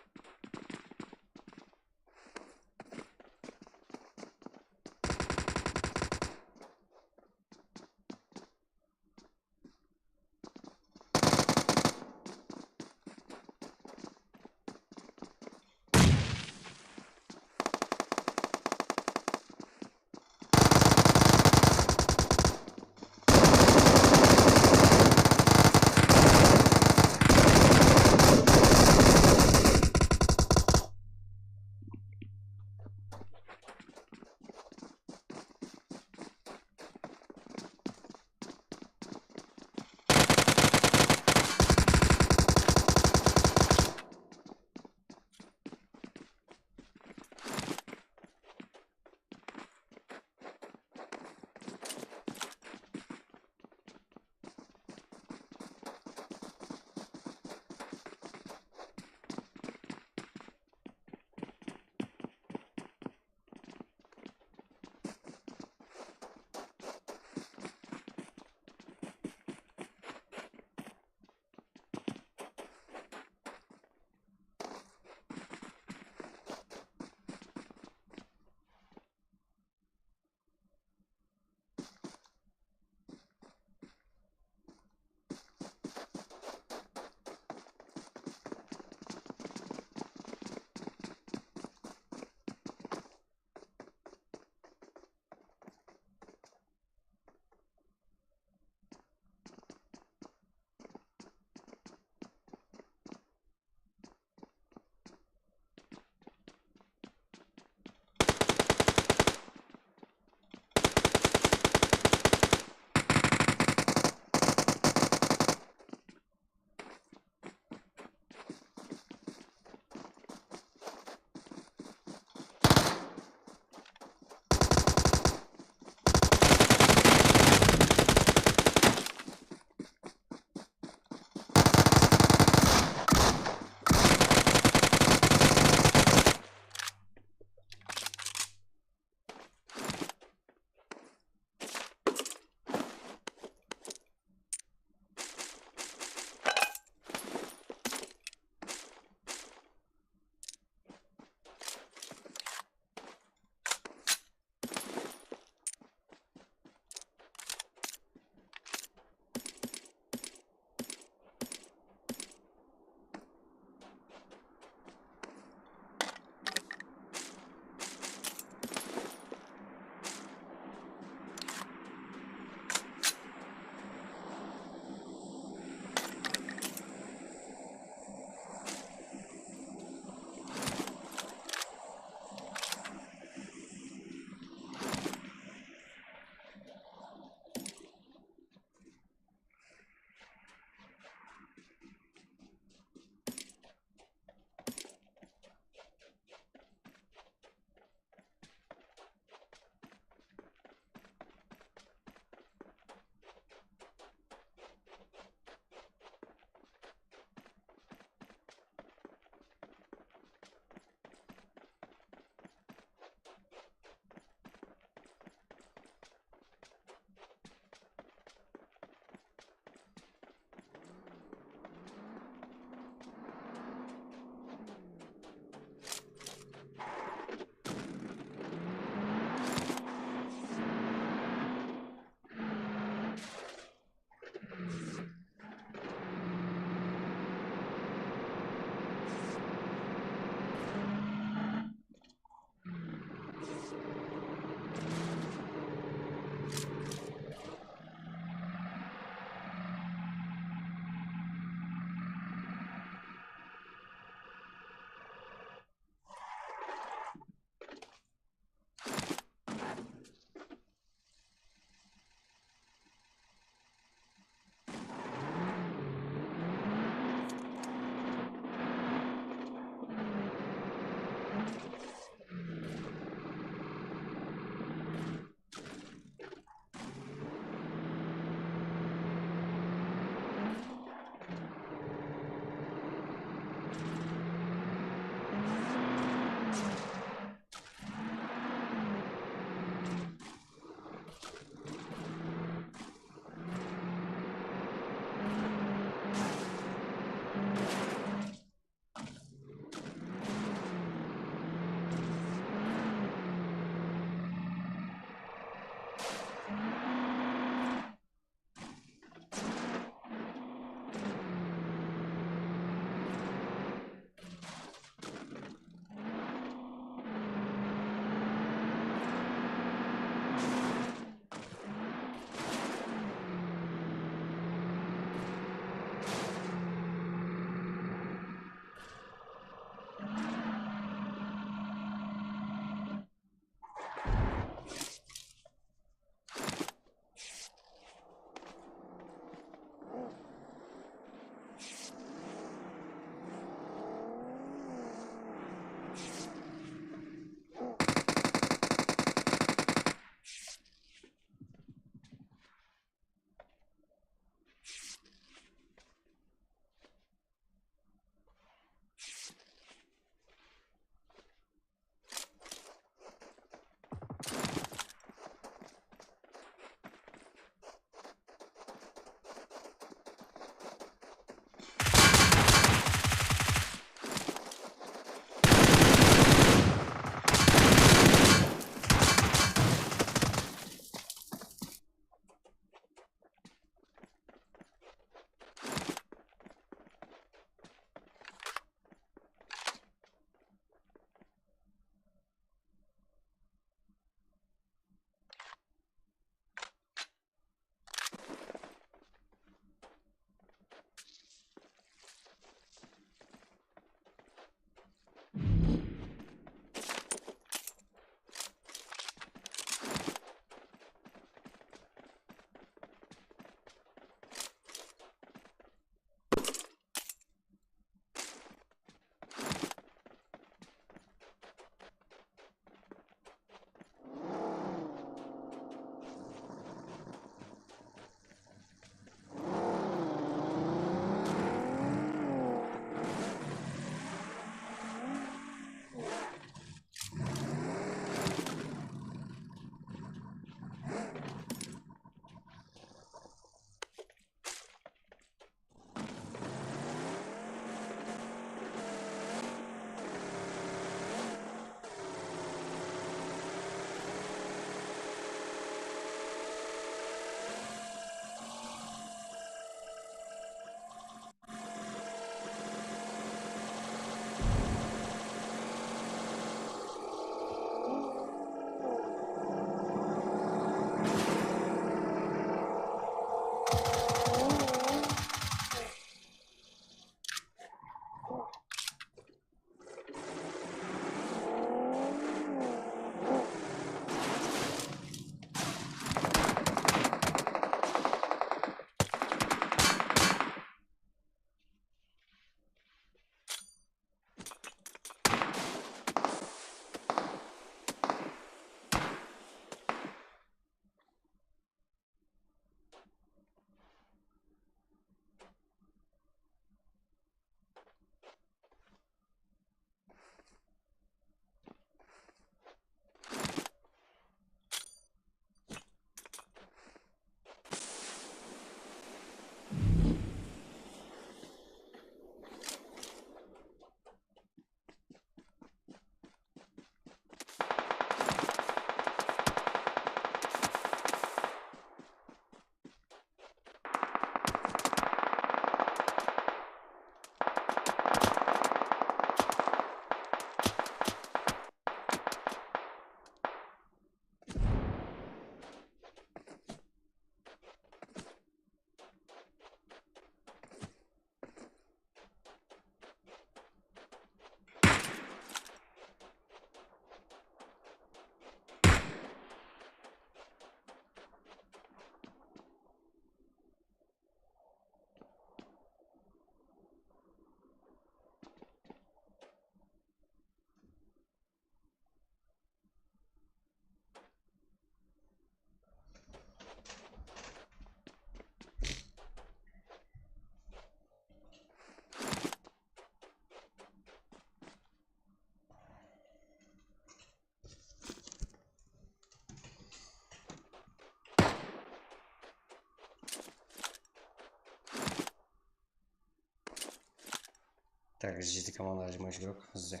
Так, жеті командаға жимаш керек бізде.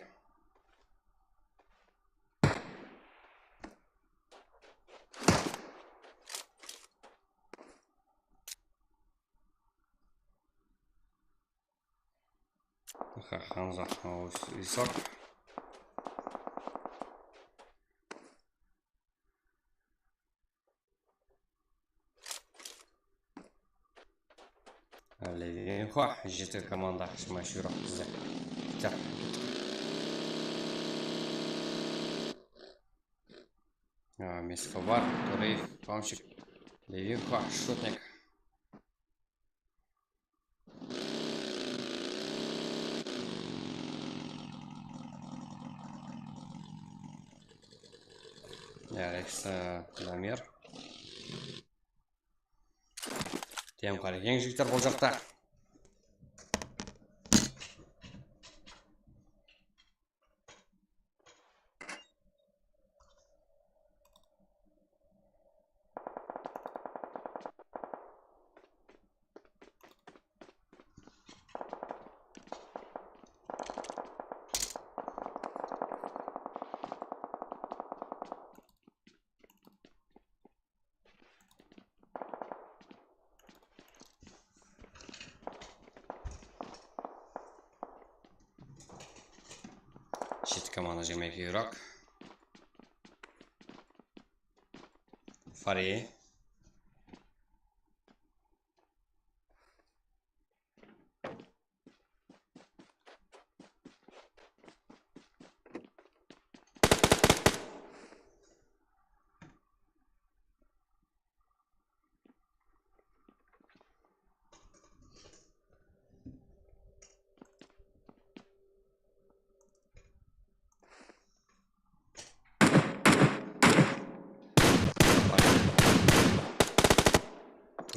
Хамза, Исак. Левинхо, жеті команда жимаш керек бізде. Так. Месковар, Туреев, Памчик, Левинхо, Шутник. Алекс Дамир. Тем қарай ең жігіттер бұл жақта. Жеті команда жемек Ирак. Фари.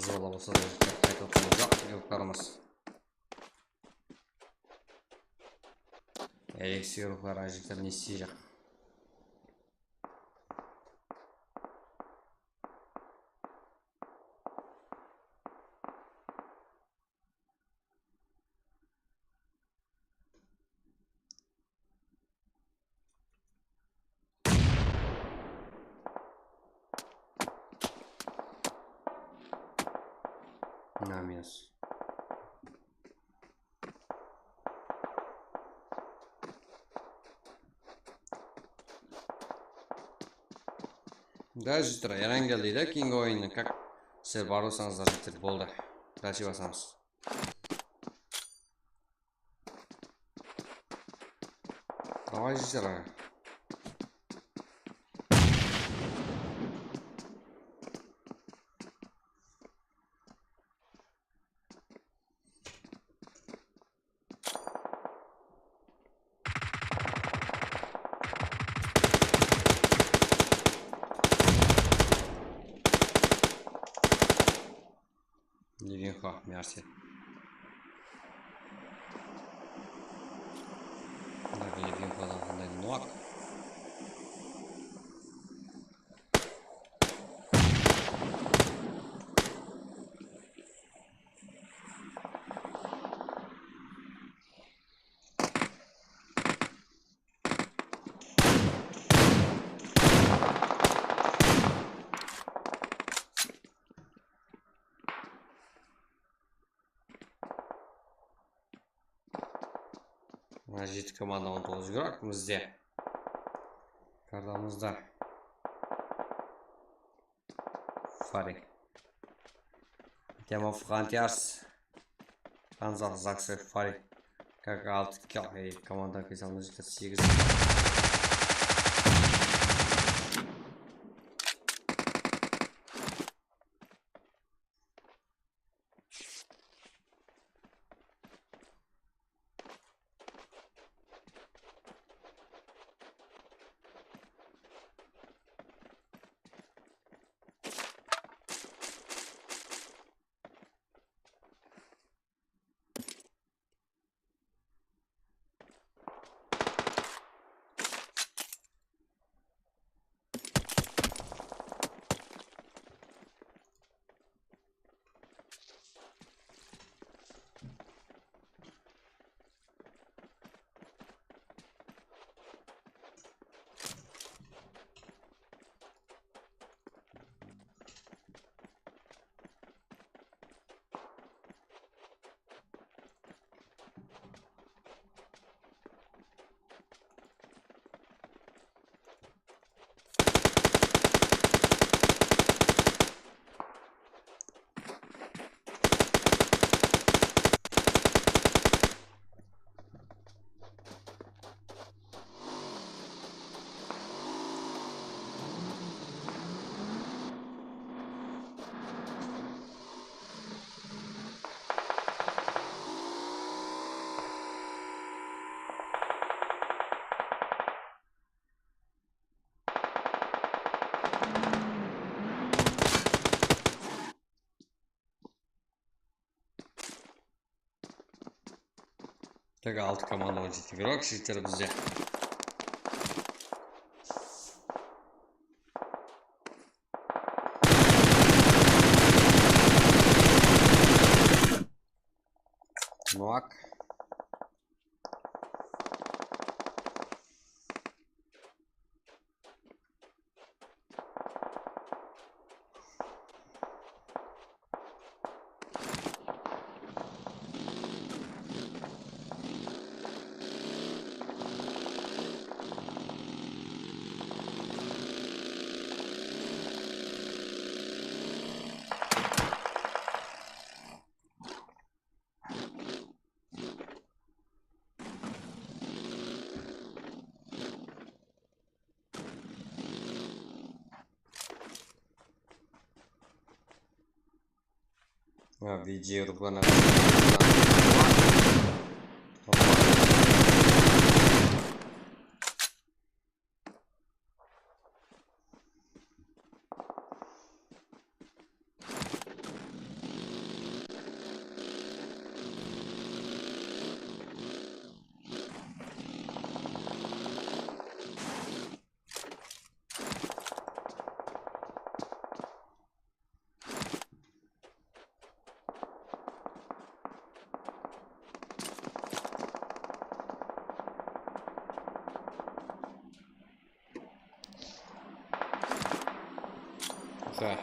Қызылда болса да қайтып жоқ елқарымыз. Алексей Рухар ажиктар не істей жақ. Намес. Да, жігіттер, Эрангел дейді, кейінгі ойыны как сіздер бар болсаңыздар жігіттер болды. Дальше басамыз. Давай жігіттер. Левинхо, merci. Левинходан қандай нуак. Жеті команда 19 Ирак бізде. Картамызда Фари. Тема Франтиарс. Ханзал Заксы Фари. Как 6 команда қисалында жетті 8. Так, алты команда жеке игрок, жігіттер бізде. Нуак. Видео ругана. Да.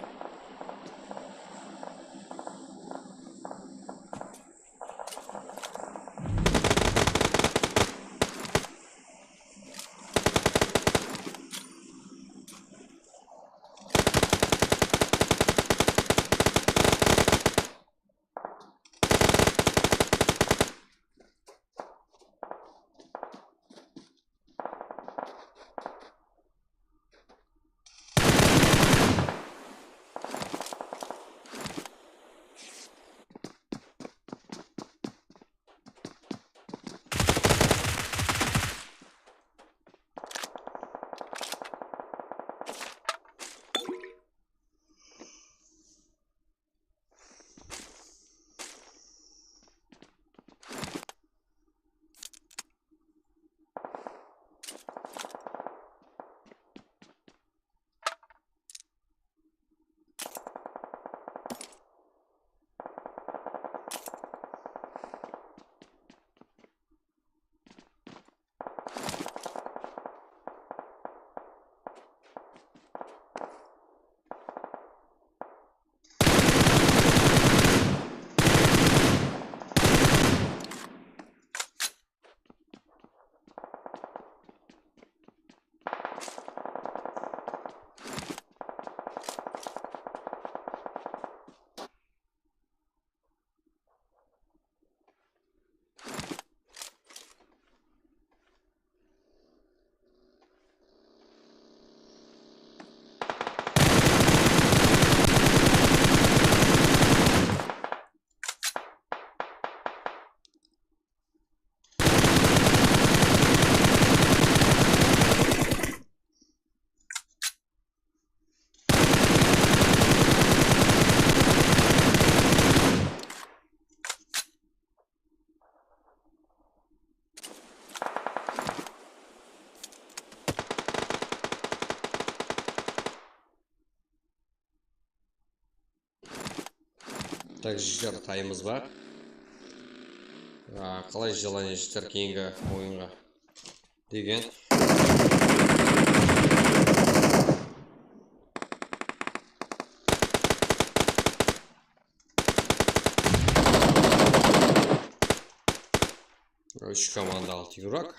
Так, жігіттер, таймыз бар. Қалай желание жігіттер кейінгі ойынға деген. Үш команда алты игрок.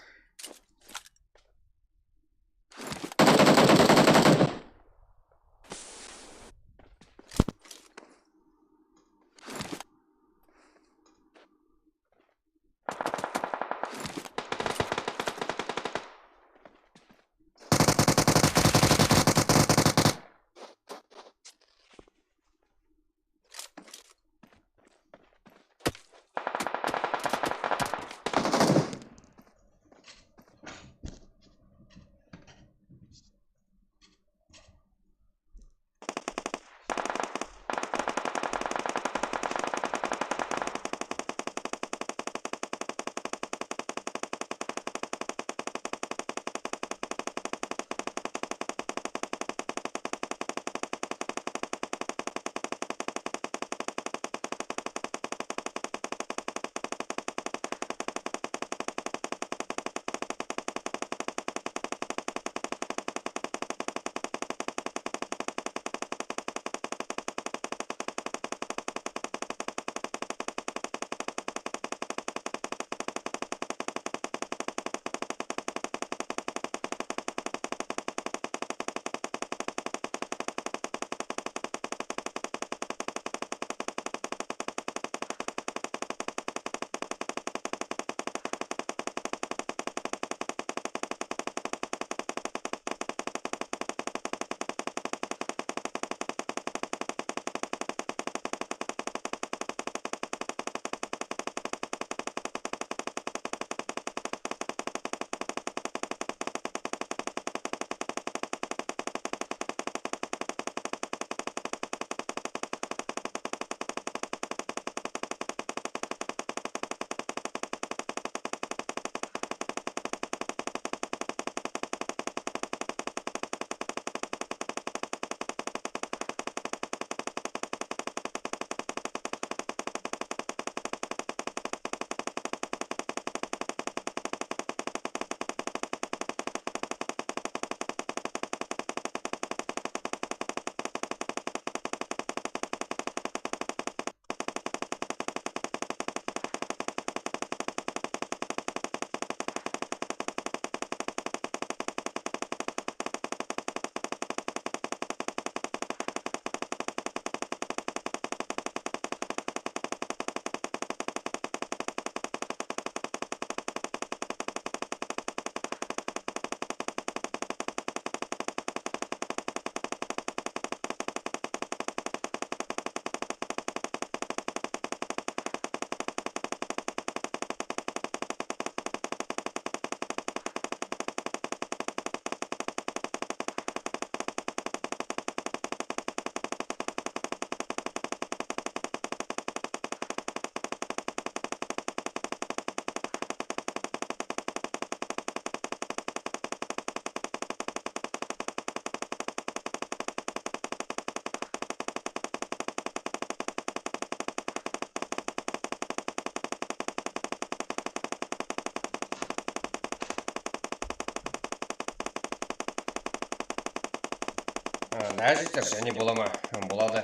Да, жігіттер, және бола ма? Болады.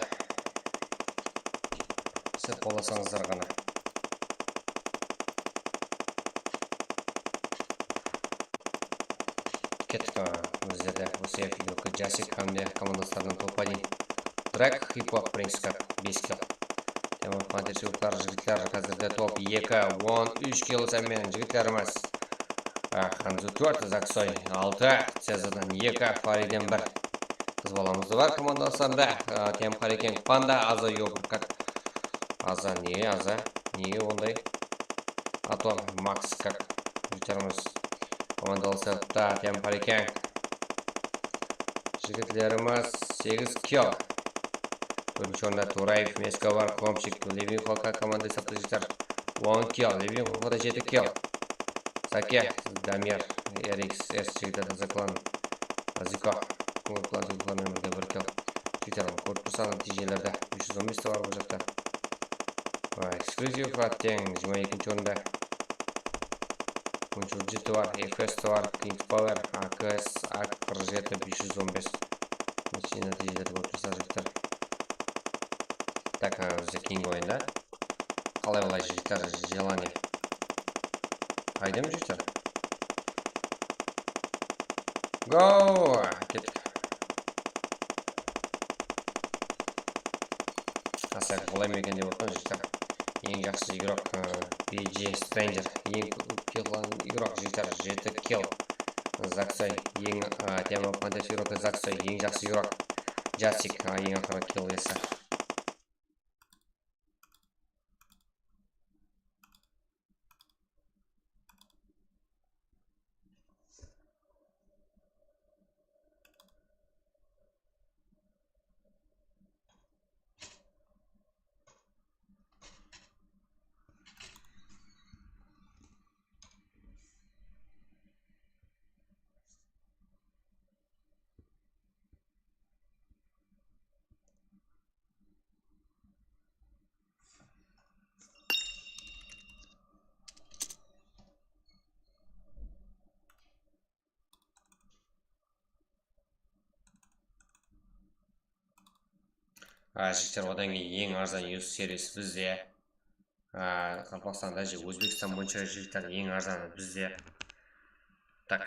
Сіз қоласаңыздар ғана. Кеттік өздерде осы видеоға Жасик hamda командастарынан топ-1 трек хип-хоп принципі 5 кило. Тема фантазиялықтар жігіттер қазірде топ 2 13 кило сәмен жігіттеріміз. Ханзу 4 Заксой 6 Цезардан 2 Фариден 1 қыз баламызды бар командасында. Тем Харикенг Панда Аза Йогурт Аза неге ондай Атон Макс как жігіттеріміз командалысы. Тем Харикенг жігітлеріміз 8 кило. Бірінші орында Тураев, Месковар, Хомчик, Левин Холка команды сапты жігіттер 10 кило. Левин Холкада 7 кило. Саке, Дамир, RXS жігіттері заклан Азико клан жігітлермен бірге 1 кило. Жігіттерім көріп тұрсаң нәтижелерді 315 бар бұл жақта. Эксклюзив тең 22 орында 13 бар, FS бар, Kings Power, AKS, AK47 515. Нәтижелерді көріп тұрсаң жігіттер. Так, бізде King ойында. Қалай олай жігіттер желание. Айдем жігіттер. Гоу! Кеттік. Асай қолай мекен деп отқан жігіттер. Ең жақсы игрок PG Stranger. Ең килған игрок жігіттер 7 килл. Заксой. Ең тема фантазия игрокі Заксой. Ең жақсы игрок Жасик. Ең ақыры килл есі. Жігіттер одан кейін ең арзан US сервис бізде. Қазақстанда Өзбекстан бойынша жігіттер ең арзаны бізде. Так.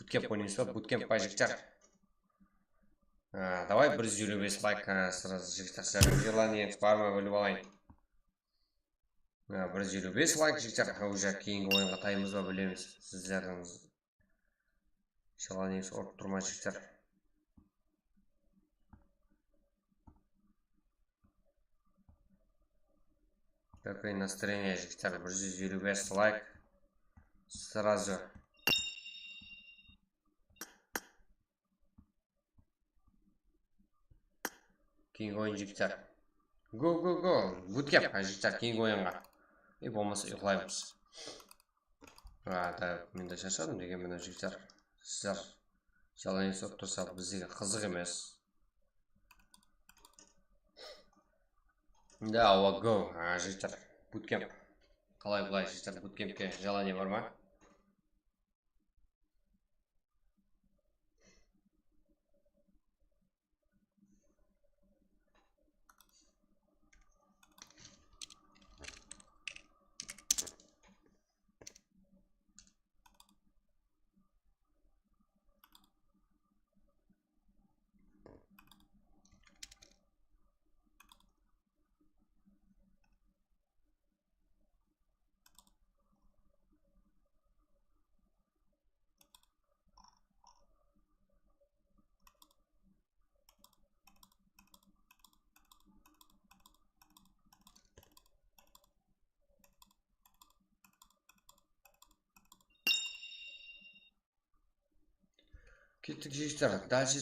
Буткемп ойнаймыз ба? Буткемп па жігіттер? Давай 125 лайк сразу жігіттер. Сіздердің желаниеңіз бар ма біліп алайын. 125 лайк жігіттер. Уже кейінгі ойынға таймыз ба білеміз. Сіздердің желаниеңіз ұрып тұрма жігіттер. Какое настроение, жігіттер, 125 лайк сразу. Кейінгі ойын жігіттер. Го. Буткемп жігіттер кейінгі ойынға. Болмаса ұйқылаймыз. Мен де шашадым деген мені жігіттер. Сіздер жалайыңыз ұрып тұрса біздегі қызық емес. Да, го, жігіттер, буткемп. Қалай бұлай жігіттер, буткемпке желание бар ма? Кеттік жігіттер, дальше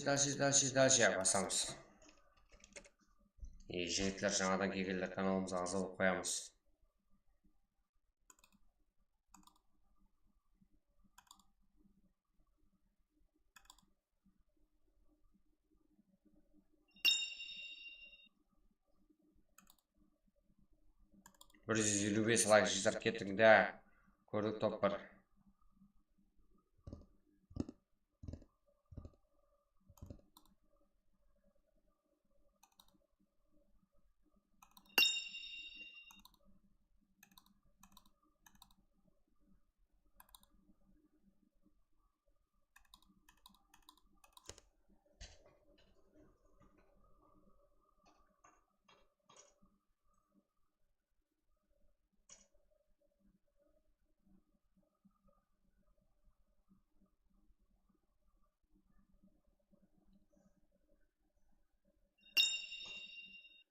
басамыз. Жігіттер жаңадан келгендер каналымызға ағза болып қоямыз. Bir 155 лайк жігіттер кеттік, да, көрдік топ бар.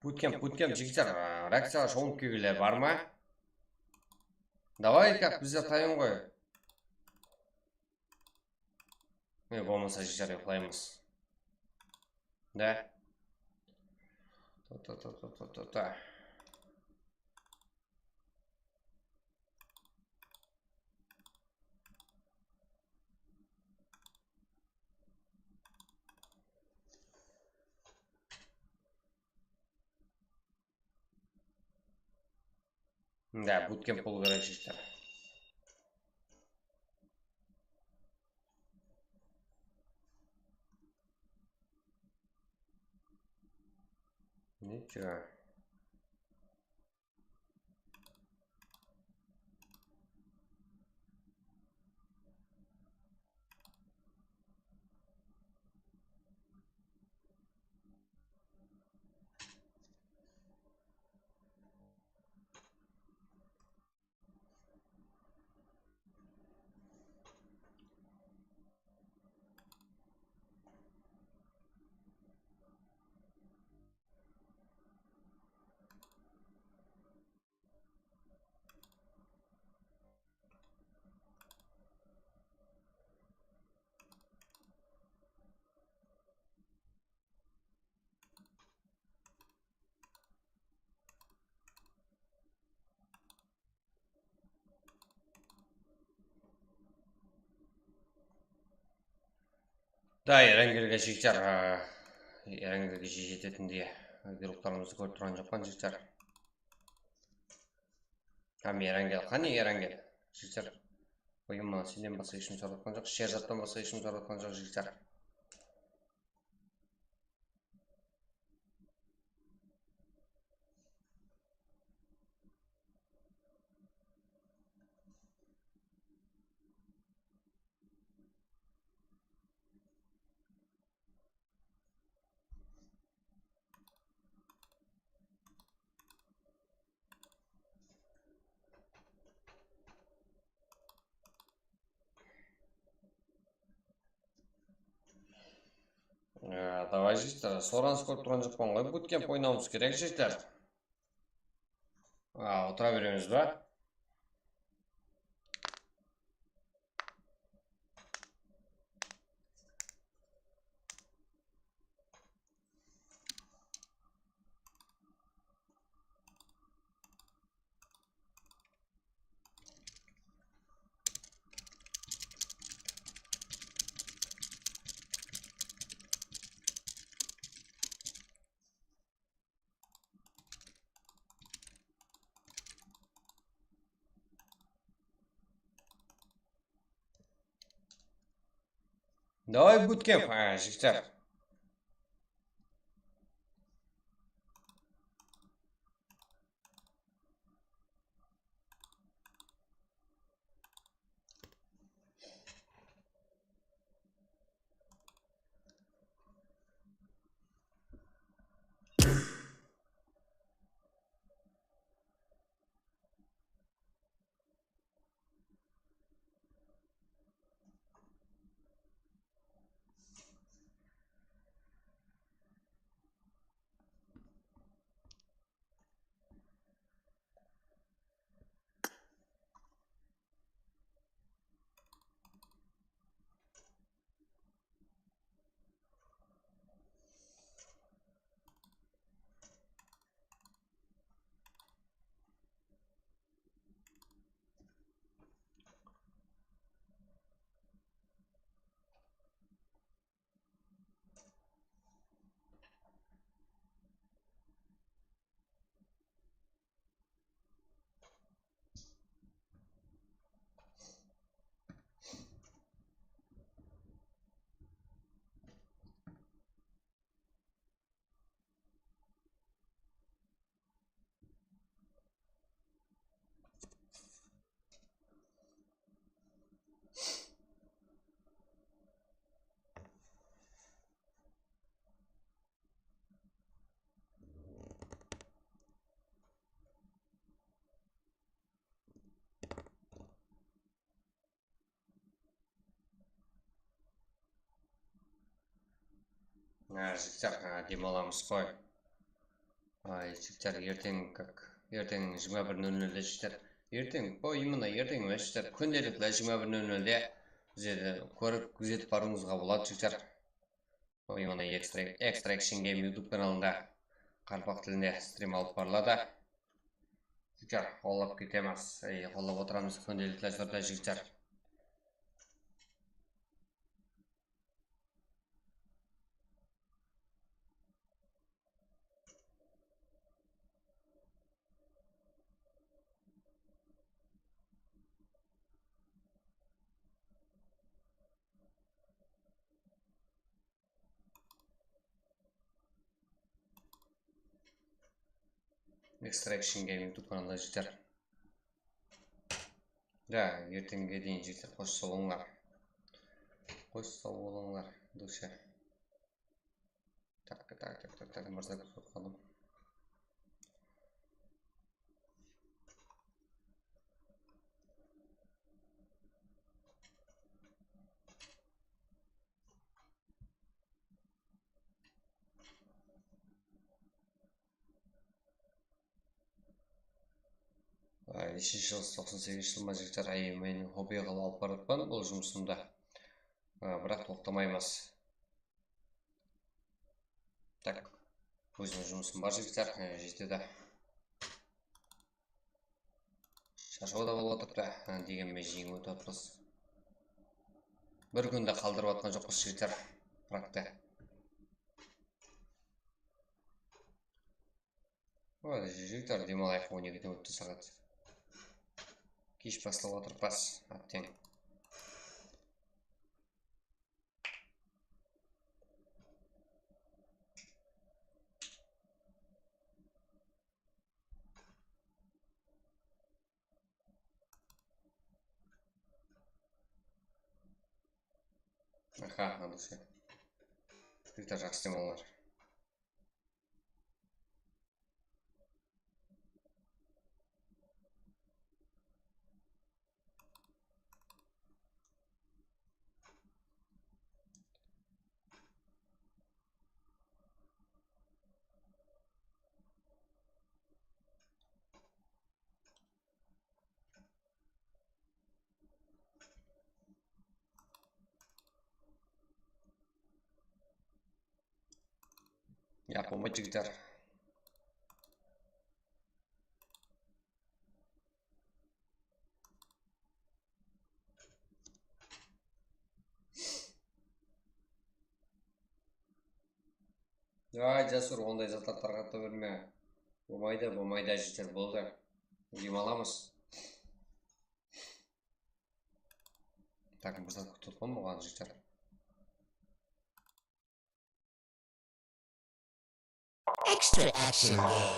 Буткемп жігіттер, реакцияға шомылып келгілер бар ма? Давай, как бізде тайым ғой. Болмаса жігіттер ұйықтаймыз. Да? Та. Да, буткемп болу керек жігіттер. Ничего. Да, Ерангелге жігіттер, Ерангелге жететіндей бұйрықтарымызды көріп тұрған жоқпан жігіттер. Ерангел, қане Ерангел? Жігіттер, ойыма сенен басқа ешкім сұратқан жоқ, Шерзаттан басқа ешкім сұратқан жоқ жігіттер. Давай жігіттер, сораныз көріп тұрған жоқпан ғой, буткемп ойнауымыз керек жігіттер. Отыра береміз ба? Давай буткемп, жігіттер. Жігіттер, демаламыз қой. Жігіттер, ертең 21:00-де жігіттер. Именно ертең емес жігіттер. Күнделікті 21:00-де біздерді көріп күзетіп баруыңызға болады жігіттер. Именно Extra Action Game YouTube каналында қарпақ тілінде стрим алып барылады. Жігіттер, қолдап кетеміз, қолдап отырамыз күнделікті түрде жігіттер. Extra Action Game YouTube каналында жігіттер. Ертеңге дейін жігіттер, қош сау болыңдар. Душе. Так, мырза көріп қалдым. Нешінші жыл, 98 жылыма жігіттер, мен хобби қылып алып баратпан бұл жұмысымда. Бірақ тоқтамаймыз. Так, өзінің жұмысым бар жігіттер, жетеді. Шашуы да болып отырды, дегенмен жеңіп өтіп отырмыз. Бір күнде қалдырып атқан жоқпыз жігіттер, практы. Жігіттер, демалайық, 12-ден өтті сағат. Кеш бастап отырпас, әттең. Душе. Жігіттер, жақсы демалыңдар. Болмайды жігіттер. Жасур, ондай заттар тарқата берме. Болмайды жігіттер, болды. Демаламыз. Так, мырза күтіп болған жігіттер. Extra Action Game.